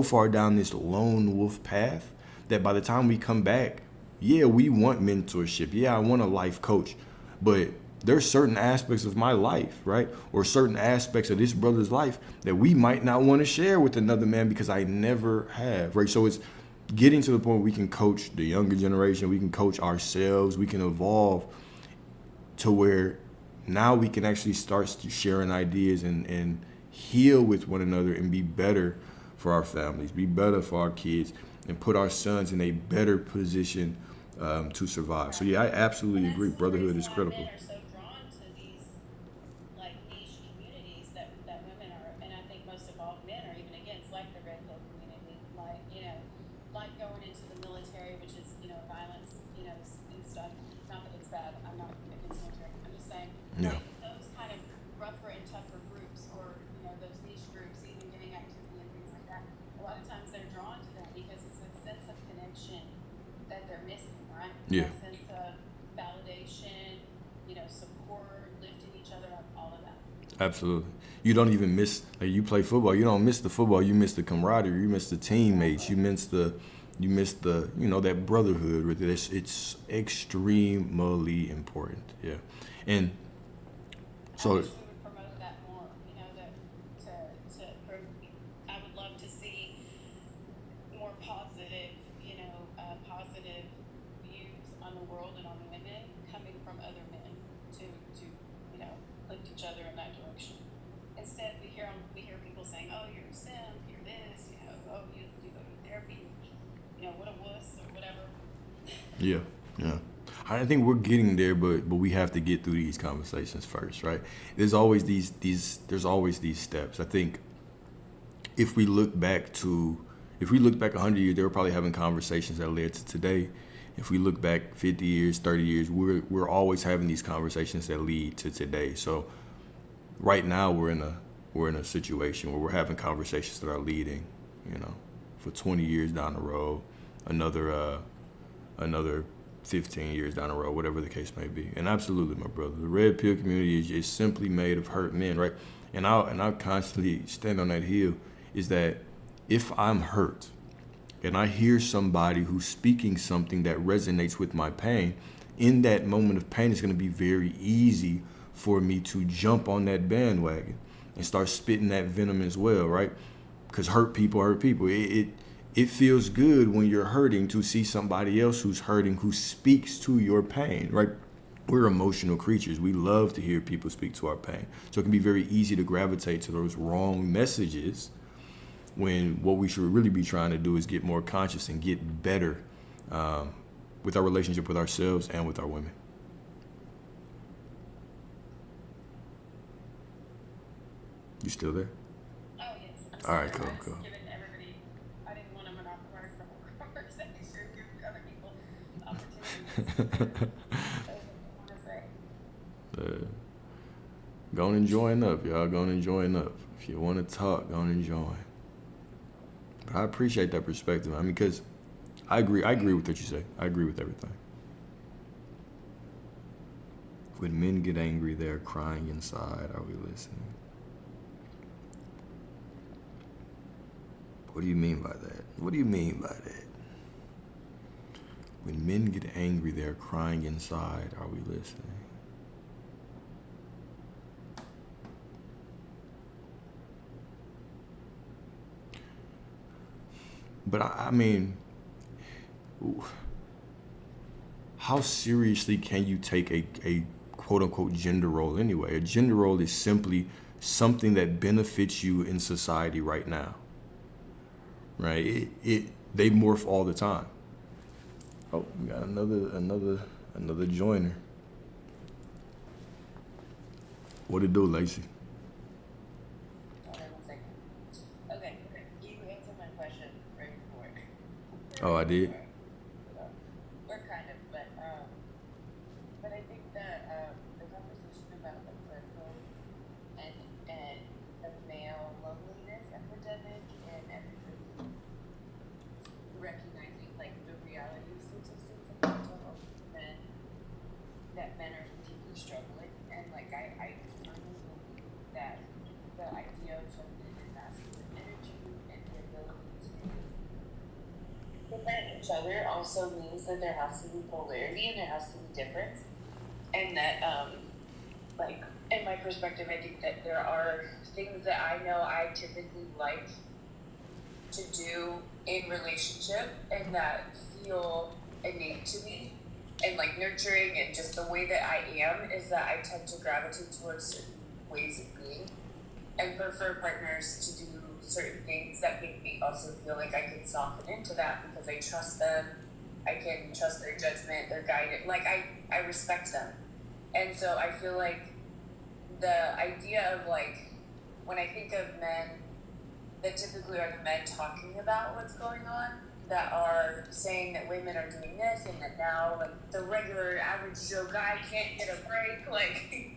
far down this lone wolf path that by the time we come back, yeah, we want mentorship. Yeah, I want a life coach. But there's certain aspects of my life, right? Or certain aspects of this brother's life that we might not want to share with another man because I never have, right? So it's getting to the point where we can coach the younger generation. We can coach ourselves. We can evolve to where now we can actually start sharing ideas and heal with one another and be better for our families, be better for our kids, and put our sons in a better position to survive. So yeah, I absolutely agree. Brotherhood is critical. Men are so drawn to these like niche communities that women are, and I think most of all men are even against, like the red pill community, like going into the military, which is violence, and stuff. Not that it's bad. I'm not against military. I'm just saying, Yeah. like those kind of rougher and tougher groups, or those niche groups, even gang activity and things like that. A lot of times they're drawn to them because it's a sense of connection that they're missing, right? Yeah. A sense of validation, support, lifting each other up, all of that. Absolutely. You don't even miss, like, you play football, you don't miss the football, you miss the camaraderie, you miss the teammates, you miss the that brotherhood with it. It's extremely important. Yeah. And I so wish we would promote that more, I would love to see more positive, positive views on the world and on women coming from other men to lift each other in that direction. Instead, we hear people saying, "Oh, you're a simp, you're this, oh, you go to therapy, what a wuss or whatever." yeah. I think we're getting there, but we have to get through these conversations first, right? There's always these steps. I think if we look back 100 years, they were probably having conversations that led to today. if we look back 50 years, 30 years, we're always having these conversations that lead to today. So right now we're in a situation where we're having conversations that are leading, for 20 years down the road, another 15 years down the road, whatever the case may be. And absolutely, my brother, the red pill community is simply made of hurt men, right? And I'll constantly stand on that hill, is that if I'm hurt and I hear somebody who's speaking something that resonates with my pain, in that moment of pain, it's going to be very easy for me to jump on that bandwagon and start spitting that venom as well, right? Because hurt people. It feels good when you're hurting to see somebody else who's hurting who speaks to your pain, right? We're emotional creatures. We love to hear people speak to our pain. So it can be very easy to gravitate to those wrong messages when what we should really be trying to do is get more conscious and get better with our relationship with ourselves and with our women. You still there? Oh, yes. All right, cool. Giving everybody, I didn't want to monopolize the whole conversation, give other people opportunities. I want to say. Go and join up, y'all. Go and join up. If you want to talk, go and join. But I appreciate that perspective. I mean, because I agree with what you say. I agree with everything. When men get angry, they're crying inside. Are we listening? What do you mean by that? What do you mean by that? When men get angry, they're crying inside. Are we listening? But I mean, how seriously can you take a quote unquote gender role anyway? A gender role is simply something that benefits you in society right now. Right? They morph all the time. Oh, we got another joiner. What it do, Lacey? Hold on 1 second. Okay, you answered my question right before. Oh, I did? Or kind of, but I think that the conversation about the political and the male loneliness epidemic and everybody recognizing like the reality statistics of mental health men, that men are deeply struggling, and like I firmly believe that the idea of feminine and masculine energy and the ability to prevent each other also means that there has to be polarity and there has to be difference, and that like in my perspective, I think that there are things that I know I typically like to do in relationship and that feel innate to me and like nurturing, and just the way that I am is that I tend to gravitate towards certain ways of being and prefer partners to do certain things that make me also feel like I can soften into that because I trust them, I can trust their judgment, their guidance, like I respect them. And so I feel like the idea of like, when I think of men, that typically are the men talking about what's going on, that are saying that women are doing this and that now like the regular average Joe guy can't get a break, like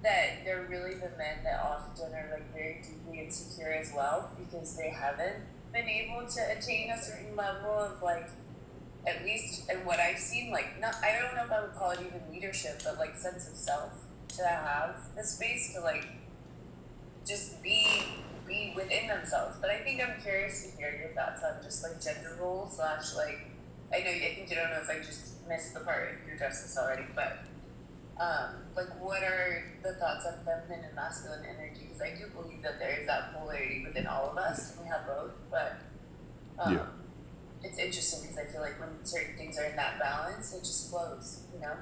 that they're really the men that often are like very deeply insecure as well because they haven't been able to attain a certain level of like, at least in what I've seen, like not, I don't know if I would call it even leadership, but like sense of self, to have the space to like just be within themselves. But I think I'm curious to hear your thoughts on just like gender roles / like, I think you don't know if I just missed the part if you addressed this already, but like what are the thoughts on feminine and masculine energy? Because I do believe that there is that polarity within all of us and we have both, but Yeah. It's interesting because I feel like when certain things are in that balance, it just flows, you know?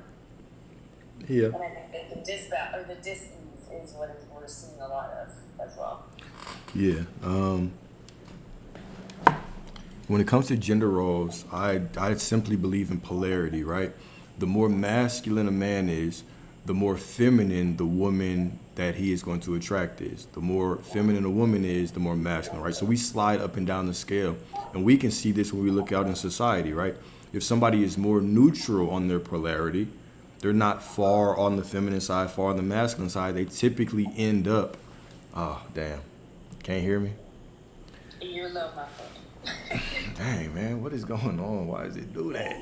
Yeah. And I think that the dis-ease is what we're seeing a lot of as well. Yeah. When it comes to gender roles, I simply believe in polarity, right? The more masculine a man is, the more feminine the woman that he is going to attract is. The more feminine a woman is, the more masculine, right? So we slide up and down the scale, and we can see this when we look out in society, right? If somebody is more neutral on their polarity, they're not far on the feminine side, far on the masculine side, they typically end up, oh, damn. Can't hear me? You're low muffled. Dang, man, what is going on? Why does it do that?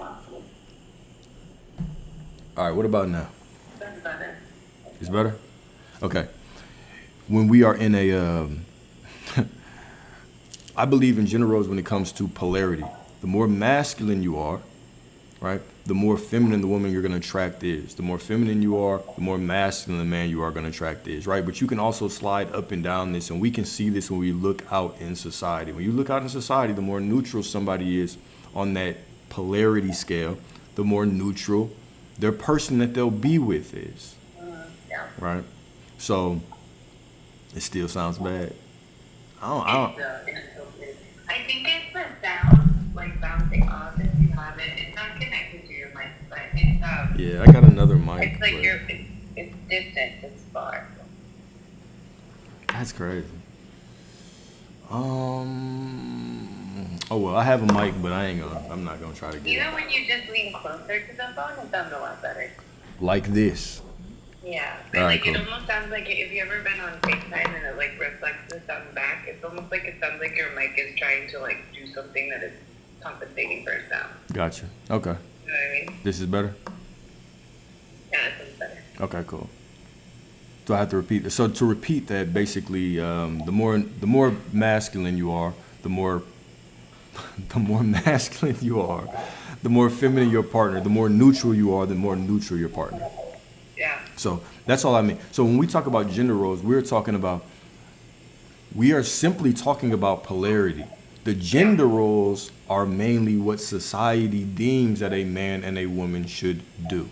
All right, what about now? That's better. It's better? Okay. When we are in a, I believe in gender roles when it comes to polarity. The more masculine you are, right, the more feminine the woman you're going to attract is. The more feminine you are, the more masculine the man you are going to attract is, right? But you can also slide up and down this, and we can see this when we look out in society. When you look out in society, the more neutral somebody is on that polarity scale, the more neutral their person that they'll be with is, Yeah. right? So it still sounds bad. I I think it's the sound, like bouncing off if you have it. It's not connected to your mic, but it's yeah, I got another mic. it's like but it's distant, it's far. That's crazy. Oh well, I have a mic, but I'm not gonna try to get Even it when you just lean closer to the phone, it sounds a lot better. like this. Yeah. All right, Like cool. it almost sounds like if you ever been on FaceTime and it like reflects the sound back, it's almost like it sounds like your mic is trying to like do something that it's compensating for a sound. Gotcha. Okay. You know what I mean? This is better. Yeah, it sounds better. Okay, cool. Do I have to repeat this? So to repeat that, basically, the more masculine you are, the more masculine you are, the more feminine your partner. The more neutral you are, the more neutral your partner. Yeah. So that's all I mean. So when we talk about gender roles, we are simply talking about polarity. The gender roles are mainly what society deems that a man and a woman should do.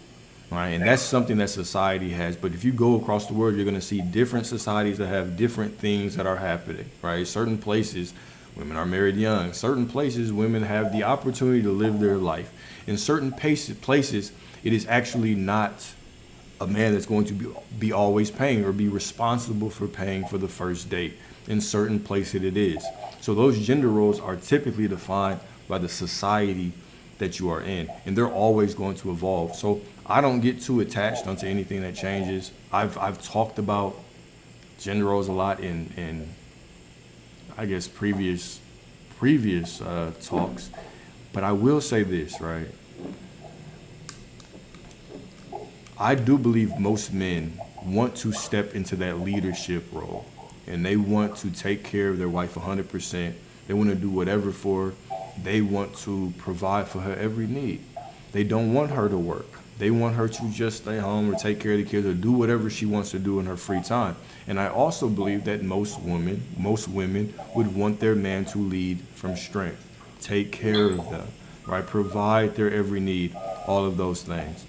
Right? And that's something that society has. But if you go across the world, you're going to see different societies that have different things that are happening. Right? Certain places, women are married young. Certain places, women have the opportunity to live their life. In certain places, it is actually not a man that's going to be always paying or be responsible for paying for the first date. In certain places it is. So those gender roles are typically defined by the society that you are in, and they're always going to evolve. So I don't get too attached onto anything that changes. I've talked about gender roles a lot in I guess previous talks, but I will say this, right? I do believe most men want to step into that leadership role, and they want to take care of their wife 100%. They want to do whatever for her. They want to provide for her every need. They don't want her to work. They want her to just stay home or take care of the kids or do whatever she wants to do in her free time. And I also believe that most women would want their man to lead from strength, take care of them, right? Provide their every need, all of those things.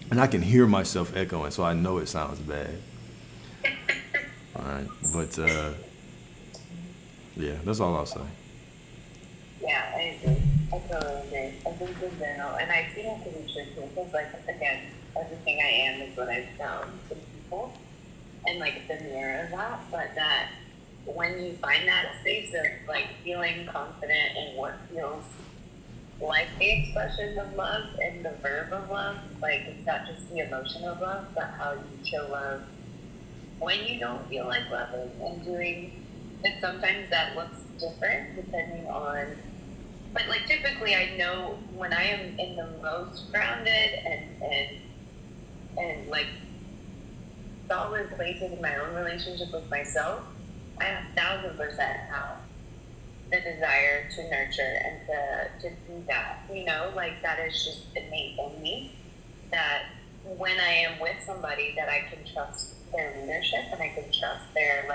And I can hear myself echoing, so I know it sounds bad. All right, but yeah, that's all I'll say. Yeah, I agree. I totally agree. I think in general, and I've seen it to be true too, because like, again, everything I am is what I've found in people, and like the mirror of that, but that when you find that space of like feeling confident in what feels like the expression of love and the verb of love, like it's not just the emotion of love, but how you show love when you don't feel like loving and doing, and sometimes that looks different depending on, but like typically I know when I am in the most grounded and like solid places in my own relationship with myself, I 1,000% have the desire to nurture and to do that, like that is just innate in me, that when I am with somebody that I can trust their leadership and I can trust their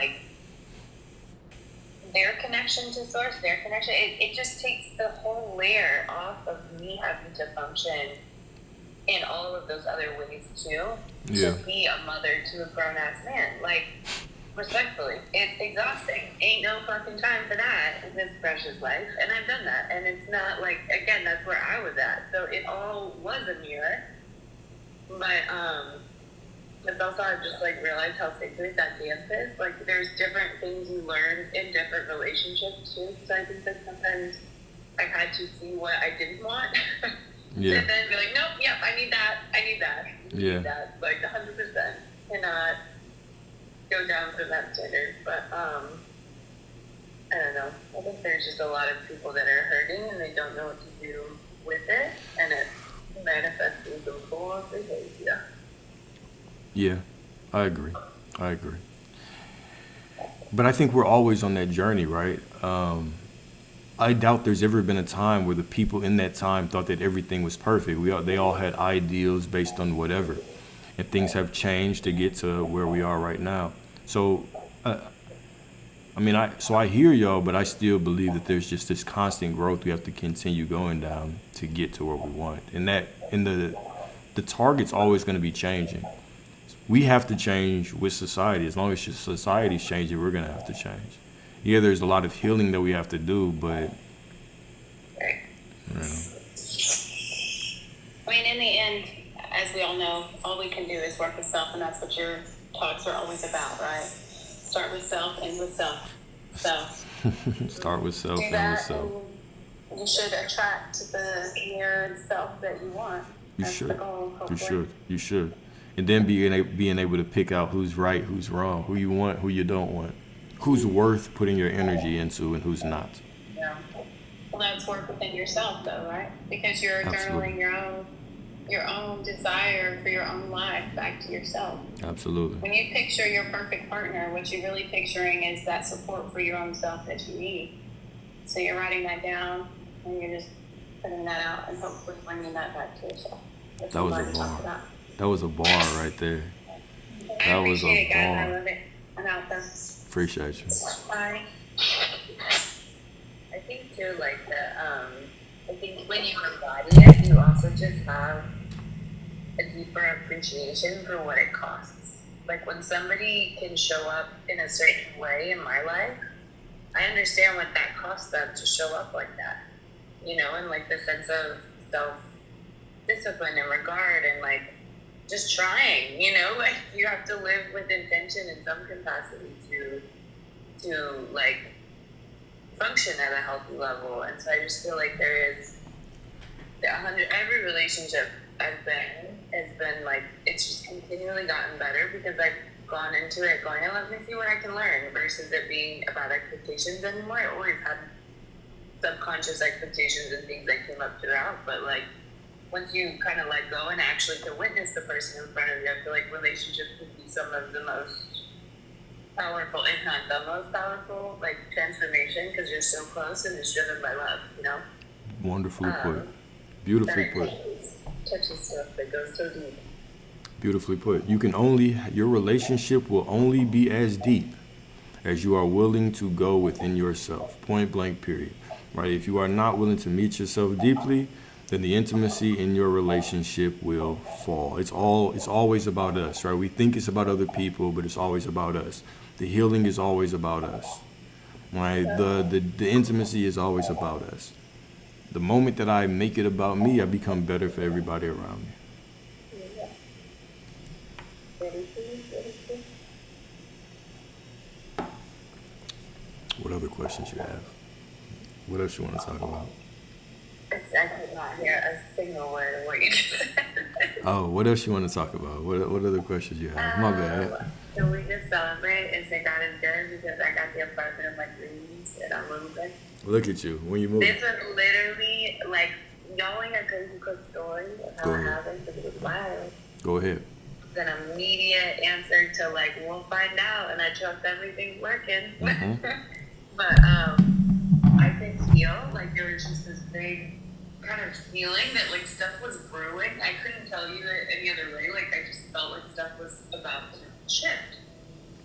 connection to source, their connection, it just takes the whole layer off of me having to function in all of those other ways too, Yeah. to be a mother to a grown-ass man, like, respectfully, it's exhausting. Ain't no fucking time for that in this precious life. And I've done that. And it's not like, again, that's where I was at. So it all was a mirror. But it's also, I've just like realized how sacred that dance is. Like there's different things you learn in different relationships too. So I think that sometimes I had to see what I didn't want. Yeah. And then be like, nope, yep, I need that. Yeah. Need that. Like 100% cannot go down from that standard. But I don't know. I think there's just a lot of people that are hurting and they don't know what to do with it, and it manifests in some poor behavior. Yeah, I agree. But I think we're always on that journey, right? I doubt there's ever been a time where the people in that time thought that everything was perfect. They all had ideals based on whatever, and things have changed to get to where we are right now. So, I hear y'all, but I still believe that there's just this constant growth we have to continue going down to get to where we want, and the target's always going to be changing. We have to change with society. As long as society's changing, we're going to have to change. Yeah, there's a lot of healing that we have to do, but you know. I mean, in the end, as we all know, all we can do is work with self, and that's what your talks are always about, right? Start with self, end with self. So Start with self do and with that, self. and you should attract the mirrored self that you want. You That's should. the goal, hopefully. You should. And then being able to pick out who's right, who's wrong, who you want, who you don't want, who's worth putting your energy into, and who's not. Yeah. Well, that's work within yourself, though, right? Because you're Absolutely. journaling your own desire for your own life back to yourself. Absolutely. When you picture your perfect partner, what you're really picturing is that support for your own self that you need. So you're writing that down, and you're just putting that out, and hopefully bringing that back to yourself. That's That was what a I'm talking bar. about. That was a bar right there. I That was a appreciate it, guys. I bar. love it. I'm out there. Appreciate you. Bye. I think too, like I think when you embody it, you also just have a deeper appreciation for what it costs. Like when somebody can show up in a certain way in my life, I understand what that costs them to show up like that. You know, and like the sense of self-discipline and regard and like just trying, you know, like you have to live with intention in some capacity to like function at a healthy level. And so I just feel like there is every relationship I've been in has been like, it's just continually gotten better because I've gone into it going, oh, let me see what I can learn, versus it being about expectations anymore. I always had subconscious expectations and things that came up throughout, but like once you kind of let go and actually can witness the person in front of you, I feel like relationships can be some of the most powerful, if not the most powerful, like transformation, because you're so close and it's driven by love, you know? Wonderfully put. Beautifully And put. it touches stuff that goes so deep. Beautifully put. Your relationship will only be as deep as you are willing to go within yourself. Point blank, period. Right? If you are not willing to meet yourself deeply, then the intimacy in your relationship will fall. It's always about us, right? We think it's about other people, but it's always about us. The healing is always about us. Right? The intimacy is always about us. The moment that I make it about me, I become better for everybody around me. Very true. What other questions you have? What else you want to talk about? I could not hear a single word of what you just said. Oh, what else you want to talk about? What other questions you have? My bad. Can we just celebrate and say God is good because I got the apartment of my dreams and I'm moving? Look at you. When you move. This was literally like, y'all want to hear a crazy quick story of how Go it ahead. happened because it was wild. Go ahead. It's an immediate answer to like, we'll find out, and I trust everything's working. Mhm. But I could feel like there was just this big kind of feeling that like stuff was brewing. I couldn't tell you it any other way. Like I just felt like stuff was about to shift.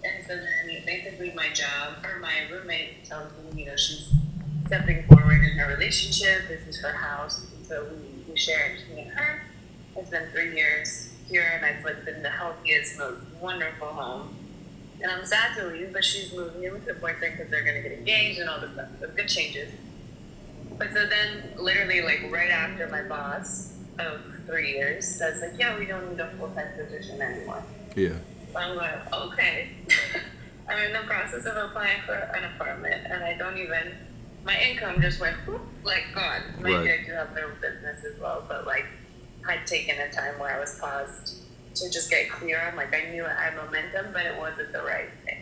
And so then basically my roommate tells me, you know, she's stepping forward in her relationship. This is her house. And so we share it, just me and her. It's been 3 years here, and it's like been the healthiest, most wonderful home. And I'm sad to leave, but she's moving in with her boyfriend because they're going to get engaged and all this stuff. So good changes. But so then, literally, like right after my boss of 3 years says, like, yeah, we don't need a full-time position anymore. Yeah. I'm like, okay. I'm in the process of applying for an apartment, and I don't even my income just went whoop, like gone. Maybe Right. I do have their business as well, but like I'd taken a time where I was paused to just get clear on like I knew I had momentum, but it wasn't the right thing.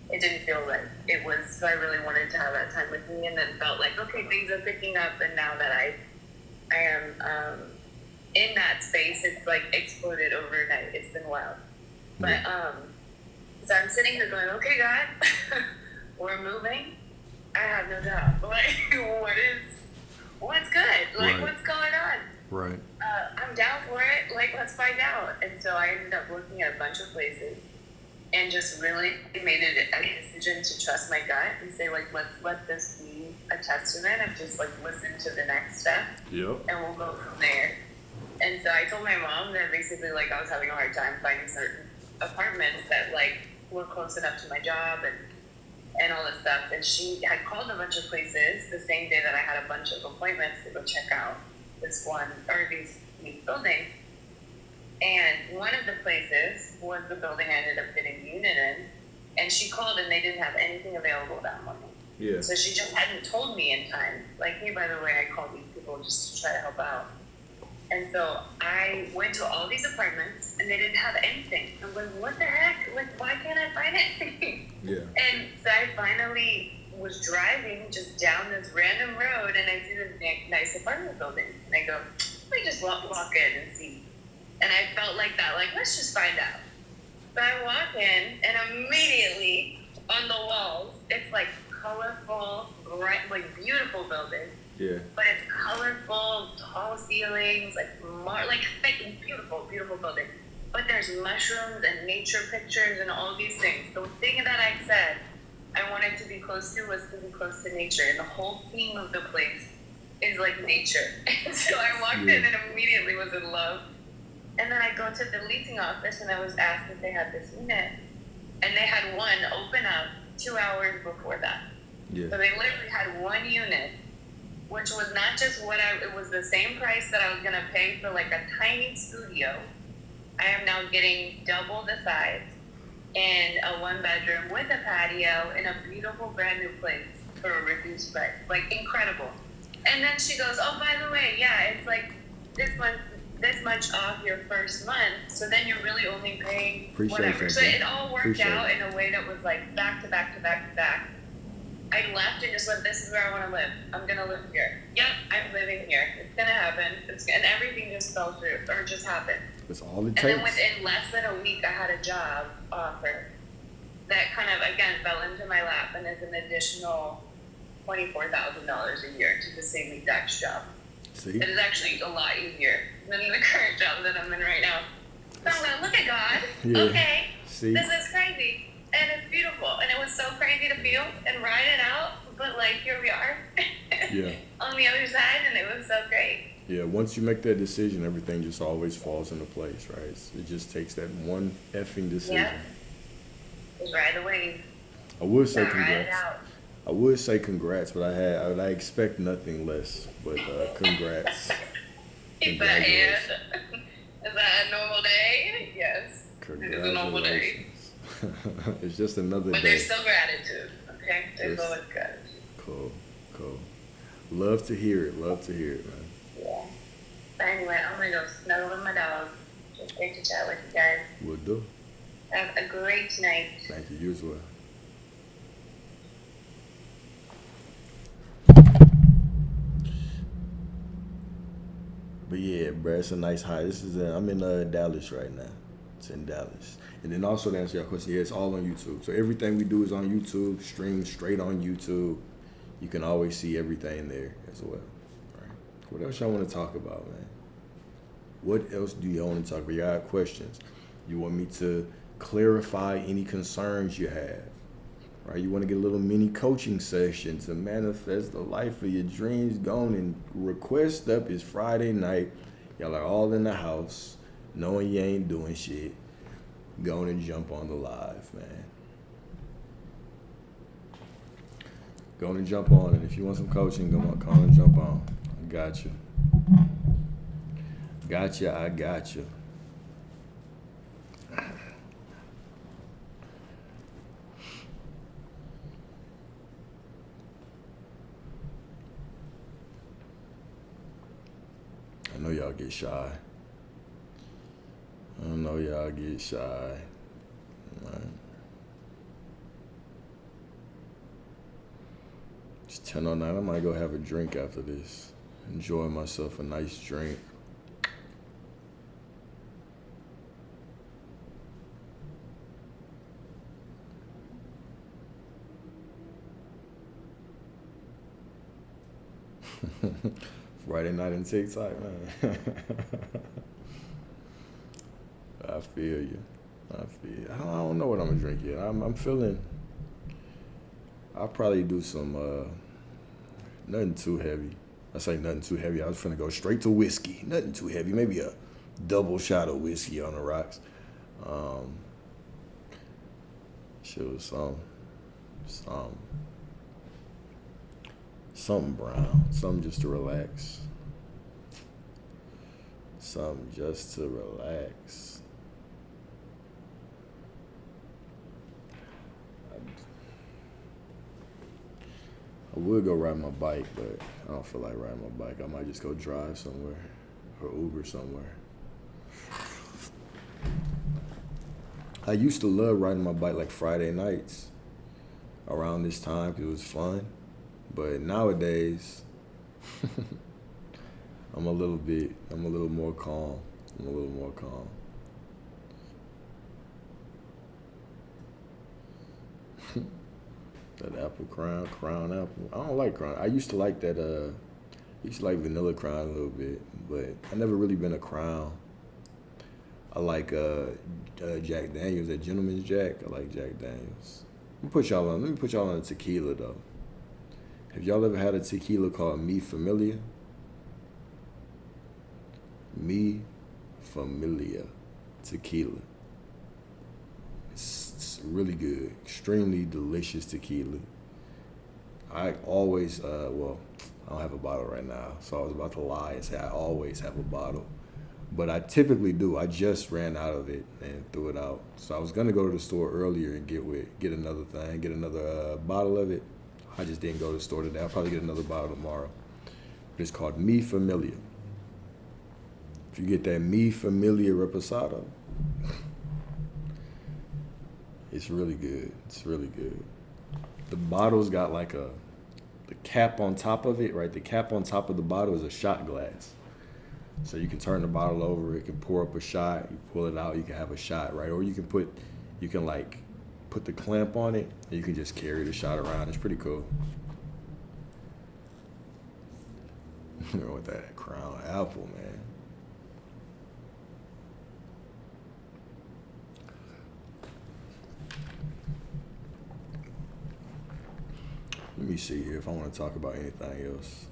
It didn't feel like it was. So I really wanted to have that time with me, and then felt like okay, things are picking up, and now that I am in that space, it's like exploded overnight. It's been wild, but so I'm sitting here going, okay, God, we're moving. I have no job. Like, what's good? Like, Right. what's going on? Right. I'm down for it. Like, let's find out. And so I ended up looking at a bunch of places and just really made it a decision to trust my gut and say, like, let's let this be a testament of just, like, listen to the next step Yep. and we'll go from there. And so I told my mom that basically, like, I was having a hard time finding certain apartments that, like, were close enough to my job and all this stuff. And she had called a bunch of places the same day that I had a bunch of appointments to go check out this one or these buildings. And one of the places was the building I ended up getting a unit in. And she called and they didn't have anything available that morning. Yeah. So she just hadn't told me in time. Like, hey, by the way, I called these people just to try to help out. And so I went to all these apartments and they didn't have anything. I'm like, what the heck? Like, why can't I find anything? Yeah. And so I finally was driving just down this random road and I see this nice apartment building. And I go, let me just walk in and see. And I felt like that, like, let's just find out. So I walk in and immediately on the walls, it's like colorful, bright, like beautiful building. Yeah. But it's colorful, tall ceilings, like thick, beautiful, beautiful building. But there's mushrooms and nature pictures and all these things. The thing that I said I wanted to be close to was to be close to nature. And the whole theme of the place is like nature. And so I walked in and immediately was in love. And then I go to the leasing office and I was asked if they had this unit. And they had one open up 2 hours before that. Yeah. So they literally had one unit, which was not just it was the same price that I was going to pay for like a tiny studio. I am now getting double the size in a 1-bedroom with a patio in a beautiful brand new place for a reduced price. Like, incredible. And then she goes, oh, by the way, yeah, it's like this much off your first month. So then you're really only paying Appreciate whatever. that, So man. it all worked Appreciate out it. in a way that was like back to back to back to back. I left and just went, this is where I want to live. I'm going to live here. Yep, I'm living here. It's going to happen. And everything just fell through, or just happened. That's all it And takes. then within less than a week, I had a job offer that kind of, again, fell into my lap and is an additional $24,000 a year to the same exact job. See? It is actually a lot easier than the current job that I'm in right now. So I'm like, look at God. Yeah. Okay, See? this is crazy. And it's beautiful. And it was so crazy to feel and ride it out. But, like, here we are Yeah. on the other side, and it was so great. Yeah, once you make that decision, everything just always falls into place, right? It just takes that one effing decision. Yeah. Just ride the wave. I would say Ride it congrats. out. I would say congrats, but I expect nothing less. But congrats. Is that it? Is that a normal day? Yes. It is a normal day. Congratulations. It's just another But day. there's still gratitude, okay? There's Yes. always gratitude. Cool. Love to hear it, man. Yeah. But anyway, I'm gonna go snuggle with my dog. It's great to chat with you guys. Will do. Have a great night. Thank you. You as well. But yeah, bro, it's a nice high. I'm in Dallas right now. It's in Dallas. And then also to answer your question, yeah, it's all on YouTube. So everything we do is on YouTube, streamed straight on YouTube. You can always see everything there as well. Right? What else y'all want to talk about, man? What else do you want to talk about? Y'all have questions. You want me to clarify any concerns you have? Right? You want to get a little mini coaching session to manifest the life of your dreams. Going and request up is Friday night. Y'all are all in the house, knowing you ain't doing shit. Going and jump on the live, man. Go and jump on it. If you want some coaching, go on, call and jump on. I got you. I got you. y'all get shy. I know y'all get shy. Right. It's 10:09. I might go have a drink after this. Enjoy myself a nice drink. Friday night in TikTok, man. I feel you. I don't know what I'm gonna drink yet. I'm feeling. I'll probably do some nothing too heavy. I say nothing too heavy. I was finna go straight to whiskey. Nothing too heavy. Maybe a double shot of whiskey on the rocks. Shit was something brown. Something just to relax. Something just to relax. I would go ride my bike, but I don't feel like riding my bike. I might just go drive somewhere or Uber somewhere. I used to love riding my bike like Friday nights around this time because it was fun. But nowadays, I'm a little more calm. That apple crown apple. I don't like crown. I used to like that, I used to like vanilla crown a little bit, but I never really been a crown. I like Jack Daniels, that Gentleman's Jack. I like Jack Daniels. Let me put y'all on a tequila though. Have y'all ever had a tequila called Mi Familia? Mi Familia tequila. It's really good, extremely delicious tequila. I always, well, I don't have a bottle right now, so I was about to lie and say I always have a bottle. But I typically do. I just ran out of it and threw it out. So I was gonna go to the store earlier and get another bottle of it. I just didn't go to the store today. I'll probably get another bottle tomorrow. But it's called Mi Familia. If you get that Mi Familia Reposado, it's really good. It's really good. The bottle's got like the cap on top of it, right? The cap on top of the bottle is a shot glass. So you can turn the bottle over, it can pour up a shot, you pull it out, you can have a shot, right? Or you can put the clamp on it, and you can just carry the shot around. It's pretty cool. With that Crown Apple, man. Let me see here if I want to talk about anything else.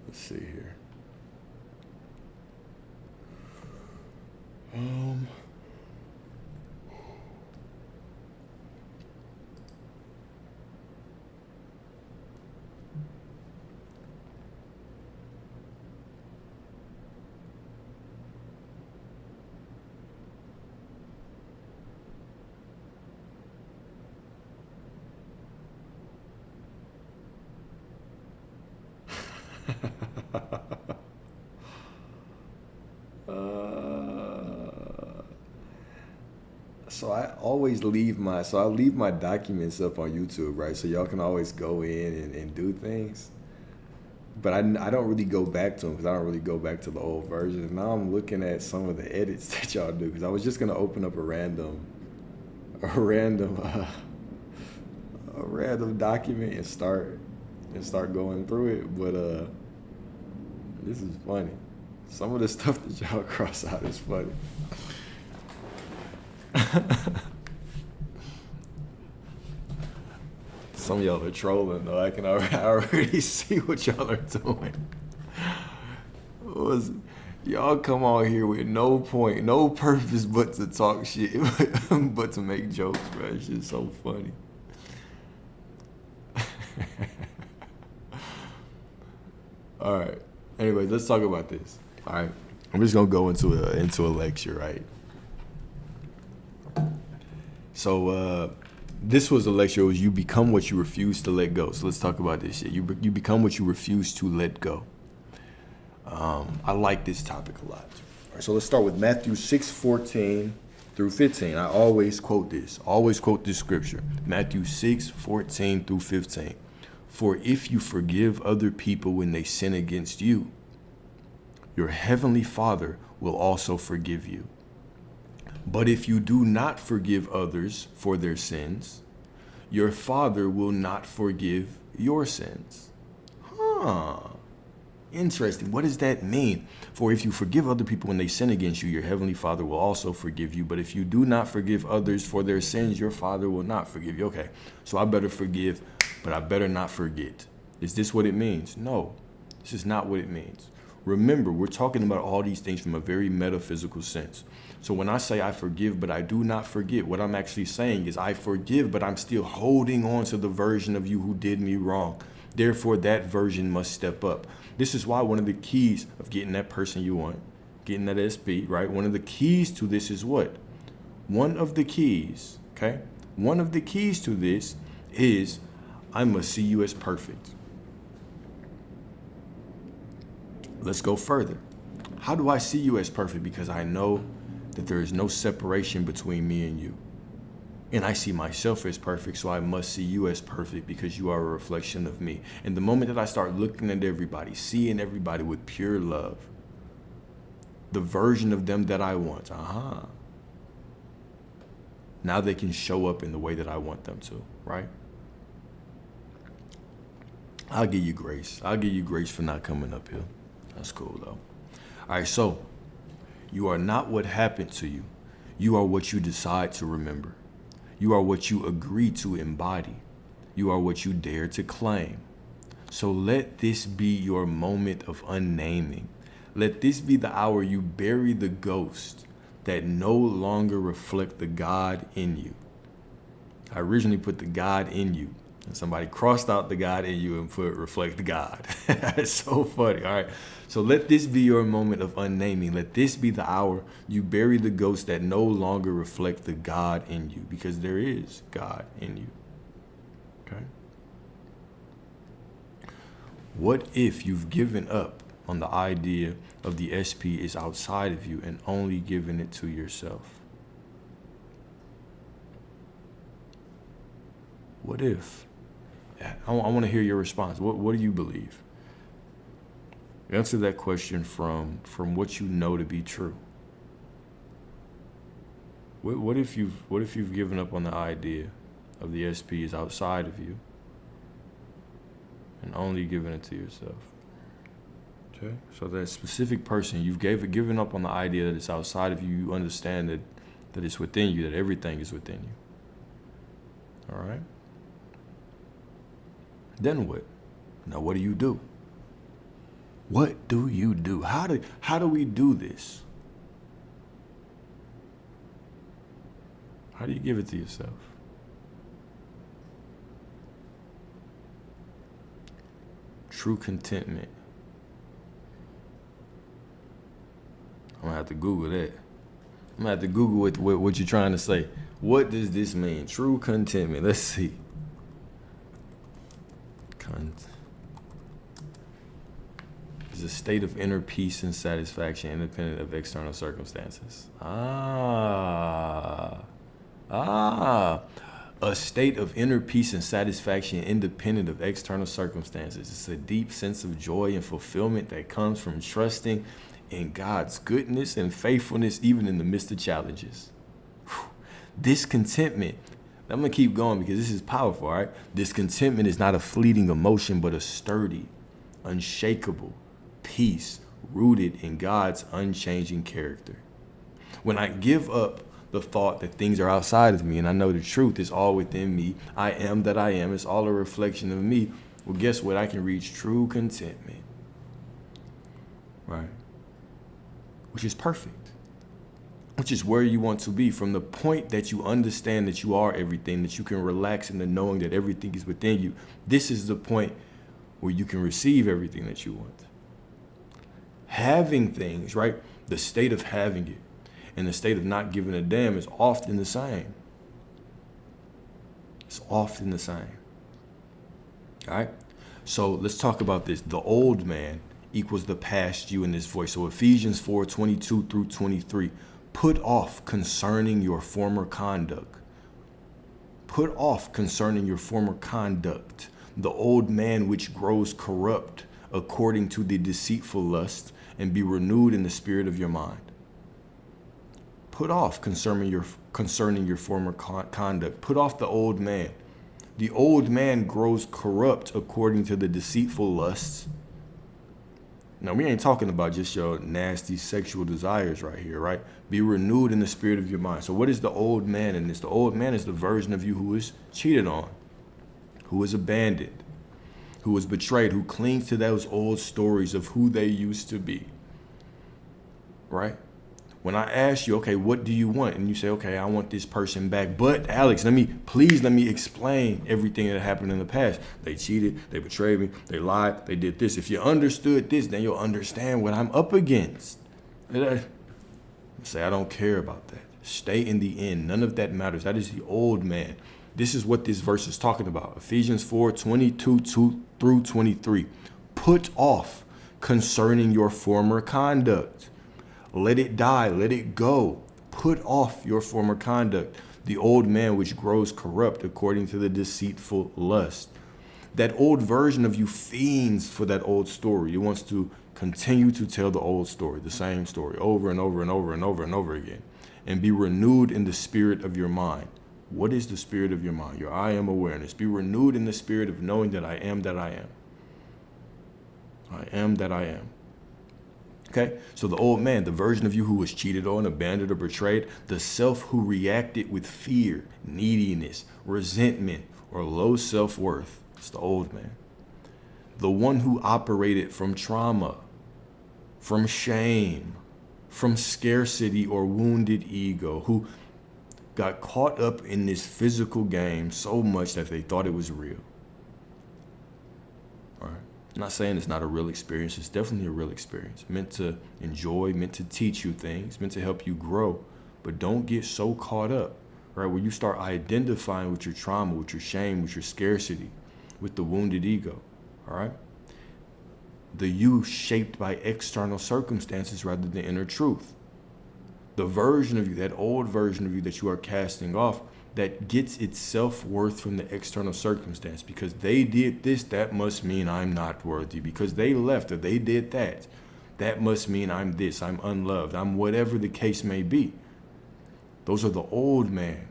Let's see here. So I always leave my documents up on YouTube, right? So y'all can always go in and do things. But I don't really go back to them because I don't really go back to the old versions. Now I'm looking at some of the edits that y'all do because I was just gonna open up a random document and start going through it. But this is funny. Some of the stuff that y'all cross out is funny. Some of y'all are trolling though. I already see what y'all are doing. Y'all come on here with no point, no purpose but to talk shit, but to make jokes, bro. It's just so funny. All right. Anyways, let's talk about this. All right. I'm just gonna go into a lecture, right? So this was a lecture. It was you become what you refuse to let go. So let's talk about this shit. You become what you refuse to let go. I like this topic a lot. All right, so let's start with Matthew 6:14 through 15. I always quote this scripture. Matthew 6:14 through 15. For if you forgive other people when they sin against you, your heavenly Father will also forgive you. But if you do not forgive others for their sins, your Father will not forgive your sins. Interesting. What does that mean? For if you forgive other people when they sin against you, your heavenly Father will also forgive you. But if you do not forgive others for their sins, your Father will not forgive you. Okay, so I better forgive, but I better not forget. Is this what it means? No, this is not what it means. Remember, we're talking about all these things from a very metaphysical sense. So when I say I forgive, but I do not forget, what I'm actually saying is I forgive, but I'm still holding on to the version of you who did me wrong. Therefore, that version must step up. This is why one of the keys of getting that person you want, getting that SP, right? One of the keys to this is what? One of the keys, okay? One of the keys to this is I must see you as perfect. Let's go further. How do I see you as perfect? Because I know that there is no separation between me and you. And I see myself as perfect, so I must see you as perfect because you are a reflection of me. And the moment that I start looking at everybody, seeing everybody with pure love, the version of them that I want, now they can show up in the way that I want them to, right? I'll give you grace. I'll give you grace for not coming up here. That's cool, though. All right, so you are not what happened to you. You are what you decide to remember. You are what you agree to embody. You are what you dare to claim. So let this be your moment of unnaming. Let this be the hour you bury the ghost that no longer reflect the God in you. I originally put the God in you, and somebody crossed out the God in you and put reflect the God. It's so funny. All right. So let this be your moment of unnaming. Let this be the hour you bury the ghosts that no longer reflect the God in you, because there is God in you. Okay. What if you've given up on the idea of the SP is outside of you and only given it to yourself? What if? I want to hear your response. What do you believe? Answer that question from what you know to be true. What if you've given up on the idea of the SP is outside of you and only given it to yourself? Okay. So that specific person, you've given up on the idea that it's outside of you. You understand that it's within you, that everything is within you. All right. Then what? Now what do you do? What do you do? How do we do this? How do you give it to yourself? True contentment. I'm gonna have to Google that. I'm gonna have to Google what you're trying to say. What does this mean? True contentment. Let's see. Is a state of inner peace and satisfaction independent of external circumstances. A state of inner peace and satisfaction independent of external circumstances. It's a deep sense of joy and fulfillment that comes from trusting in God's goodness and faithfulness even in the midst of challenges. This contentment, I'm going to keep going because this is powerful, all right? This contentment is not a fleeting emotion, but a sturdy, unshakable peace rooted in God's unchanging character. When I give up the thought that things are outside of me and I know the truth is all within me, I am that I am, it's all a reflection of me, well, guess what? I can reach true contentment, right? Which is perfect. Which is where you want to be, from the point that you understand that you are everything, that you can relax in the knowing that everything is within you. This is the point where you can receive everything that you want. Having things, right? The state of having it and the state of not giving a damn is often the same. It's often the same. All right? So let's talk about this. The old man equals the past you in this voice. So Ephesians 4:22 through 23. Put off concerning your former conduct. Put off concerning your former conduct the old man which grows corrupt according to the deceitful lust, and be renewed in the spirit of your mind. Put off concerning your former conduct. Put off the old man. The old man grows corrupt according to the deceitful lusts. Now, we ain't talking about just your nasty sexual desires right here, right? Be renewed in the spirit of your mind. So what is the old man in this? The old man is the version of you who is cheated on, who is abandoned, who is betrayed, who clings to those old stories of who they used to be, right? When I ask you, okay, what do you want? And you say, okay, I want this person back. But Alex, let me explain everything that happened in the past. They cheated, they betrayed me, they lied, they did this. If you understood this, then you'll understand what I'm up against. Say, I don't care about that. Stay in the end. None of that matters. That is the old man. This is what this verse is talking about. Ephesians 4:22 through 23. Put off concerning your former conduct. Let it die, let it go. Put off your former conduct, the old man which grows corrupt according to the deceitful lust. That old version of you fiends for that old story. It wants to continue to tell the old story, the same story, over and over and over and over and over again. And be renewed in the spirit of your mind. What is the spirit of your mind? Your I am awareness. Be renewed in the spirit of knowing that I am that I am. I am that I am. Okay, so the old man, the version of you who was cheated on, abandoned, or betrayed, the self who reacted with fear, neediness, resentment, or low self-worth, it's the old man. The one who operated from trauma, from shame, from scarcity or wounded ego, who got caught up in this physical game so much that they thought it was real. All right. I'm not saying it's not a real experience. It's definitely a real experience, meant to enjoy, meant to teach you things, meant to help you grow. But don't get so caught up, right? Where you start identifying with your trauma, with your shame, with your scarcity, with the wounded ego, all right? The you shaped by external circumstances rather than inner truth. The version of you, that old version of you that you are casting off, that gets its self-worth from the external circumstance. Because they did this, that must mean I'm not worthy. Because they left or they did that, that must mean I'm this, I'm unloved, I'm whatever the case may be. Those are the old man.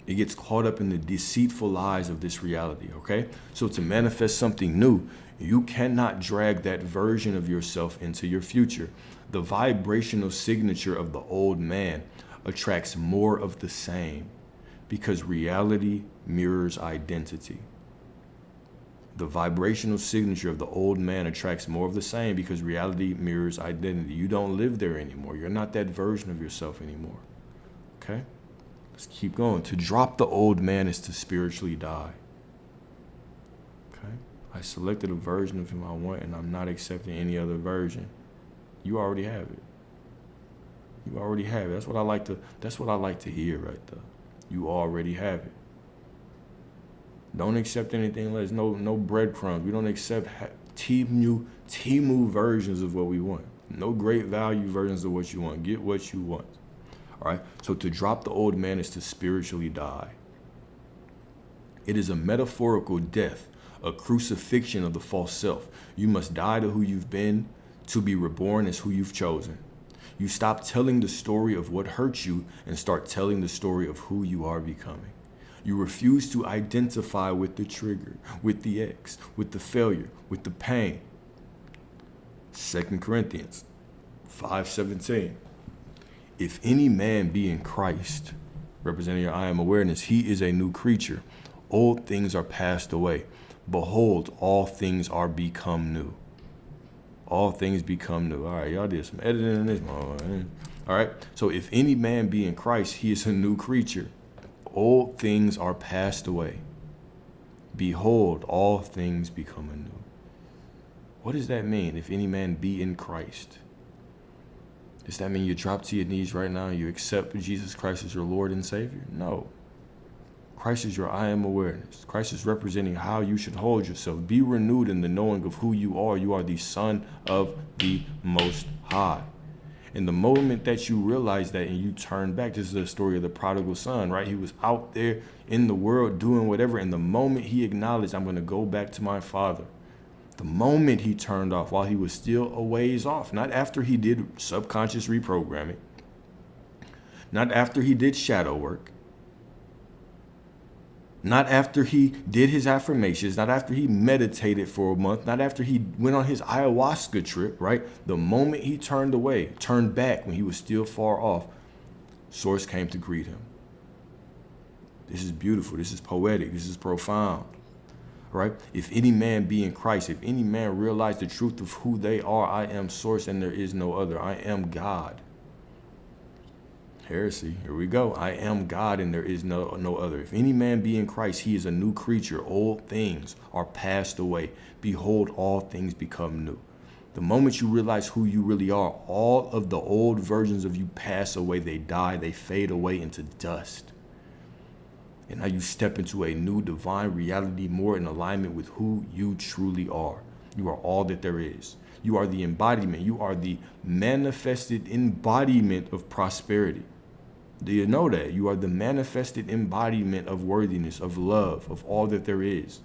It gets caught up in the deceitful lies of this reality, okay? So to manifest something new, you cannot drag that version of yourself into your future. The vibrational signature of the old man attracts more of the same because reality mirrors identity. The vibrational signature of the old man attracts more of the same because reality mirrors identity. You don't live there anymore. You're not that version of yourself anymore. Okay? Let's keep going. To drop the old man is to spiritually die. Okay? I selected a version of him I want and I'm not accepting any other version. You already have it. You already have it. That's what I like to hear right there. You already have it. Don't accept anything less. No breadcrumbs. We don't accept Temu versions of what we want. No great value versions of what you want. Get what you want. All right? So to drop the old man is to spiritually die. It is a metaphorical death, a crucifixion of the false self. You must die to who you've been to be reborn as who you've chosen. You stop telling the story of what hurt you and start telling the story of who you are becoming. You refuse to identify with the trigger, with the ex, with the failure, with the pain. 2 Corinthians 5:17. If any man be in Christ, representing your I am awareness, he is a new creature. Old things are passed away. Behold, all things are become new. All things become new. All right, y'all did some editing in this moment. All right, so if any man be in Christ, he is a new creature. Old things are passed away. Behold, all things become anew. What does that mean, if any man be in Christ? Does that mean you drop to your knees right now and you accept Jesus Christ as your Lord and Savior? No. Christ is your I am awareness. Christ is representing how you should hold yourself. Be renewed in the knowing of who you are. You are the Son of the Most High. And the moment that you realize that and you turn back, this is the story of the prodigal son, right? He was out there in the world doing whatever. And the moment he acknowledged, I'm going to go back to my father, the moment he turned off while he was still a ways off, not after he did subconscious reprogramming, not after he did shadow work, not after he did his affirmations, not after he meditated for a month, not after he went on his ayahuasca trip, right? The moment he turned away, turned back when he was still far off, Source came to greet him. This is beautiful. This is poetic. This is profound, right? If any man be in Christ, if any man realize the truth of who they are, I am Source and there is no other. I am God. Heresy. Here we go. I am God and there is no other. If any man be in Christ, he is a new creature. Old things are passed away. Behold, all things become new. The moment you realize who you really are, all of the old versions of you pass away. They die. They fade away into dust. And now you step into a new divine reality, more in alignment with who you truly are. You are all that there is. You are the embodiment. You are the manifested embodiment of prosperity. Do you know that? You are the manifested embodiment of worthiness, of love, of all that there is.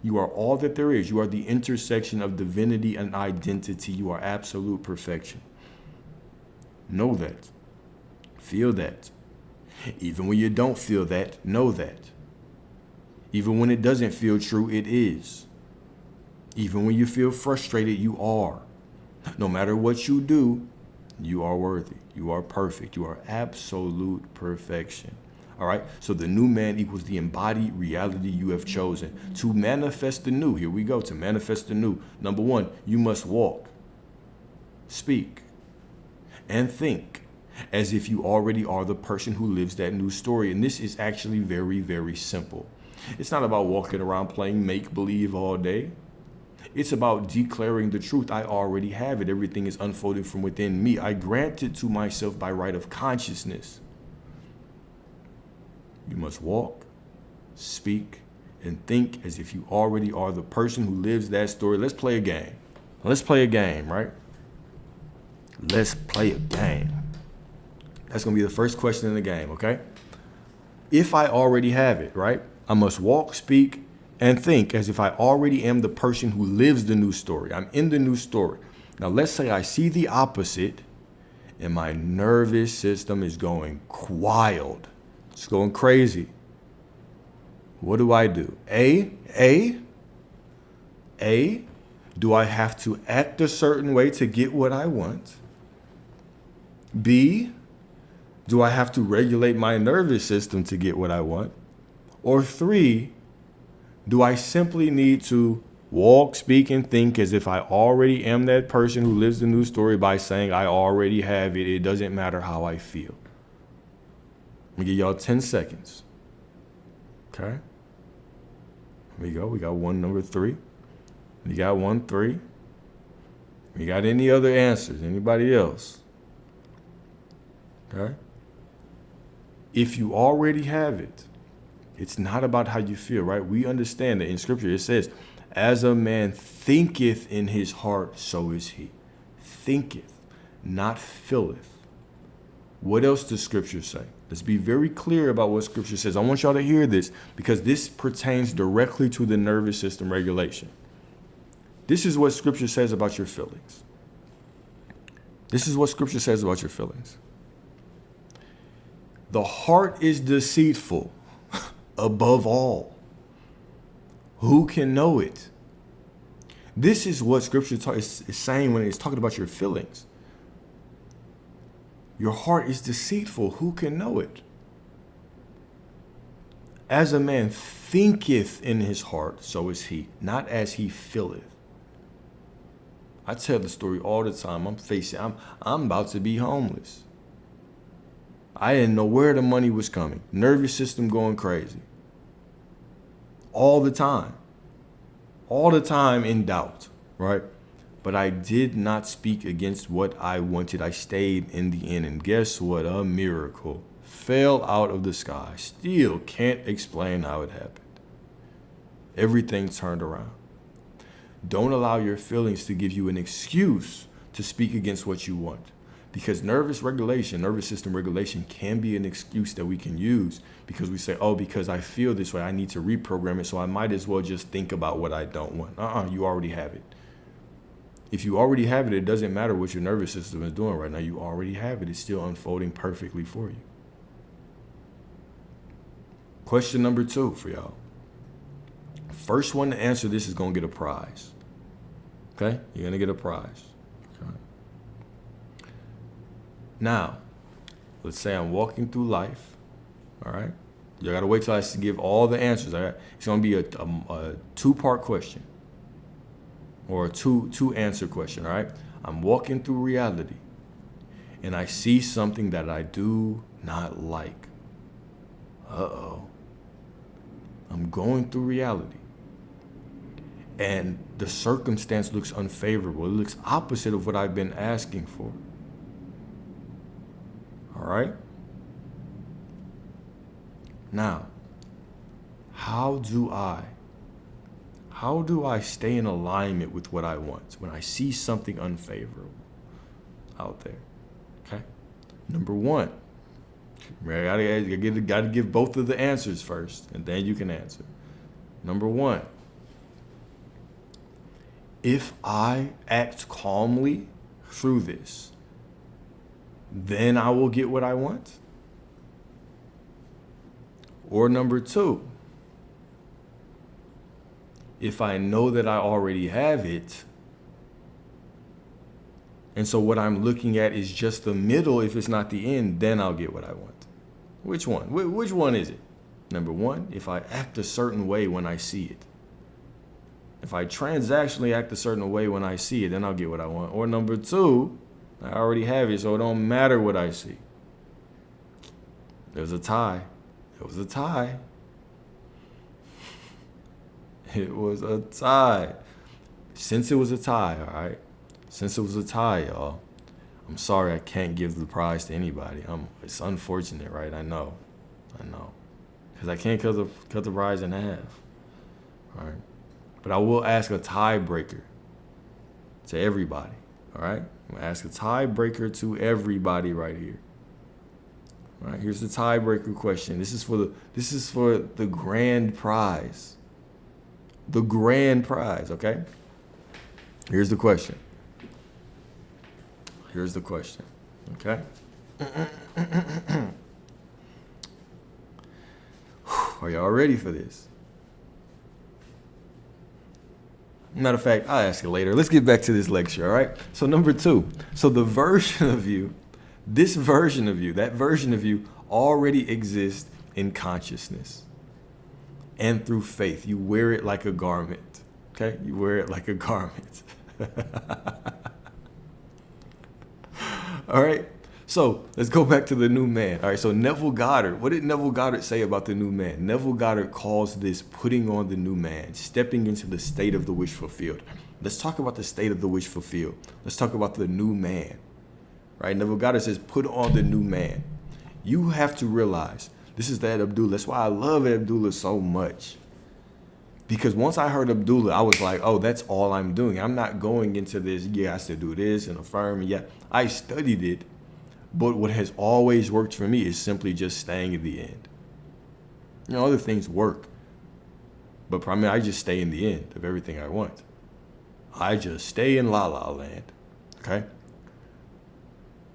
You are all that there is. You are the intersection of divinity and identity. You are absolute perfection. Know that. Feel that. Even when you don't feel that, know that. Even when it doesn't feel true, it is. Even when you feel frustrated, you are. No matter what you do, you are worthy. You are perfect. You are absolute perfection. All right. So the new man equals the embodied reality you have chosen. To manifest the new, here we go. To manifest the new. Number one, you must walk, speak, and think as if you already are the person who lives that new story. And this is actually very, very simple. It's not about walking around playing make-believe all day. It's about declaring the truth. I already have it. Everything is unfolding from within me. I grant it to myself by right of consciousness. You must walk, speak, and think as if you already are the person who lives that story. Let's play a game. Let's play a game, right? Let's play a game. That's going to be the first question in the game, okay? If I already have it, right? I must walk, speak, and think as if I already am the person who lives the new story. I'm in the new story. Now, let's say I see the opposite and my nervous system is going wild. It's going crazy. What do? Do I have to act a certain way to get what I want? B, do I have to regulate my nervous system to get what I want? Or 3, do I simply need to walk, speak, and think as if I already am that person who lives the new story by saying I already have it. It doesn't matter how I feel. Let me give y'all 10 seconds. Okay. Here we go. We got one, number 3. We got 1, 3. We got any other answers? Anybody else? Okay. If you already have it, it's not about how you feel, right? We understand that in scripture it says, as a man thinketh in his heart, so is he. Thinketh, not filleth. What else does scripture say? Let's be very clear about what scripture says. I want y'all to hear this because this pertains directly to the nervous system regulation. This is what scripture says about your feelings. This is what scripture says about your feelings. The heart is deceitful above all. Who can know it? This is what scripture is saying when it's talking about your feelings. Your heart is deceitful. Who can know it? As a man thinketh in his heart, so is he, not as he feeleth. I tell the story all the time. I'm about to be homeless. I didn't know where the money was coming. Nervous system going crazy. All the time. All the time in doubt, right? But I did not speak against what I wanted. I stayed in the end. And guess what? A miracle fell out of the sky. Still can't explain how it happened. Everything turned around. Don't allow your feelings to give you an excuse to speak against what you want. Because nervous system regulation can be an excuse that we can use because we say, oh, because I feel this way, I need to reprogram it, so I might as well just think about what I don't want. You already have it. If you already have it, it doesn't matter what your nervous system is doing right now. You already have it. It's still unfolding perfectly for you. Question number 2 for y'all. First one to answer this is going to get a prize. Okay? You're going to get a prize. Okay. Now, let's say I'm walking through life. All right? You got to wait till I give all the answers. All right? It's going to be a 2-part question. Or a two answer question, all right? I'm walking through reality and I see something that I do not like. Uh-oh. I'm going through reality and the circumstance looks unfavorable. It looks opposite of what I've been asking for. All right? Now, how do I stay in alignment with what I want when I see something unfavorable out there? Okay. Number 1, I gotta give both of the answers first, and then you can answer. Number 1, if I act calmly through this, then I will get what I want. Or number 2, if I know that I already have it, and so what I'm looking at is just the middle, if it's not the end, then I'll get what I want. Which one? Which one is it? Number 1, if I act a certain way when I see it. If I transactionally act a certain way when I see it, then I'll get what I want. Or number 2, I already have it, so it don't matter what I see. There's a tie. It was a tie. It was a tie. Since it was a tie, all right? Since it was a tie, y'all, I'm sorry I can't give the prize to anybody. It's unfortunate, right? I know. Because I can't cut the prize in half, all right? But I will ask a tiebreaker to everybody, all right? I'm going to ask a tiebreaker to everybody right here. All right, here's the tiebreaker question. This is for the grand prize. The grand prize, okay? Here's the question. Okay? Are y'all ready for this? Matter of fact, I'll ask you later. Let's get back to this lecture, all right? So number 2. So the version of you, this version of you, that version of you already exists in consciousness and through faith. You wear it like a garment, okay? You wear it like a garment. All right? So let's go back to the new man. All right, so Neville Goddard, what did Neville Goddard say about the new man? Neville Goddard calls this putting on the new man, stepping into the state of the wish fulfilled. Let's talk about the state of the wish fulfilled. Let's talk about the new man. Right? Neville Goddard says, put on the new man. You have to realize, this is that Abdullah. That's why I love Abdullah so much. Because once I heard Abdullah, I was like, oh, that's all I'm doing. I'm not going into this, yeah, I have to do this and affirm. Yeah, I studied it. But what has always worked for me is simply just staying at the end. You know, other things work. But primarily, I just stay in the end of everything I want. I just stay in La La Land. Okay?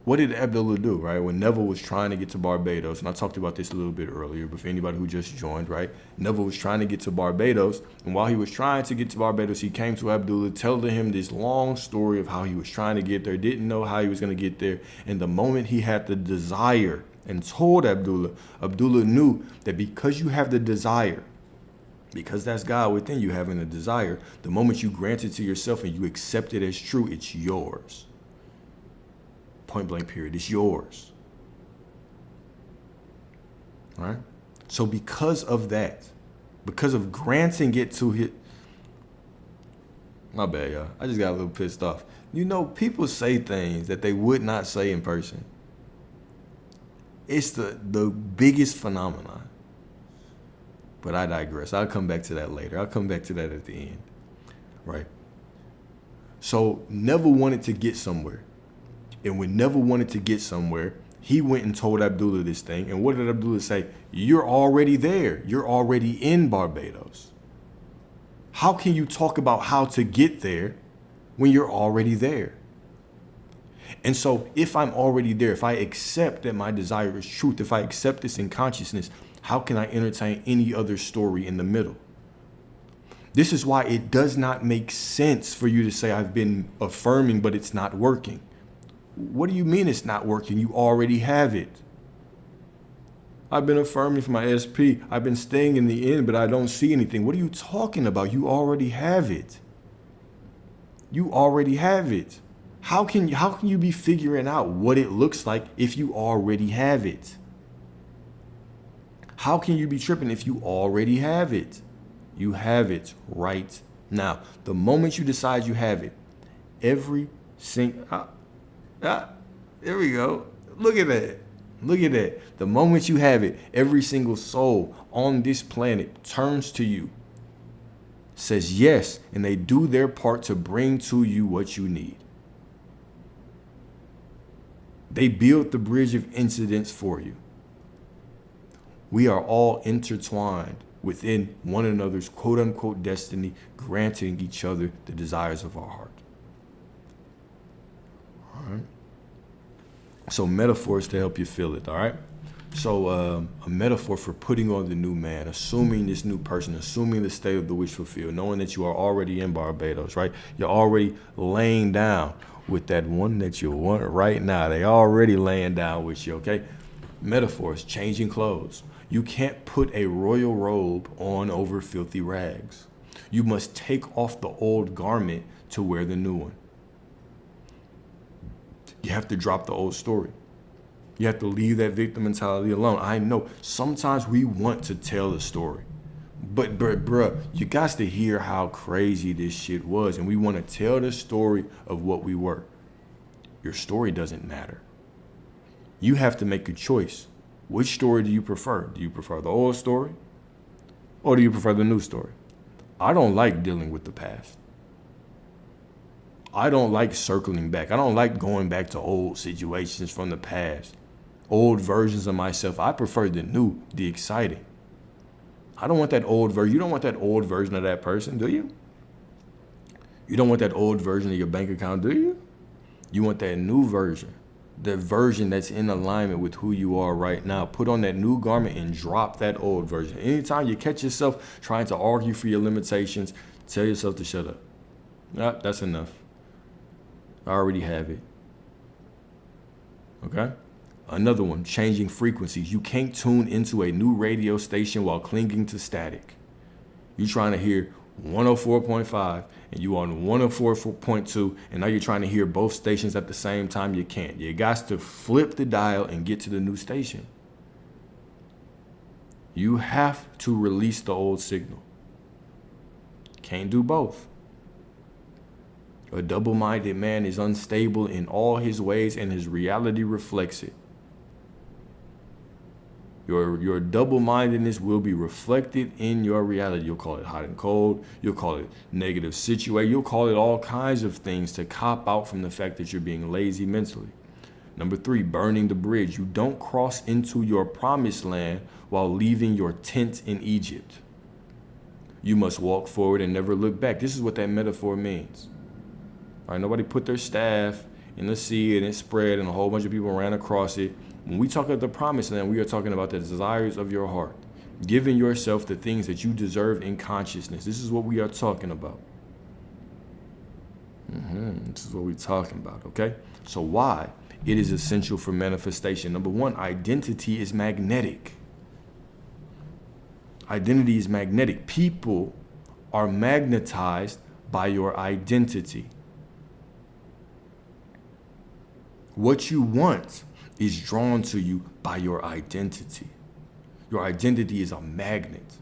What did Abdullah do, right? When Neville was trying to get to Barbados, and I talked about this a little bit earlier, but for anybody who just joined, right? Neville was trying to get to Barbados, and while he was trying to get to Barbados, he came to Abdullah, telling him this long story of how he was trying to get there, didn't know how he was going to get there, and the moment he had the desire and told Abdullah, Abdullah knew that because you have the desire, because that's God within you having a desire, the moment you grant it to yourself and you accept it as true, it's yours. Point blank period. It's yours. All right? So because of that, because of granting it to his... My bad, y'all. I just got a little pissed off. You know, people say things that they would not say in person. It's the biggest phenomenon. But I digress. I'll come back to that later. I'll come back to that at the end. Right? So Neville wanted to get somewhere. And when Neville wanted to get somewhere, he went and told Abdullah this thing. And what did Abdullah say? You're already there. You're already in Barbados. How can you talk about how to get there when you're already there? And so if I'm already there, if I accept that my desire is truth, if I accept this in consciousness, how can I entertain any other story in the middle? This is why it does not make sense for you to say I've been affirming, but it's not working. What do you mean it's not working? You already have it. I've been affirming for my SP. I've been staying in the end, but I don't see anything. What are you talking about? You already have it. You already have it. How can you be figuring out what it looks like if you already have it? How can you be tripping if you already have it? You have it right now. The moment you decide you have it, every single... there we go. Look at that. Look at that. The moment you have it, every single soul on this planet turns to you, says yes, and they do their part to bring to you what you need. They build the bridge of incidents for you. We are all intertwined within one another's quote unquote destiny, granting each other the desires of our heart. All right. So metaphors to help you feel it. All right. So a metaphor for putting on the new man, assuming this new person, assuming the state of the wish fulfilled, knowing that you are already in Barbados, right? You're already laying down with that one that you want right now. They already laying down with you, okay? Metaphors, changing clothes. You can't put a royal robe on over filthy rags. You must take off the old garment to wear the new one. You have to drop the old story. You have to leave that victim mentality alone. I know sometimes we want to tell the story, but bruh, you got to hear how crazy this shit was. And we want to tell the story of what we were. Your story doesn't matter. You have to make a choice. Which story do you prefer? Do you prefer the old story or do you prefer the new story? I don't like dealing with the past. I don't like circling back. I don't like going back to old situations from the past, old versions of myself. I prefer the new, the exciting. I don't want that old version. You don't want that old version of that person, do you? You don't want that old version of your bank account, do you? You want that new version, the version that's in alignment with who you are right now. Put on that new garment and drop that old version. Anytime you catch yourself trying to argue for your limitations, tell yourself to shut up. That's enough. I already have it. Okay? Another one, changing frequencies. You can't tune into a new radio station while clinging to static. You're trying to hear 104.5 and you on 104.2, and now you're trying to hear both stations at the same time. You can't. You got to flip the dial and get to the new station. You have to release the old signal. Can't do both. A double-minded man is unstable in all his ways, and his reality reflects it. Your double-mindedness will be reflected in your reality. You'll call it hot and cold. You'll call it negative situation. You'll call it all kinds of things to cop out from the fact that you're being lazy mentally. Number 3, burning the bridge. You don't cross into your promised land while leaving your tent in Egypt. You must walk forward and never look back. This is what that metaphor means. All right, nobody put their staff in the sea and it spread and a whole bunch of people ran across it. When we talk about the promised land, we are talking about the desires of your heart, giving yourself the things that you deserve in consciousness. This is what we are talking about. This is what we're talking about, okay? So why it is essential for manifestation. Number 1, identity is magnetic. Identity is magnetic. People are magnetized by your identity. What you want is drawn to you by your identity. Your identity is a magnet.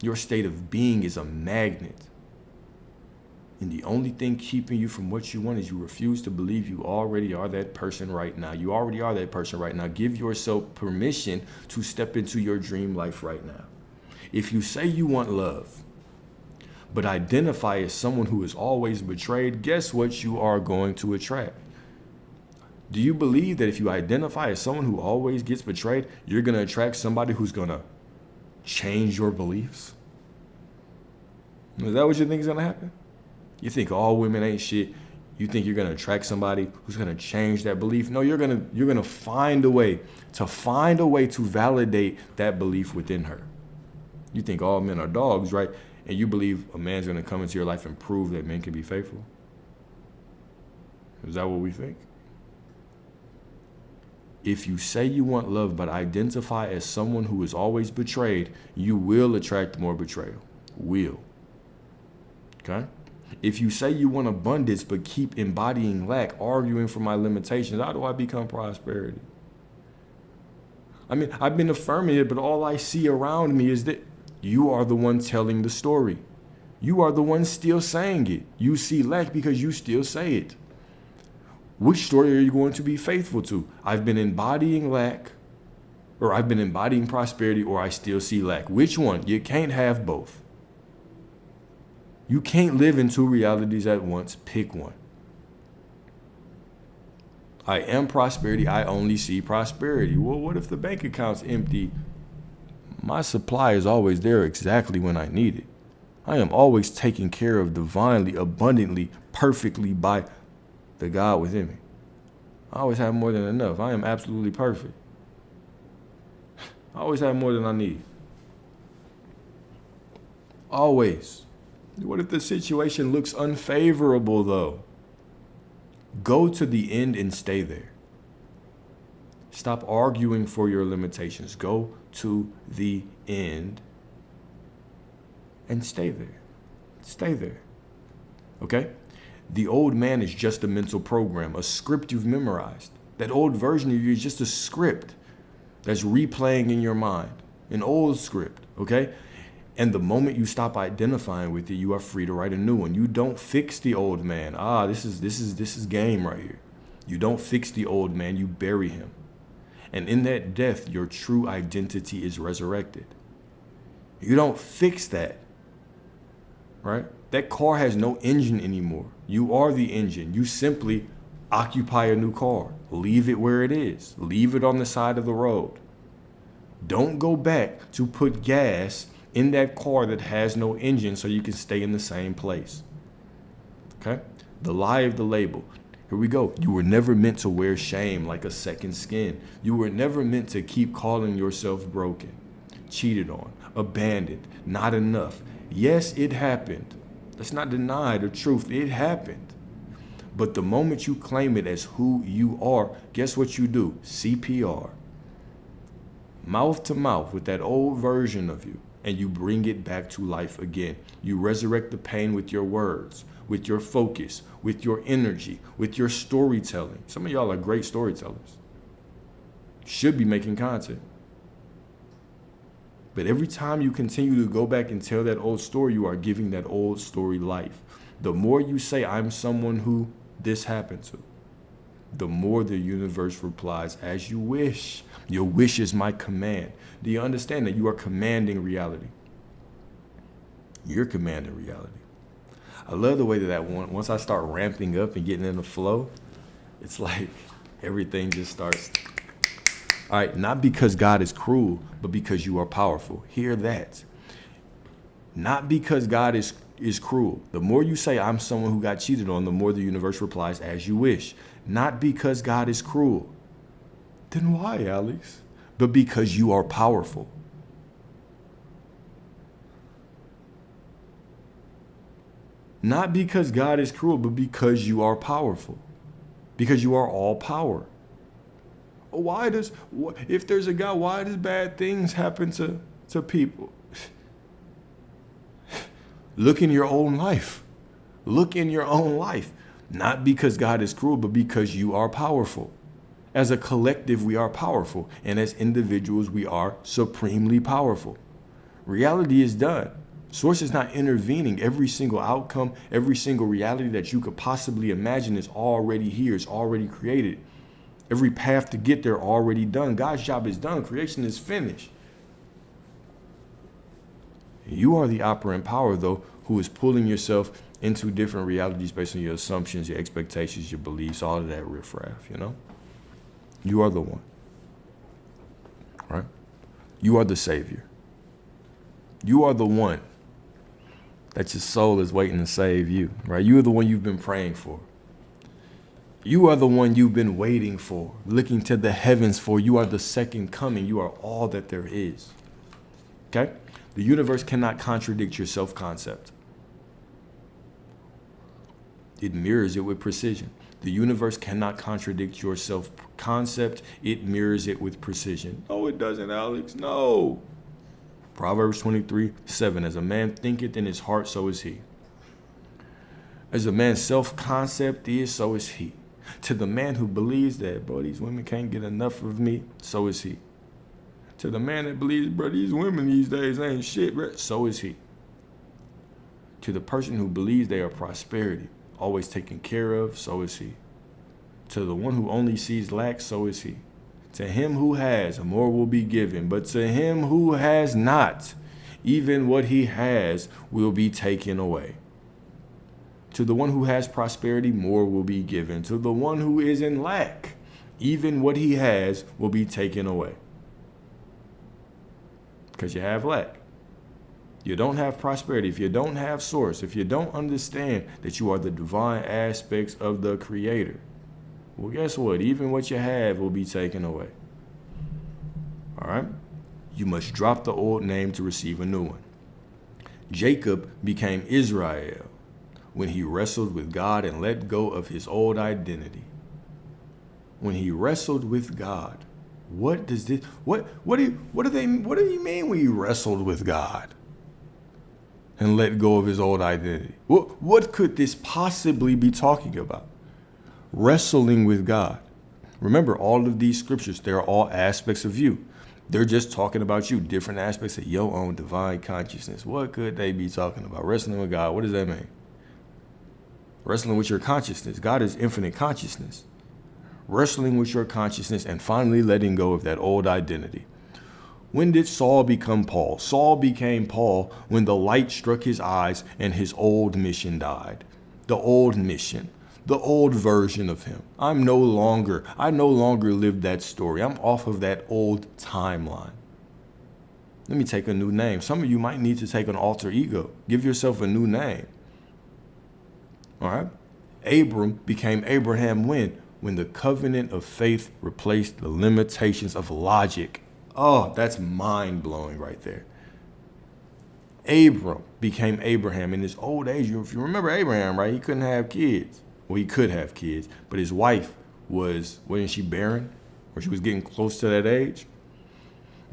Your state of being is a magnet. And the only thing keeping you from what you want is you refuse to believe you already are that person right now. You already are that person right now. Give yourself permission to step into your dream life right now. If you say you want love, but identify as someone who is always betrayed, guess what you are going to attract? Do you believe that if you identify as someone who always gets betrayed, you're going to attract somebody who's going to change your beliefs? Is that what you think is going to happen? You think all women ain't shit. You think you're going to attract somebody who's going to change that belief? No, you're going to find a way to validate that belief within her. You think all men are dogs, right? And you believe a man's going to come into your life and prove that men can be faithful? Is that what we think? If you say you want love but identify as someone who is always betrayed, you will attract more betrayal. Will. Okay? If you say you want abundance but keep embodying lack, arguing for my limitations, how do I become prosperity? I mean, I've been affirming it, but all I see around me is that you are the one telling the story. You are the one still saying it. You see lack because you still say it. Which story are you going to be faithful to? I've been embodying lack, or I've been embodying prosperity, or I still see lack. Which one? You can't have both. You can't live in two realities at once. Pick one. I am prosperity. I only see prosperity. Well, what if the bank account's empty? My supply is always there exactly when I need it. I am always taken care of divinely, abundantly, perfectly by the God within me. I always have more than enough. I am absolutely perfect. I always have more than I need. Always. What if the situation looks unfavorable, though? Go to the end and stay there. Stop arguing for your limitations. Go to the end and stay there. Stay there. Okay? The old man is just a mental program, a script you've memorized. That old version of you is just a script that's replaying in your mind, an old script, okay? And the moment you stop identifying with it, you are free to write a new one. You don't fix the old man. This is game right here. You don't fix the old man, you bury him. And in that death, your true identity is resurrected. You don't fix that, right? That car has no engine anymore. You are the engine. You simply occupy a new car. Leave it where it is. Leave it on the side of the road. Don't go back to put gas in that car that has no engine so you can stay in the same place. Okay? The lie of the label. Here we go. You were never meant to wear shame like a second skin. You were never meant to keep calling yourself broken, cheated on, abandoned, not enough. Yes, it happened. Let's not deny the truth. It happened. But the moment you claim it as who you are, guess what you do? CPR. Mouth to mouth with that old version of you, and you bring it back to life again. You resurrect the pain with your words, with your focus, with your energy, with your storytelling. Some of y'all are great storytellers. Should be making content. But every time you continue to go back and tell that old story, you are giving that old story life. The more you say, I'm someone who this happened to, the more the universe replies, as you wish. Your wish is my command. Do you understand that you are commanding reality? You're commanding reality. I love the way that once I start ramping up and getting in the flow, it's like everything just starts. All right, not because God is cruel, but because you are powerful. Hear that. Not because God is cruel. The more you say, I'm someone who got cheated on, the more the universe replies, as you wish. Not because God is cruel. Then why, Alex? But because you are powerful. Not because God is cruel, but because you are powerful. Because you are all power. If there's a God, why does bad things happen to people? Look in your own life. Look in your own life. Not because God is cruel, but because you are powerful. As a collective, we are powerful. And as individuals, we are supremely powerful. Reality is done. Source is not intervening. Every single outcome, every single reality that you could possibly imagine is already here. It's already created. Every path to get there already done. God's job is done. Creation is finished. You are the operant power, though, who is pulling yourself into different realities based on your assumptions, your expectations, your beliefs, all of that riffraff, you know? You are the one, right? You are the savior. You are the one that your soul is waiting to save you, right? You are the one you've been praying for. You are the one you've been waiting for, looking to the heavens for. You are the second coming. You are all that there is, okay? The universe cannot contradict your self-concept. It mirrors it with precision. The universe cannot contradict your self-concept. It mirrors it with precision. No, it doesn't, Alex. No. Proverbs 23:7. As a man thinketh in his heart, so is he. As a man's self-concept is, so is he. To the man who believes that, bro, these women can't get enough of me, so is he. To the man that believes, bro, these women these days ain't shit, bro, so is he. To the person who believes they are prosperity, always taken care of, so is he. To the one who only sees lack, so is he. To him who has, more will be given. But to him who has not, even what he has will be taken away. To the one who has prosperity, more will be given. To the one who is in lack, even what he has will be taken away. Because you have lack. You don't have prosperity. If you don't have source, if you don't understand that you are the divine aspects of the Creator, well, guess what? Even what you have will be taken away. All right? You must drop the old name to receive a new one. Jacob became Israel when he wrestled with God and let go of his old identity. When he wrestled with God. What does this, what do you mean when he wrestled with God and let go of his old identity? What could this possibly be talking about? Wrestling with God. Remember, all of these scriptures, they're all aspects of you. They're just talking about you, different aspects of your own divine consciousness. What could they be talking about? Wrestling with God, what does that mean? Wrestling with your consciousness. God is infinite consciousness. Wrestling with your consciousness and finally letting go of that old identity. When did Saul become Paul? Saul became Paul when the light struck his eyes and his old mission died. The old mission. The old version of him. I no longer live that story. I'm off of that old timeline. Let me take a new name. Some of you might need to take an alter ego. Give yourself a new name. All right? Abram became Abraham when? When the covenant of faith replaced the limitations of logic. Oh, that's mind-blowing right there. Abram became Abraham in his old age. If you remember Abraham, right? He couldn't have kids. Well, he could have kids, but his wife wasn't she barren? Or she was getting close to that age?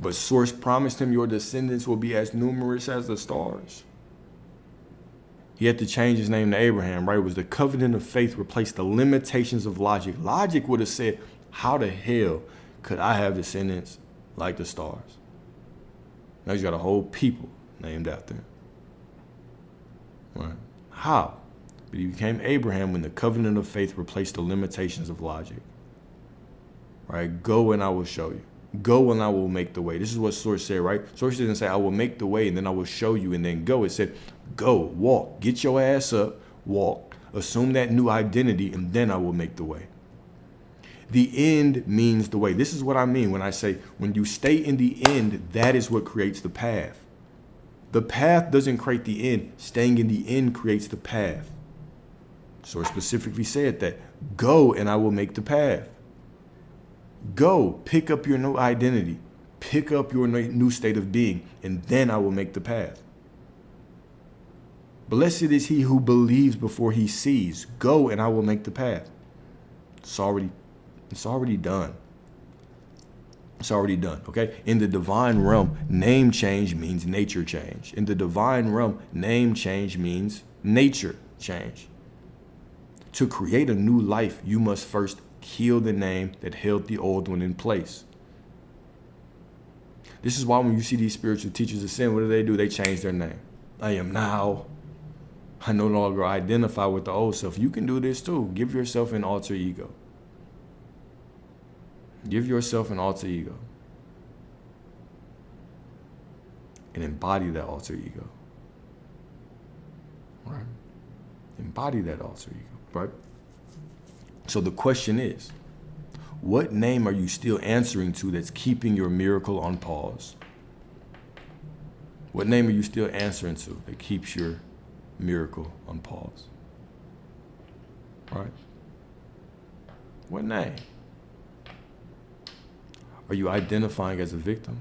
But Source promised him your descendants will be as numerous as the stars. He had to change his name to Abraham, right? It was the covenant of faith replaced the limitations of logic. Logic would have said, how the hell could I have descendants like the stars? Now he's got a whole people named after him. Right? How? But he became Abraham when the covenant of faith replaced the limitations of logic. Right? Go and I will show you. Go and I will make the way. This is what Source said, right? Source didn't say, I will make the way and then I will show you and then go. It said, go, walk, get your ass up, walk, assume that new identity, and then I will make the way. The end means the way. This is what I mean when I say, when you stay in the end, that is what creates the path. The path doesn't create the end. Staying in the end creates the path. Source specifically said that. Go and I will make the path. Go, pick up your new identity. Pick up your new state of being, and then I will make the path. Blessed is he who believes before he sees. Go and I will make the path. It's already done. It's already done, okay? In the divine realm, name change means nature change. In the divine realm, name change means nature change. To create a new life, you must first kill the name that held the old one in place. This is why when you see these spiritual teachers ascend, what do? They change their name. I am now. I no longer identify with the old self. You can do this too. Give yourself an alter ego. Give yourself an alter ego. And embody that alter ego. Right? Embody that alter ego. Right? So the question is, what name are you still answering to that's keeping your miracle on pause? What name are you still answering to that keeps your miracle on pause? Right? What name? Are you identifying as a victim?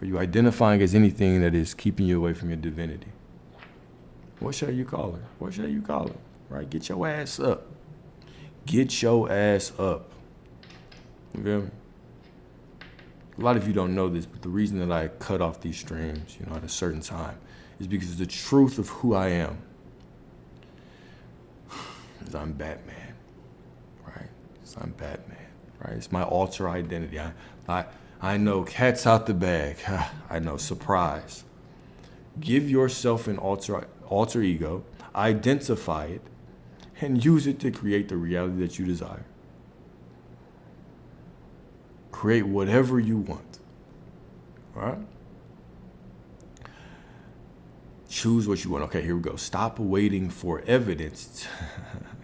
Are you identifying as anything that is keeping you away from your divinity? What shall you call her? What shall you call her? Right? Get your ass up. Get your ass up. You feel me? A lot of you don't know this, but the reason that I cut off these streams, at a certain time, is because the truth of who I am is I'm Batman, right? I'm Batman, right? It's my alter identity. I know cat's out the bag. I know, surprise. Give yourself an alter ego, identify it, and use it to create the reality that you desire. Create whatever you want. All right? Choose what you want. Okay, here we go. Stop waiting for evidence.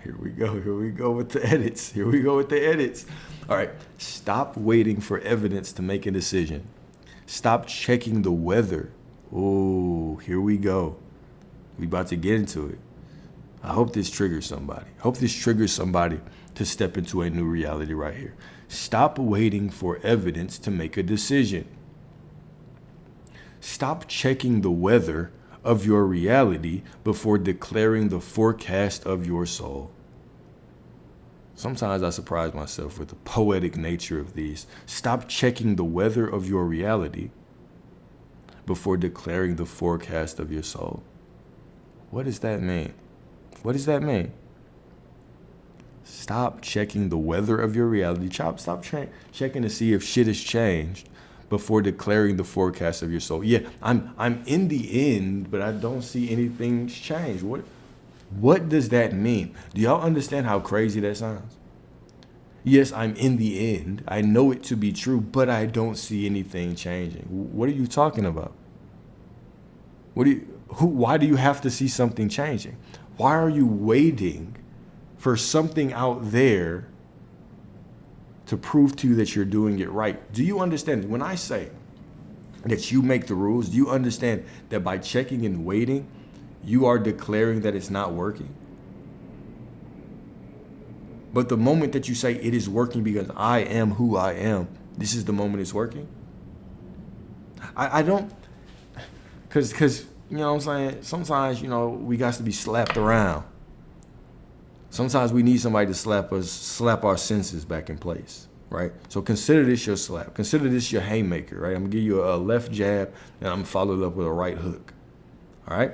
Here we go with the edits. All right. Stop waiting for evidence to make a decision. Stop checking the weather. Oh, here we go. We about to get into it. I hope this triggers somebody. To step into a new reality right here. Stop waiting for evidence to make a decision. Stop checking the weather of your reality before declaring the forecast of your soul. Sometimes I surprise myself with the poetic nature of these. Stop checking the weather of your reality before declaring the forecast of your soul. What does that mean? Stop checking the weather of your reality. Stop checking to see if shit has changed before declaring the forecast of your soul. Yeah, I'm in the end, but I don't see anything's changed. What does that mean? Do y'all understand how crazy that sounds? Yes, I'm in the end. I know it to be true, but I don't see anything changing. What are you talking about? Why do you have to see something changing? Why are you waiting for something out there to prove to you that you're doing it right? Do you understand? When I say that you make the rules, do you understand that by checking and waiting, you are declaring that it's not working? But the moment that you say it is working because I am who I am, this is the moment it's working? I don't, because you know what I'm saying? Sometimes, we got to be slapped around. Sometimes we need somebody to slap our senses back in place, right? So consider this your slap. Consider this your haymaker, right? I'm gonna give you a left jab and I'm gonna follow it up with a right hook, all right?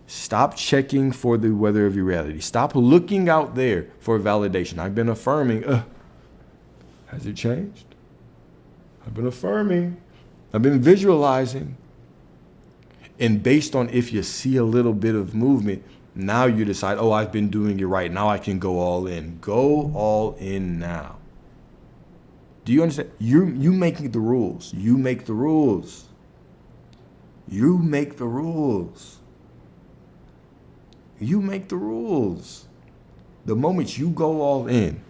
Stop checking for the weather of your reality. Stop looking out there for validation. I've been affirming. Has it changed? I've been affirming. I've been visualizing. And based on if you see a little bit of movement, now you decide, I've been doing it right. Now I can go all in. Go all in now. Do you understand? You making the rules. You make the rules. You make the rules. You make the rules. The moment you go all in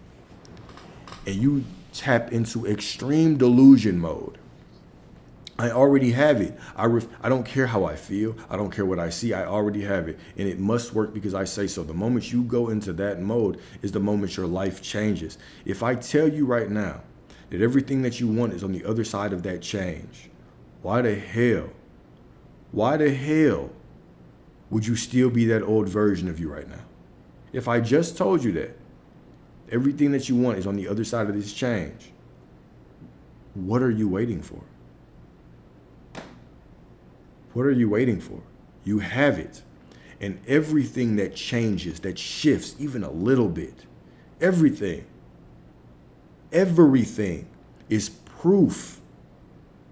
and you tap into extreme delusion mode, I already have it. I don't care how I feel. I don't care what I see. I already have it. And it must work because I say so. The moment you go into that mode is the moment your life changes. If I tell you right now that everything that you want is on the other side of that change, why the hell would you still be that old version of you right now? If I just told you that everything that you want is on the other side of this change, what are you waiting for? What are you waiting for? You have it. And everything that changes, that shifts even a little bit, everything is proof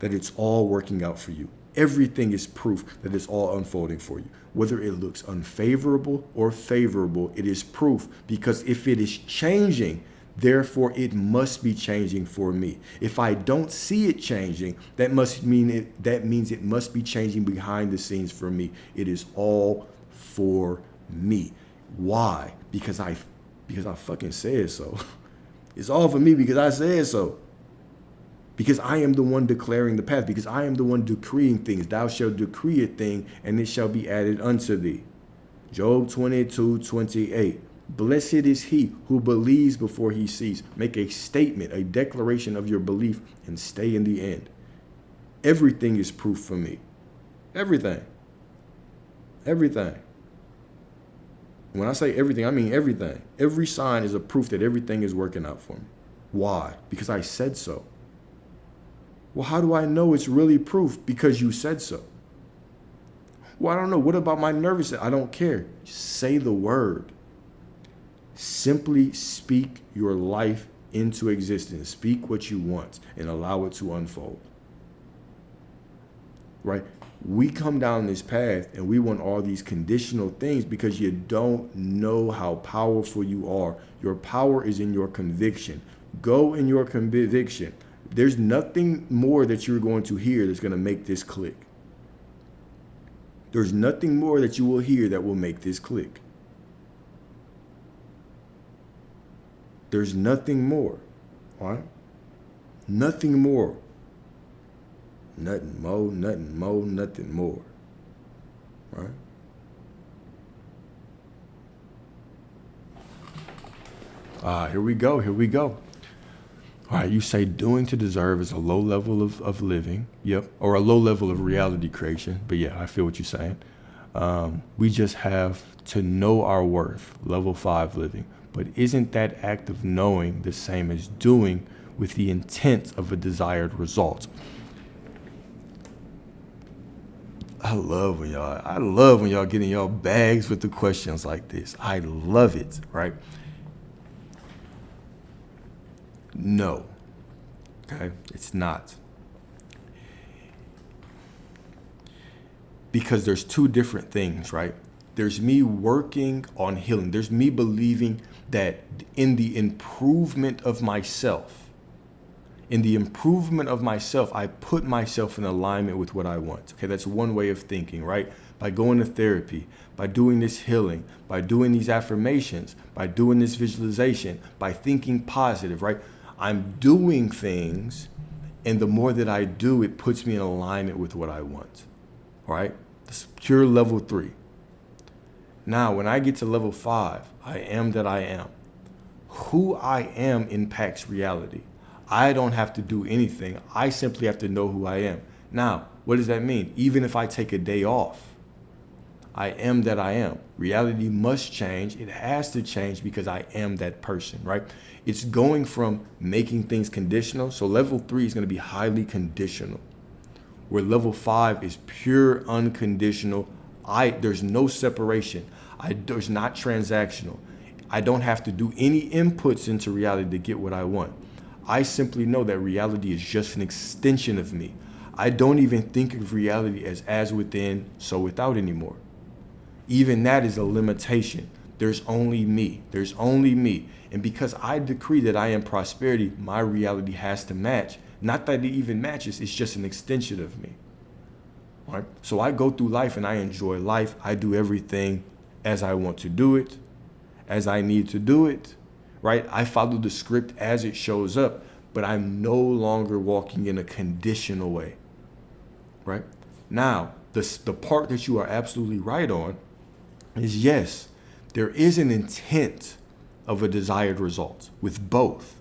that it's all working out for you. Everything is proof that it's all unfolding for you. Whether it looks unfavorable or favorable, it is proof, because if it is changing, therefore it must be changing for me. If I don't see it changing, that means it must be changing behind the scenes for me. It is all for me. Why? Because I fucking said so. It's all for me because I said so. Because I am the one declaring the path. Because I am the one decreeing things. Thou shalt decree a thing, and it shall be added unto thee. Job 22:28. Blessed is he who believes before he sees. Make a statement, a declaration of your belief, and stay in the end. Everything is proof for me. Everything. Everything. When I say everything, I mean everything. Every sign is a proof that everything is working out for me. Why? Because I said so. Well, how do I know it's really proof? Because you said so. Well, I don't know. What about my nervousness? I don't care. Just say the word. Simply speak your life into existence. Speak what you want and allow it to unfold. Right? We come down this path and we want all these conditional things because you don't know how powerful you are. Your power is in your conviction. Go in your conviction. There's nothing more that you're going to hear that's going to make this click. There's nothing more that you will hear that will make this click. There's nothing more. Right? Nothing more. Nothing more, nothing more, nothing more. Right? Here we go. Here we go. All right, you say doing to deserve is a low level of living. Yep. Or a low level of reality creation. But yeah, I feel what you're saying. We just have to know our worth, level 5 living. But isn't that act of knowing the same as doing with the intent of a desired result? I love when y'all get in y'all bags with the questions like this. I love it, right? No. Okay? It's not. Because there's two different things, right? There's me working on healing. There's me believing that in the improvement of myself, I put myself in alignment with what I want. Okay, that's one way of thinking, right? By going to therapy, by doing this healing, by doing these affirmations, by doing this visualization, by thinking positive, right? I'm doing things, and the more that I do, it puts me in alignment with what I want, all right? That's pure level 3. Now, when I get to level 5, I am that I am. Who I am impacts reality. I don't have to do anything. I simply have to know who I am. Now, what does that mean? Even if I take a day off, I am that I am. Reality must change. It has to change because I am that person, right? It's going from making things conditional. So level 3 is going to be highly conditional, where level 5 is pure unconditional. There's no separation. There's not transactional. I don't have to do any inputs into reality to get what I want. I simply know that reality is just an extension of me. I don't even think of reality as within, so without anymore. Even that is a limitation. There's only me. There's only me. And because I decree that I am prosperity, my reality has to match. Not that it even matches, it's just an extension of me. All right? So I go through life and I enjoy life. I do everything as I want to do it, as I need to do it. Right? I follow the script as it shows up, but I'm no longer walking in a conditional way. Right? Now, the part that you are absolutely right on is yes, there is an intent of a desired result with both.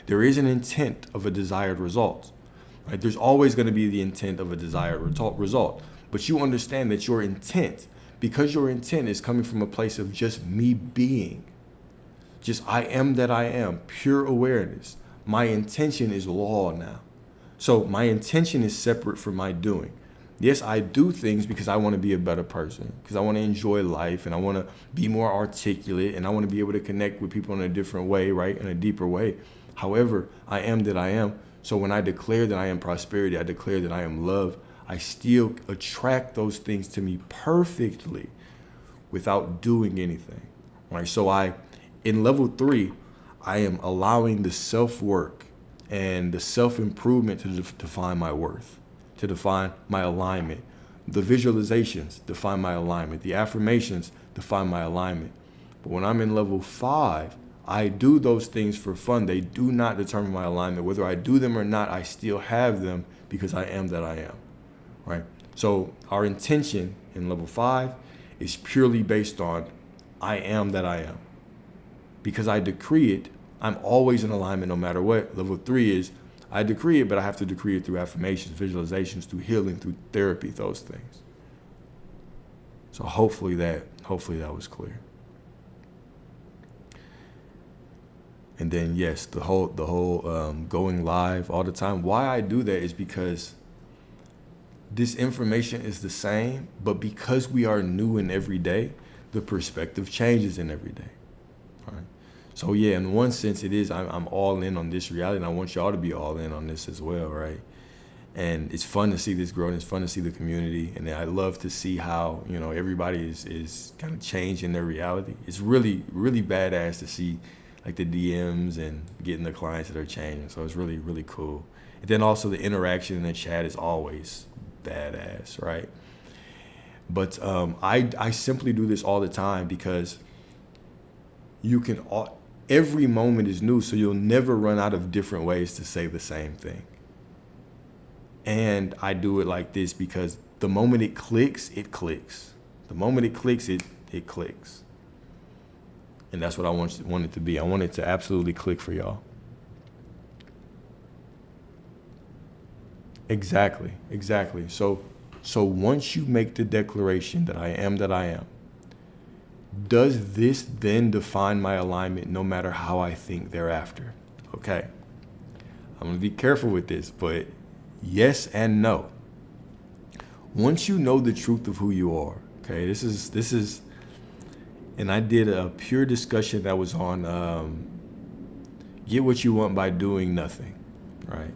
There is an intent of a desired result. Right? There's always going to be the intent of a desired result, but you understand that your intent, because your intent is coming from a place of just me being, just I am that I am, pure awareness. My intention is law now. So my intention is separate from my doing. Yes, I do things because I want to be a better person, because I want to enjoy life and I want to be more articulate and I want to be able to connect with people in a different way, right? In a deeper way. However, I am that I am. So when I declare that I am prosperity, I declare that I am love, I still attract those things to me perfectly without doing anything, right? So in level 3, I am allowing the self-work and the self-improvement to define my worth, to define my alignment. The visualizations define my alignment. The affirmations define my alignment. But when I'm in level 5, I do those things for fun. They do not determine my alignment. Whether I do them or not, I still have them because I am that I am, right? So our intention in level 5 is purely based on I am that I am. Because I decree it, I'm always in alignment no matter what. Level 3 is I decree it, but I have to decree it through affirmations, visualizations, through healing, through therapy, those things. So hopefully that was clear. And then yes, the whole going live all the time. Why I do that is because this information is the same, but because we are new in every day, the perspective changes in every day. All right. So yeah, in one sense it is, I'm all in on this reality, and I want y'all to be all in on this as well, right? And it's fun to see this grow, and it's fun to see the community, and I love to see how, everybody is kind of changing their reality. It's really, really badass to see like the DMs and getting the clients that are changing. So it's really, really cool. And then also the interaction in the chat is always badass, right? But I simply do this all the time because every moment is new, so you'll never run out of different ways to say the same thing. And I do it like this because the moment it clicks, it clicks. The moment it clicks, it clicks. And that's what I want it to be. I want it to absolutely click for y'all. Exactly. So once you make the declaration that I am, does this then define my alignment no matter how I think thereafter? Okay. I'm gonna be careful with this, but yes and no. Once you know the truth of who you are, okay, this is, and I did a pure discussion that was on get what you want by doing nothing, right?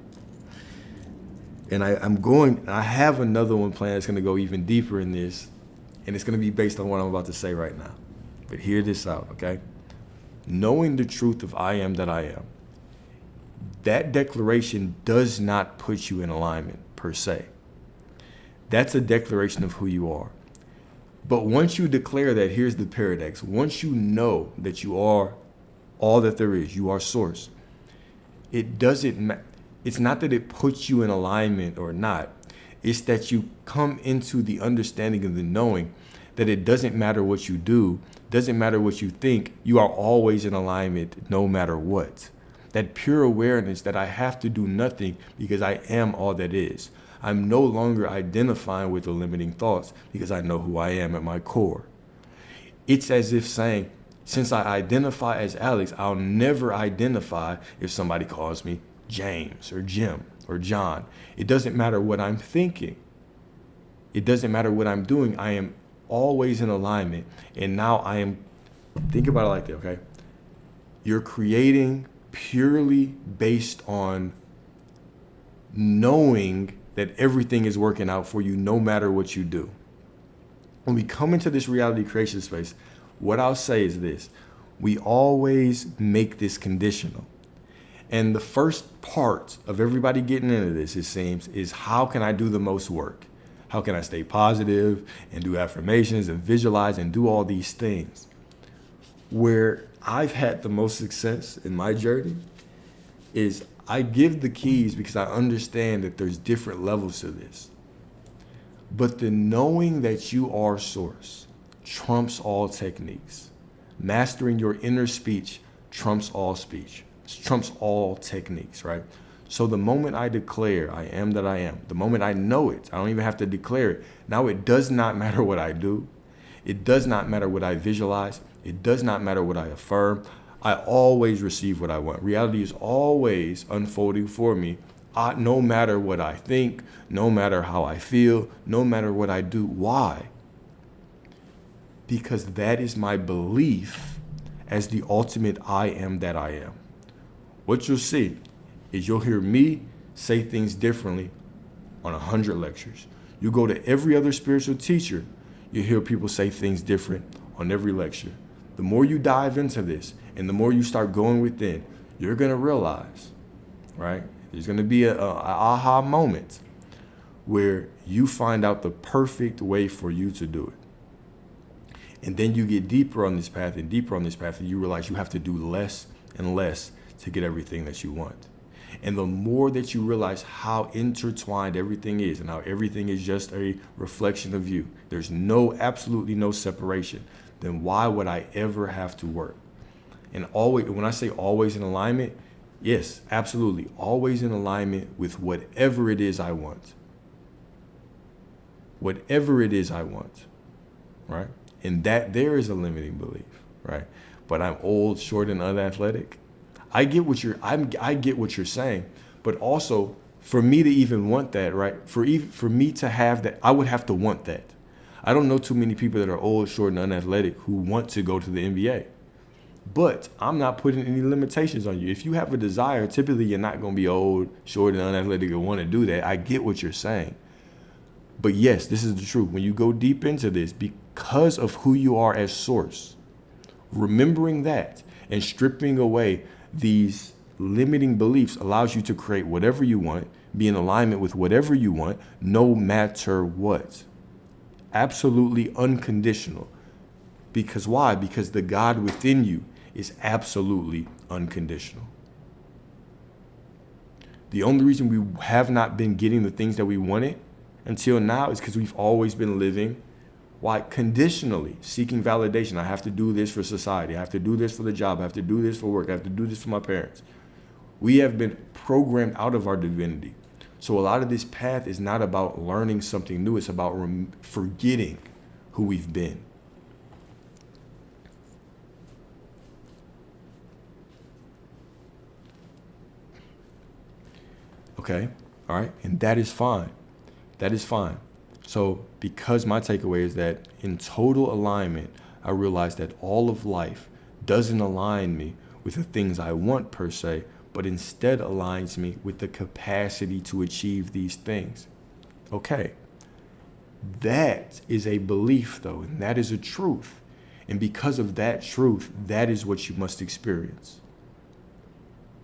And I have another one planned that's gonna go even deeper in this, and it's gonna be based on what I'm about to say right now. But hear this out, okay? Knowing the truth of I am that I am, that declaration does not put you in alignment per se. That's a declaration of who you are. But once you declare that, here's the paradox. Once you know that you are all that there is, you are source, it's not that it puts you in alignment or not. It's that you come into the understanding of the knowing that it doesn't matter what you do, doesn't matter what you think, you are always in alignment no matter what. That pure awareness that I have to do nothing because I am all that is. I'm no longer identifying with the limiting thoughts because I know who I am at my core. It's as if saying, since I identify as Alex, I'll never identify if somebody calls me James or Jim or John. It doesn't matter what I'm thinking. It doesn't matter what I'm doing. I am always in alignment. And now think about it like that, okay? You're creating purely based on knowing that everything is working out for you no matter what you do. When we come into this reality creation space, what I'll say is this: we always make this conditional. And the first part of everybody getting into this, it seems, is how can I do the most work? How can I stay positive and do affirmations and visualize and do all these things? Where I've had the most success in my journey is I give the keys because I understand that there's different levels to this. But the knowing that you are source trumps all techniques. Mastering your inner speech trumps all speech, trumps all techniques, right? So the moment I declare I am that I am, the moment I know it, I don't even have to declare it. Now it does not matter what I do. It does not matter what I visualize. It does not matter what I affirm. I always receive what I want. Reality is always unfolding for me, no matter what I think, no matter how I feel, no matter what I do. Why? Because that is my belief as the ultimate I am that I am. What you'll see is you'll hear me say things differently on 100 lectures. You go to every other spiritual teacher, you hear people say things different on every lecture. The more you dive into this and the more you start going within, you're going to realize, right? There's going to be a aha moment where you find out the perfect way for you to do it. And then you get deeper on this path and deeper on this path, and you realize you have to do less and less to get everything that you want. And the more that you realize how intertwined everything is and how everything is just a reflection of you, there's absolutely no separation, then why would I ever have to work? And always, when I say always in alignment, yes, absolutely, always in alignment with whatever it is I want. Whatever it is I want, right? And that there is a limiting belief, right? But I'm old, short, and unathletic. I get what you're saying, but also for me to even want that, right? For me to have that, I would have to want that. I don't know too many people that are old, short, and unathletic who want to go to the NBA. But I'm not putting any limitations on you. If you have a desire, typically you're not going to be old, short, and unathletic and want to do that. I get what you're saying. But yes, this is the truth. When you go deep into this, because of who you are as source, remembering that and stripping away these limiting beliefs allows you to create whatever you want, be in alignment with whatever you want, no matter what. Absolutely unconditional. Because why? Because the God within you is absolutely unconditional. The only reason we have not been getting the things that we wanted until now is because we've always been living, why? Conditionally, seeking validation. I have to do this for society. I have to do this for the job. I have to do this for work. I have to do this for my parents. We have been programmed out of our divinity. So a lot of this path is not about learning something new. It's about forgetting who we've been. Okay, all right, and that is fine. That is fine. So because my takeaway is that in total alignment, I realize that all of life doesn't align me with the things I want per se, but instead aligns me with the capacity to achieve these things. Okay, that is a belief though, and that is a truth. And because of that truth, that is what you must experience.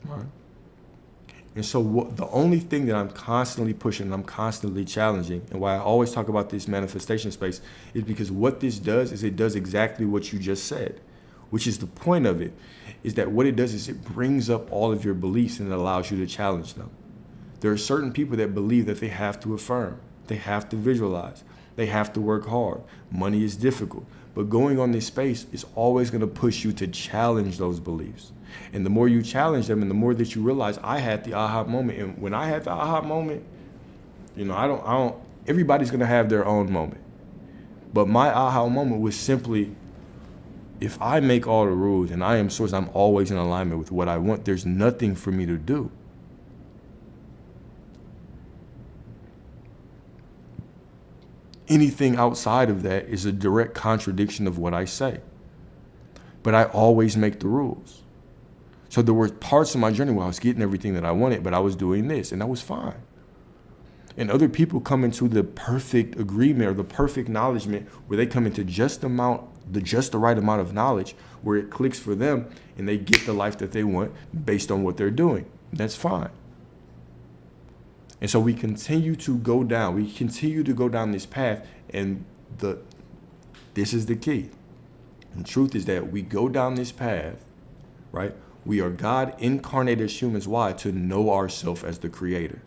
All right. And so the only thing that I'm constantly pushing, I'm constantly challenging, and why I always talk about this manifestation space is because what this does is it does exactly what you just said, which is the point of it, is that what it does is it brings up all of your beliefs and it allows you to challenge them. There are certain people that believe that they have to affirm, they have to visualize, they have to work hard. Money is difficult, but going on this space is always going to push you to challenge those beliefs. And the more you challenge them and the more that you realize, I had the aha moment. And when I had the aha moment, everybody's going to have their own moment. But my aha moment was simply, if I make all the rules and I am source, I'm always in alignment with what I want, there's nothing for me to do. Anything outside of that is a direct contradiction of what I say. But I always make the rules. So there were parts of my journey where I was getting everything that I wanted, but I was doing this, and that was fine. And other people come into the perfect agreement or the perfect acknowledgement where they come into just the right amount of knowledge where it clicks for them and they get the life that they want based on what they're doing. That's fine. And so we continue to go down. We continue to go down this path, and this is the key. The truth is that we go down this path, right? We are God incarnated as humans. Why? To know ourselves as the creator.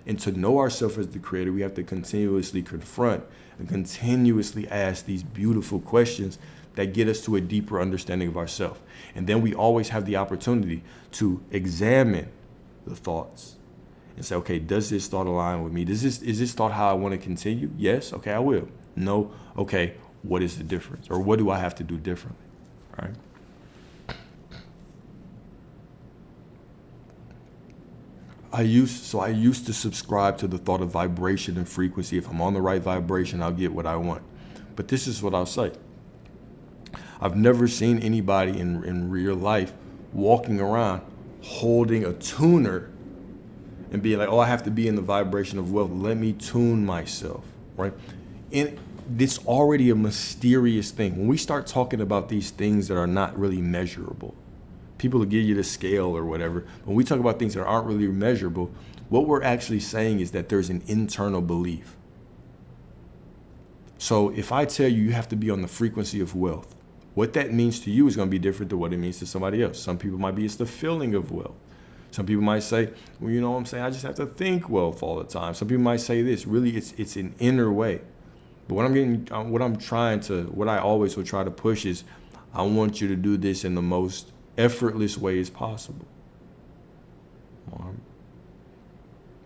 And to know ourselves as the creator, we have to continuously confront and continuously ask these beautiful questions that get us to a deeper understanding of ourselves. And then we always have the opportunity to examine the thoughts and say, okay, does this thought align with me? Is this thought how I want to continue? Yes. Okay, I will. No. Okay, what is the difference? Or what do I have to do differently? All right. I used to subscribe to the thought of vibration and frequency. If I'm on the right vibration, I'll get what I want. But this is what I'll say. I've never seen anybody in real life walking around holding a tuner and being like, oh, I have to be in the vibration of wealth. Let me tune myself, right? And it's already a mysterious thing. When we start talking about these things that are not really measurable, people will give you the scale or whatever. When we talk about things that aren't really measurable, what we're actually saying is that there's an internal belief. So if I tell you you have to be on the frequency of wealth, what that means to you is going to be different than what it means to somebody else. Some people might be, it's the feeling of wealth. Some people might say, well, you know what I'm saying? I just have to think wealth all the time. Some people might say this. Really, it's an inner way. But what I always will try to push is, I want you to do this in the most effortless way as possible.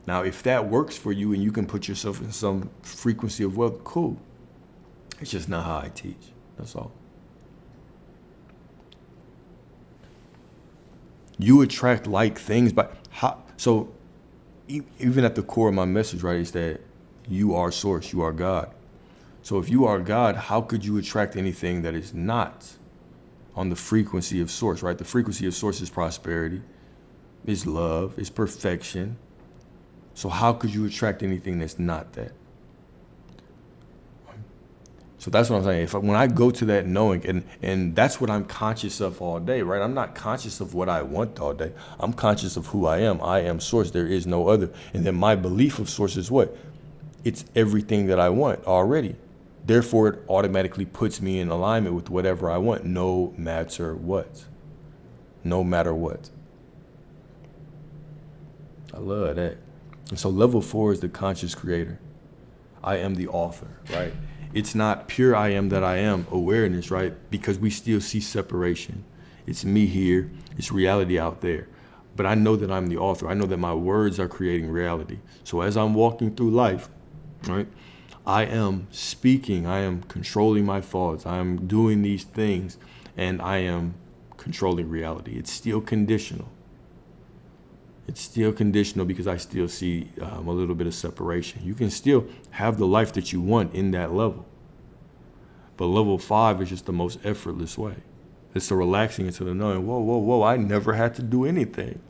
Now, if that works for you and you can put yourself in some frequency of wealth, cool. It's just not how I teach. That's all. You attract like things, but so even at the core of my message, right, is that you are source, you are God. So if you are God, how could you attract anything that is not on the frequency of source, right? The frequency of source is prosperity, is love, is perfection. So how could you attract anything that's not that? So that's what I'm saying. When I go to that knowing, and that's what I'm conscious of all day, right? I'm not conscious of what I want all day. I'm conscious of who I am. I am source. There is no other. And then my belief of source is what? It's everything that I want already. Therefore, it automatically puts me in alignment with whatever I want, no matter what. No matter what. I love that. And so level 4 is the conscious creator. I am the author, right? It's not pure I am that I am awareness, right? Because we still see separation. It's me here. It's reality out there. But I know that I'm the author. I know that my words are creating reality. So as I'm walking through life, right, I am speaking. I am controlling my thoughts. I am doing these things, and I am controlling reality. It's still conditional. It's still conditional because I still see a little bit of separation. You can still have the life that you want in that level. But level 5 is just the most effortless way. It's the relaxing into the knowing, whoa, I never had to do anything.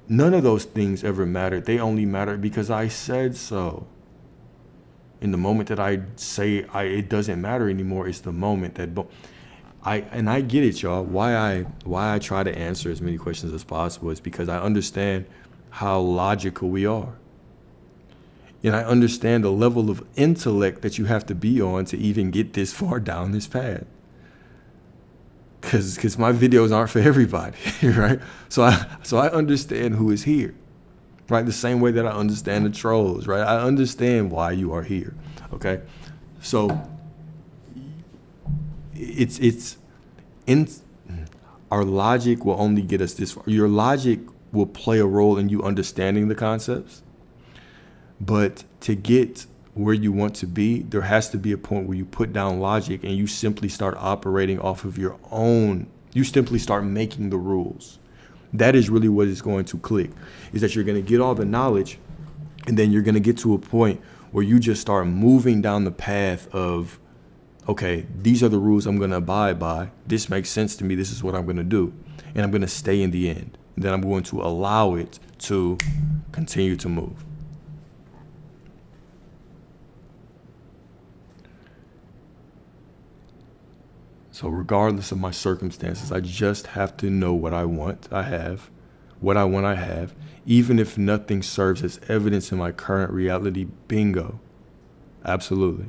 None of those things ever mattered. They only mattered because I said so. In the moment that I say it doesn't matter anymore, it's the moment that... I get it, y'all. Why I try to answer as many questions as possible is because I understand how logical we are. And I understand the level of intellect that you have to be on to even get this far down this path. Because my videos aren't for everybody, right? So I understand who is here, right? The same way that I understand the trolls, right? I understand why you are here, okay? So our logic will only get us this far. Your logic will play a role in you understanding the concepts, but to get where you want to be, there has to be a point where you put down logic and you simply start operating off of your own. You simply start making the rules. That is really what is going to click, is that you're going to get all the knowledge, and then you're going to get to a point where you just start moving down the path of, okay, these are the rules I'm going to abide by. This makes sense to me. This is what I'm going to do. And I'm going to stay in the end. Then I'm going to allow it to continue to move. So regardless of my circumstances, I just have to know what I want, I have. What I want, I have. Even if nothing serves as evidence in my current reality, bingo. Absolutely.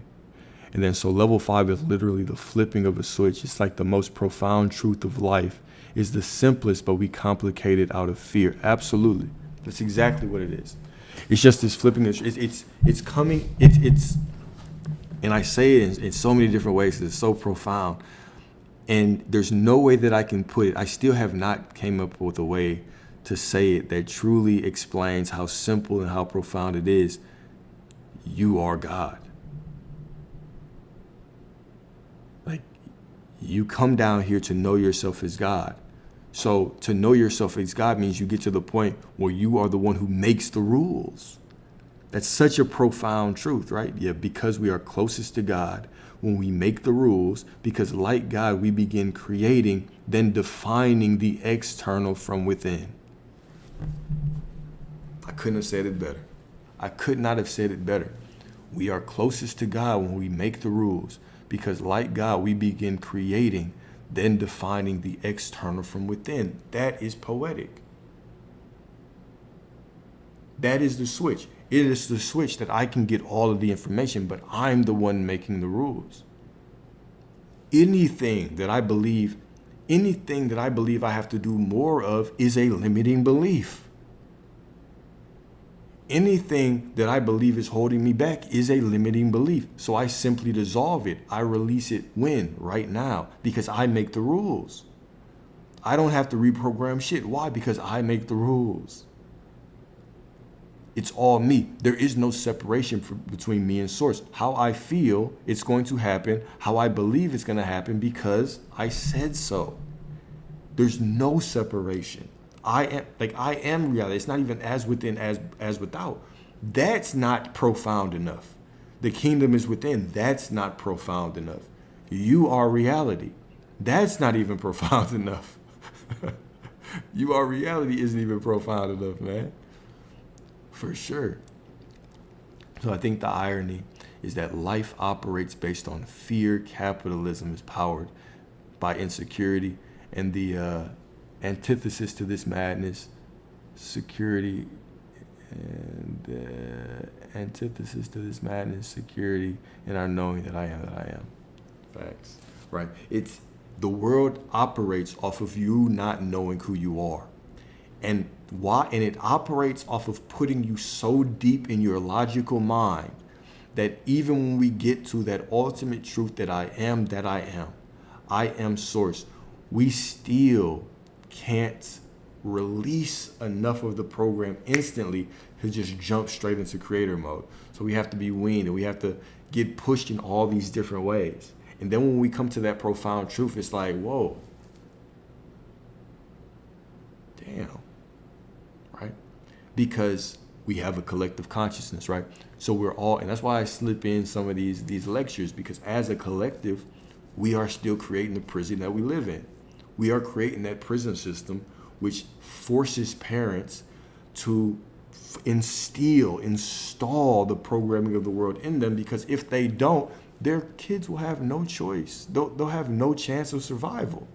And then so level 5 is literally the flipping of a switch. It's like the most profound truth of life. Is the simplest, but we complicate it out of fear. Absolutely. That's exactly what it is. It's just this flipping. It's coming. And I say it in so many different ways. It's so profound. And there's no way that I can put it. I still have not came up with a way to say it that truly explains how simple and how profound it is. You are God. Like, you come down here to know yourself as God. So to know yourself as God means you get to the point where you are the one who makes the rules. That's such a profound truth, right? Yeah, because we are closest to God when we make the rules, because like God, we begin creating, then defining the external from within. I couldn't have said it better. I could not have said it better. We are closest to God when we make the rules, because like God, we begin creating, then defining the external from within. That is poetic. That is the switch. It is the switch that I can get all of the information, but I'm the one making the rules. Anything that I believe I have to do more of is a limiting belief. Anything that I believe is holding me back is a limiting belief. So I simply dissolve it. I release it when? Right now, because I make the rules. I don't have to reprogram shit. Why? Because I make the rules. It's all me. There is no separation between me and source. How I feel it's going to happen, how I believe it's going to happen, because I said so. There's no separation. I am reality. It's not even as within as without. That's not profound enough. The kingdom is within. That's not profound enough. You are reality. That's not even profound enough. You are reality isn't even profound enough, man. For sure. So I think the irony is that life operates based on fear. Capitalism is powered by insecurity, and the antithesis to this madness, security, and antithesis to this madness, security, and our knowing that I am. Facts. Right? It's the world operates off of you not knowing who you are. And why? And it operates off of putting you so deep in your logical mind that even when we get to that ultimate truth that I am source, we still can't release enough of the program instantly to just jump straight into creator mode. So we have to be weaned, and we have to get pushed in all these different ways. And then when we come to that profound truth, it's like, whoa, damn, right? Because we have a collective consciousness, right? So we're all, and that's why I slip in some of these lectures, because as a collective, we are still creating the prison that we live in. We are creating that prison system which forces parents to install the programming of the world in them, because if they don't, their kids will have no choice. They'll have no chance of survival.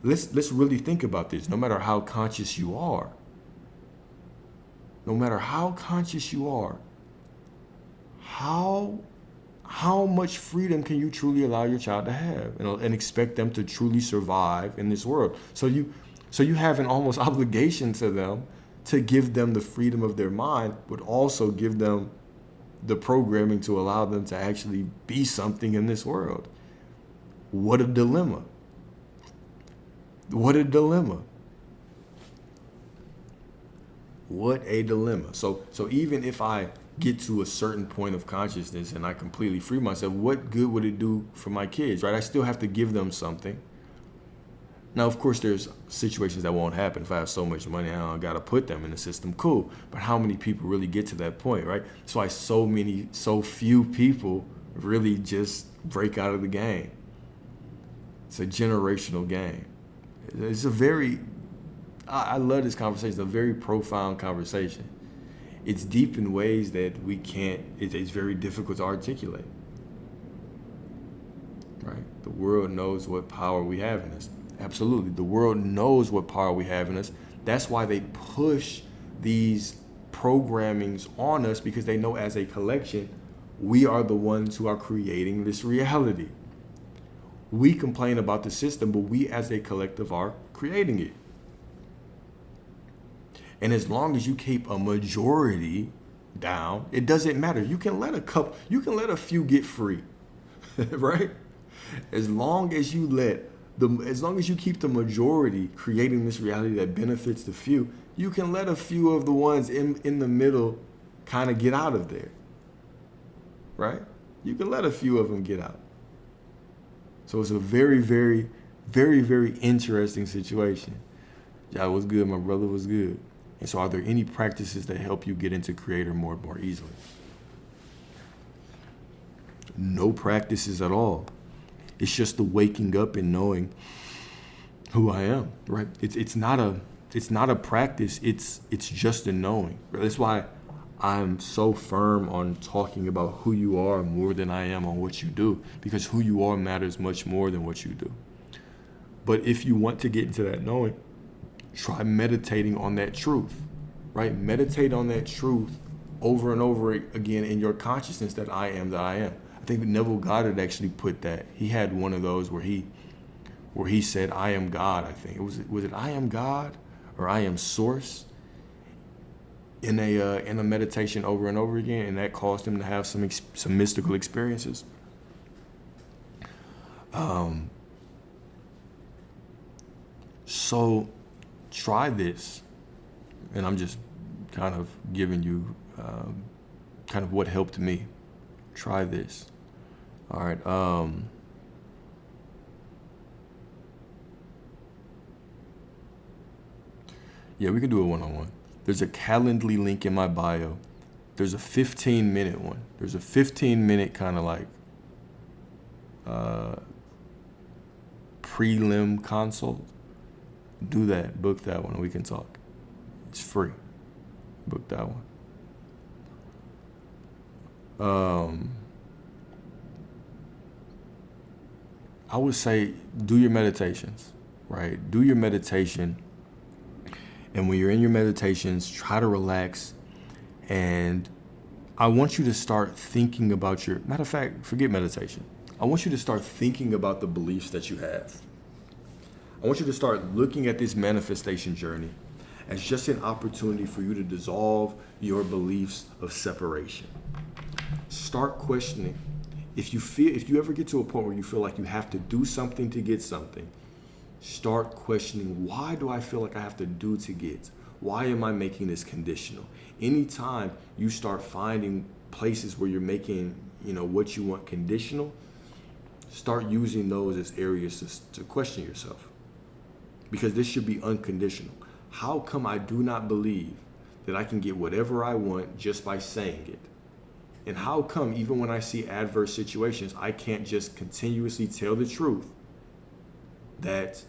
Let's really think about this. No matter how conscious you are, how much freedom can you truly allow your child to have and expect them to truly survive in this world? So you have an almost obligation to them to give them the freedom of their mind, but also give them the programming to allow them to actually be something in this world. What a dilemma. What a dilemma. What a dilemma. So even if I get to a certain point of consciousness and I completely free myself, what good would it do for my kids, right? I still have to give them something. Now, of course, there's situations that won't happen. If I have so much money, I don't gotta put them in the system. Cool. But how many people really get to that point, right? That's why so few people really just break out of the game. It's a generational game. It's I love this conversation. It's a very profound conversation. It's deep in ways that it's very difficult to articulate. Right? The world knows what power we have in us. Absolutely. The world knows what power we have in us. That's why they push these programmings on us, because they know as a collection, we are the ones who are creating this reality. We complain about the system, but we as a collective are creating it. And as long as you keep a majority down, it doesn't matter. You can let a few get free, right? As long as you keep the majority creating this reality that benefits the few, you can let a few of the ones in the middle kind of get out of there, right? You can let a few of them get out. So it's a very, very, very, very interesting situation. Y'all was good, my brother was good. And so are there any practices that help you get into creator mode more easily? No practices at all. It's just the waking up and knowing who I am, right? It's not it's not a practice. It's just a knowing. That's why I'm so firm on talking about who you are more than I am on what you do, because who you are matters much more than what you do. But if you want to get into that knowing, try meditating on that truth, right? Meditate on that truth over and over again in your consciousness that I am that I am. I think Neville Goddard actually put that. He had one of those where he said, I am God, I think. Was it I am God or I am source in a meditation over and over again, and that caused him to have some mystical experiences. So try this, and I'm just kind of giving you kind of what helped me. Try this. All right. Yeah, we can do a one-on-one. There's a Calendly link in my bio. There's a 15-minute one. There's a 15-minute kind of like prelim consult. Do that. Book that one. We can talk. It's free. Book that one. I would say do your meditations, right? Do your meditation. And when you're in your meditations, try to relax. And I want you to start thinking about matter of fact, forget meditation. I want you to start thinking about the beliefs that you have. I want you to start looking at this manifestation journey as just an opportunity for you to dissolve your beliefs of separation. Start questioning. If you ever get to a point where you feel like you have to do something to get something, start questioning, why do I feel like I have to do to get? Why am I making this conditional? Anytime you start finding places where you're making, what you want conditional, start using those as areas to question yourself. Because this should be unconditional. How come I do not believe that I can get whatever I want just by saying it? And how come even when I see adverse situations, I can't just continuously tell the truth that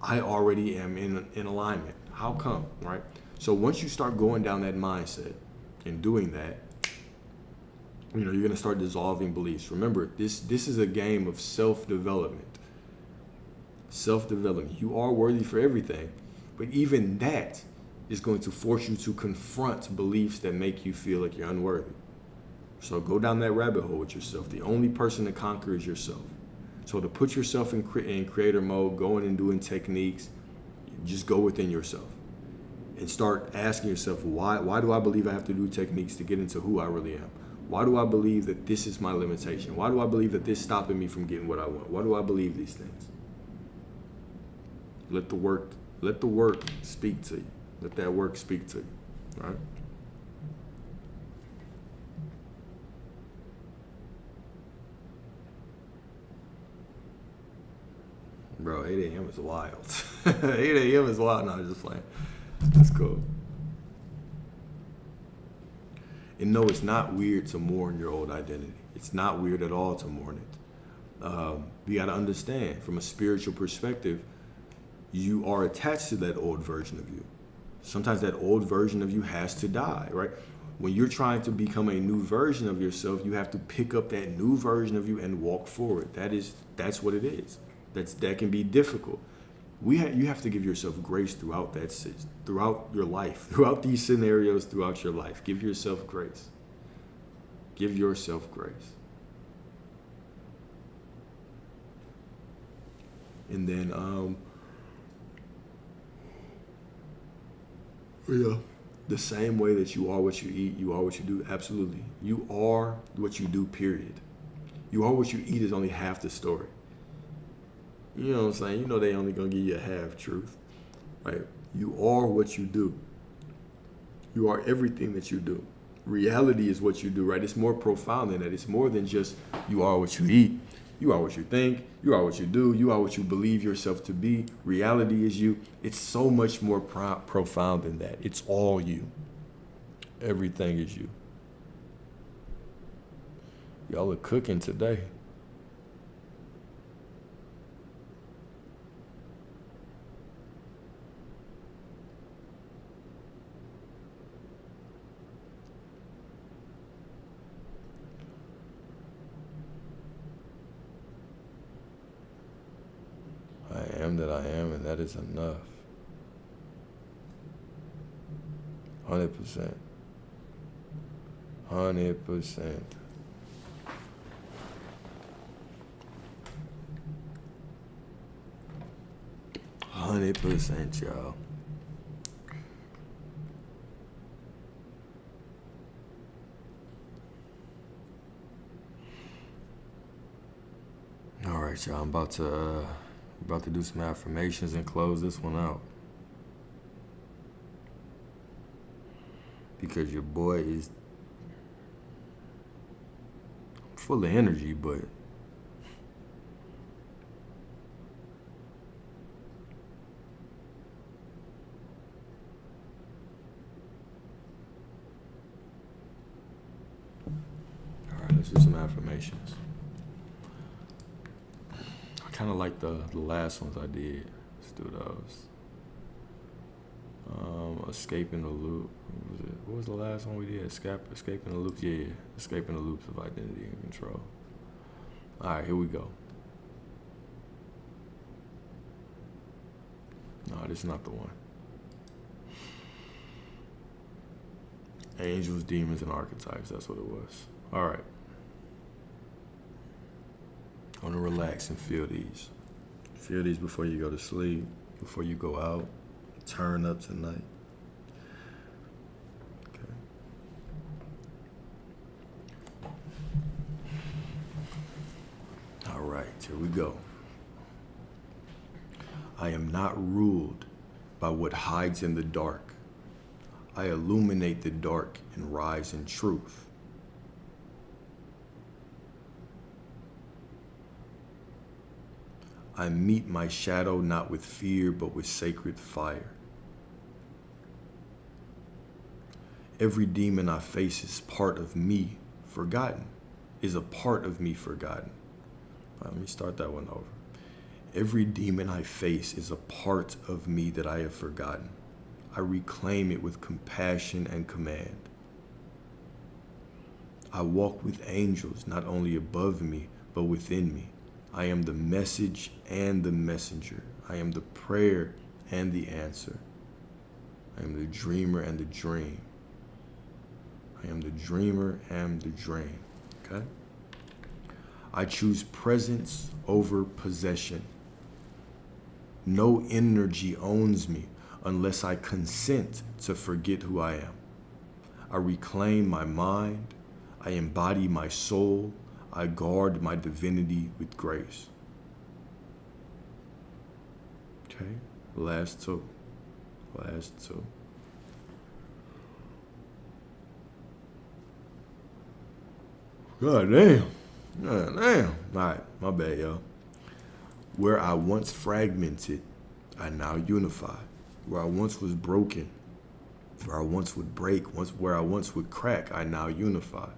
I already am in alignment? How come, right? So once you start going down that mindset and doing that, you're going to start dissolving beliefs. Remember, this is a game of self-development. Self-development. You are worthy for everything, but even that is going to force you to confront beliefs that make you feel like you're unworthy. So go down that rabbit hole with yourself. The only person to conquer is yourself. So to put yourself in creator mode, going and doing techniques, just go within yourself and start asking yourself, why do I believe I have to do techniques to get into who I really am? Why do I believe that this is my limitation? Why do I believe that this is stopping me from getting what I want? Why do I believe these things? Let the work speak to you. Let that work speak to you, all right? Bro, 8 a.m. is wild. 8 a.m. is wild. No, I'm just playing. That's cool. And no, it's not weird to mourn your old identity. It's not weird at all to mourn it. You got to understand, from a spiritual perspective, you are attached to that old version of you. Sometimes that old version of you has to die, right? When you're trying to become a new version of yourself, you have to pick up that new version of you and walk forward. That's what it is. That can be difficult. You have to give yourself grace throughout your life, throughout these scenarios, throughout your life. Give yourself grace. Give yourself grace. And then, the same way that you are what you eat, you are what you do. Absolutely. You are what you do, period. You are what you eat is only half the story. You know what I'm saying? They only gonna give you a half truth, right? You are what you do. You are everything that you do. Reality is what you do, right? It's more profound than that. It's more than just you are what you eat. You are what you think. You are what you do. You are what you believe yourself to be. Reality is you. It's so much more profound than that. It's all you. Everything is you. Y'all are cooking today. am that I am, and that is enough. 100%. 100%. Y'all. All right, y'all. I'm about to do some affirmations and close this one out. Because your boy is full of energy, but all right, let's do some affirmations. I kind of like the last ones I did. Let's do those. Escaping the loop. What was the last one we did? Escaping the loops. Yeah, escaping the loops of identity and control. All right, here we go. No, this is not the one. Angels, demons, and archetypes. That's what it was. All right. I want to relax and feel these. Feel these before you go to sleep, before you go out. Turn up tonight. Okay. All right, here we go. I am not ruled by what hides in the dark. I illuminate the dark and rise in truth. I meet my shadow not with fear, but with sacred fire. Every demon I face is part of me forgotten, is a part of me forgotten. Let me start that one over. Every demon I face is a part of me that I have forgotten. I reclaim it with compassion and command. I walk with angels not only above me, but within me. I am the message and the messenger. I am the prayer and the answer. I am the dreamer and the dream. I am the dreamer and the dream. Okay? I choose presence over possession. No energy owns me unless I consent to forget who I am. I reclaim my mind. I embody my soul. I guard my divinity with grace. Okay, last two. God damn. All right, my bad, y'all. Where I once fragmented, I now unify. Where I once was broken, where I once would break, where I once would crack, I now unify.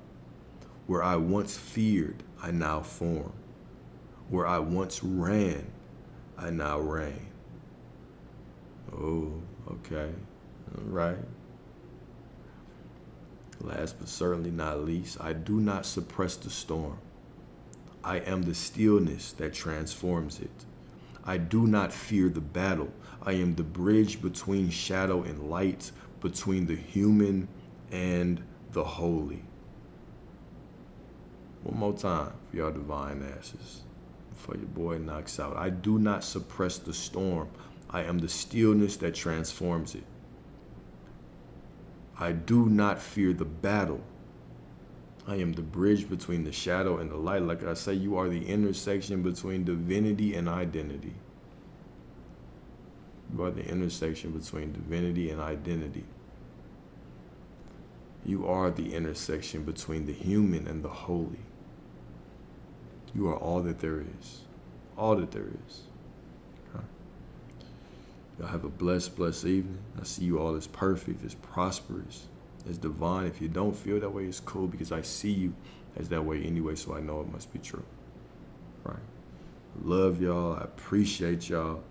Where I once feared, I now form. Where I once ran, I now reign. Oh, okay. All right. Last but certainly not least, I do not suppress the storm. I am the stillness that transforms it. I do not fear the battle. I am the bridge between shadow and light, between the human and the holy. One more time for y'all divine asses, before your boy knocks out. I do not suppress the storm. I am the stillness that transforms it. I do not fear the battle. I am the bridge between the shadow and the light. Like I say, you are the intersection between divinity and identity. You are the intersection between divinity and identity. You are the intersection between the human and the holy. You are all that there is. All that there is. Okay. Y'all have a blessed evening. I see you all as perfect, as prosperous, as divine. If you don't feel that way, it's cool, because I see you as that way anyway, so I know it must be true. Right. Love y'all. I appreciate y'all.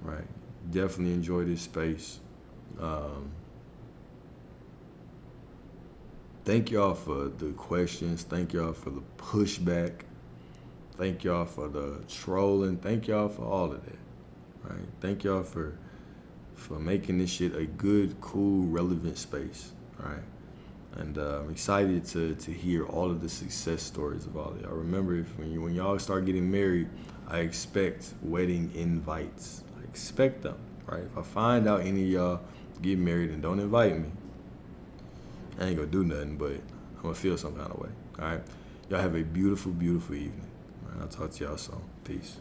Right. Definitely enjoy this space. Thank y'all for the questions. Thank y'all for the pushback. Thank y'all for the trolling. Thank y'all for all of that. right? Thank y'all for making this shit a good, cool, relevant space, right? And I'm excited to hear all of the success stories of all of y'all. Remember, when y'all start getting married, I expect wedding invites. I expect them, right? If I find out any of y'all get married and don't invite me, I ain't gonna do nothing, but I'm gonna feel some kind of way, all right? Y'all have a beautiful, beautiful evening. All right, I'll talk to y'all soon. Peace.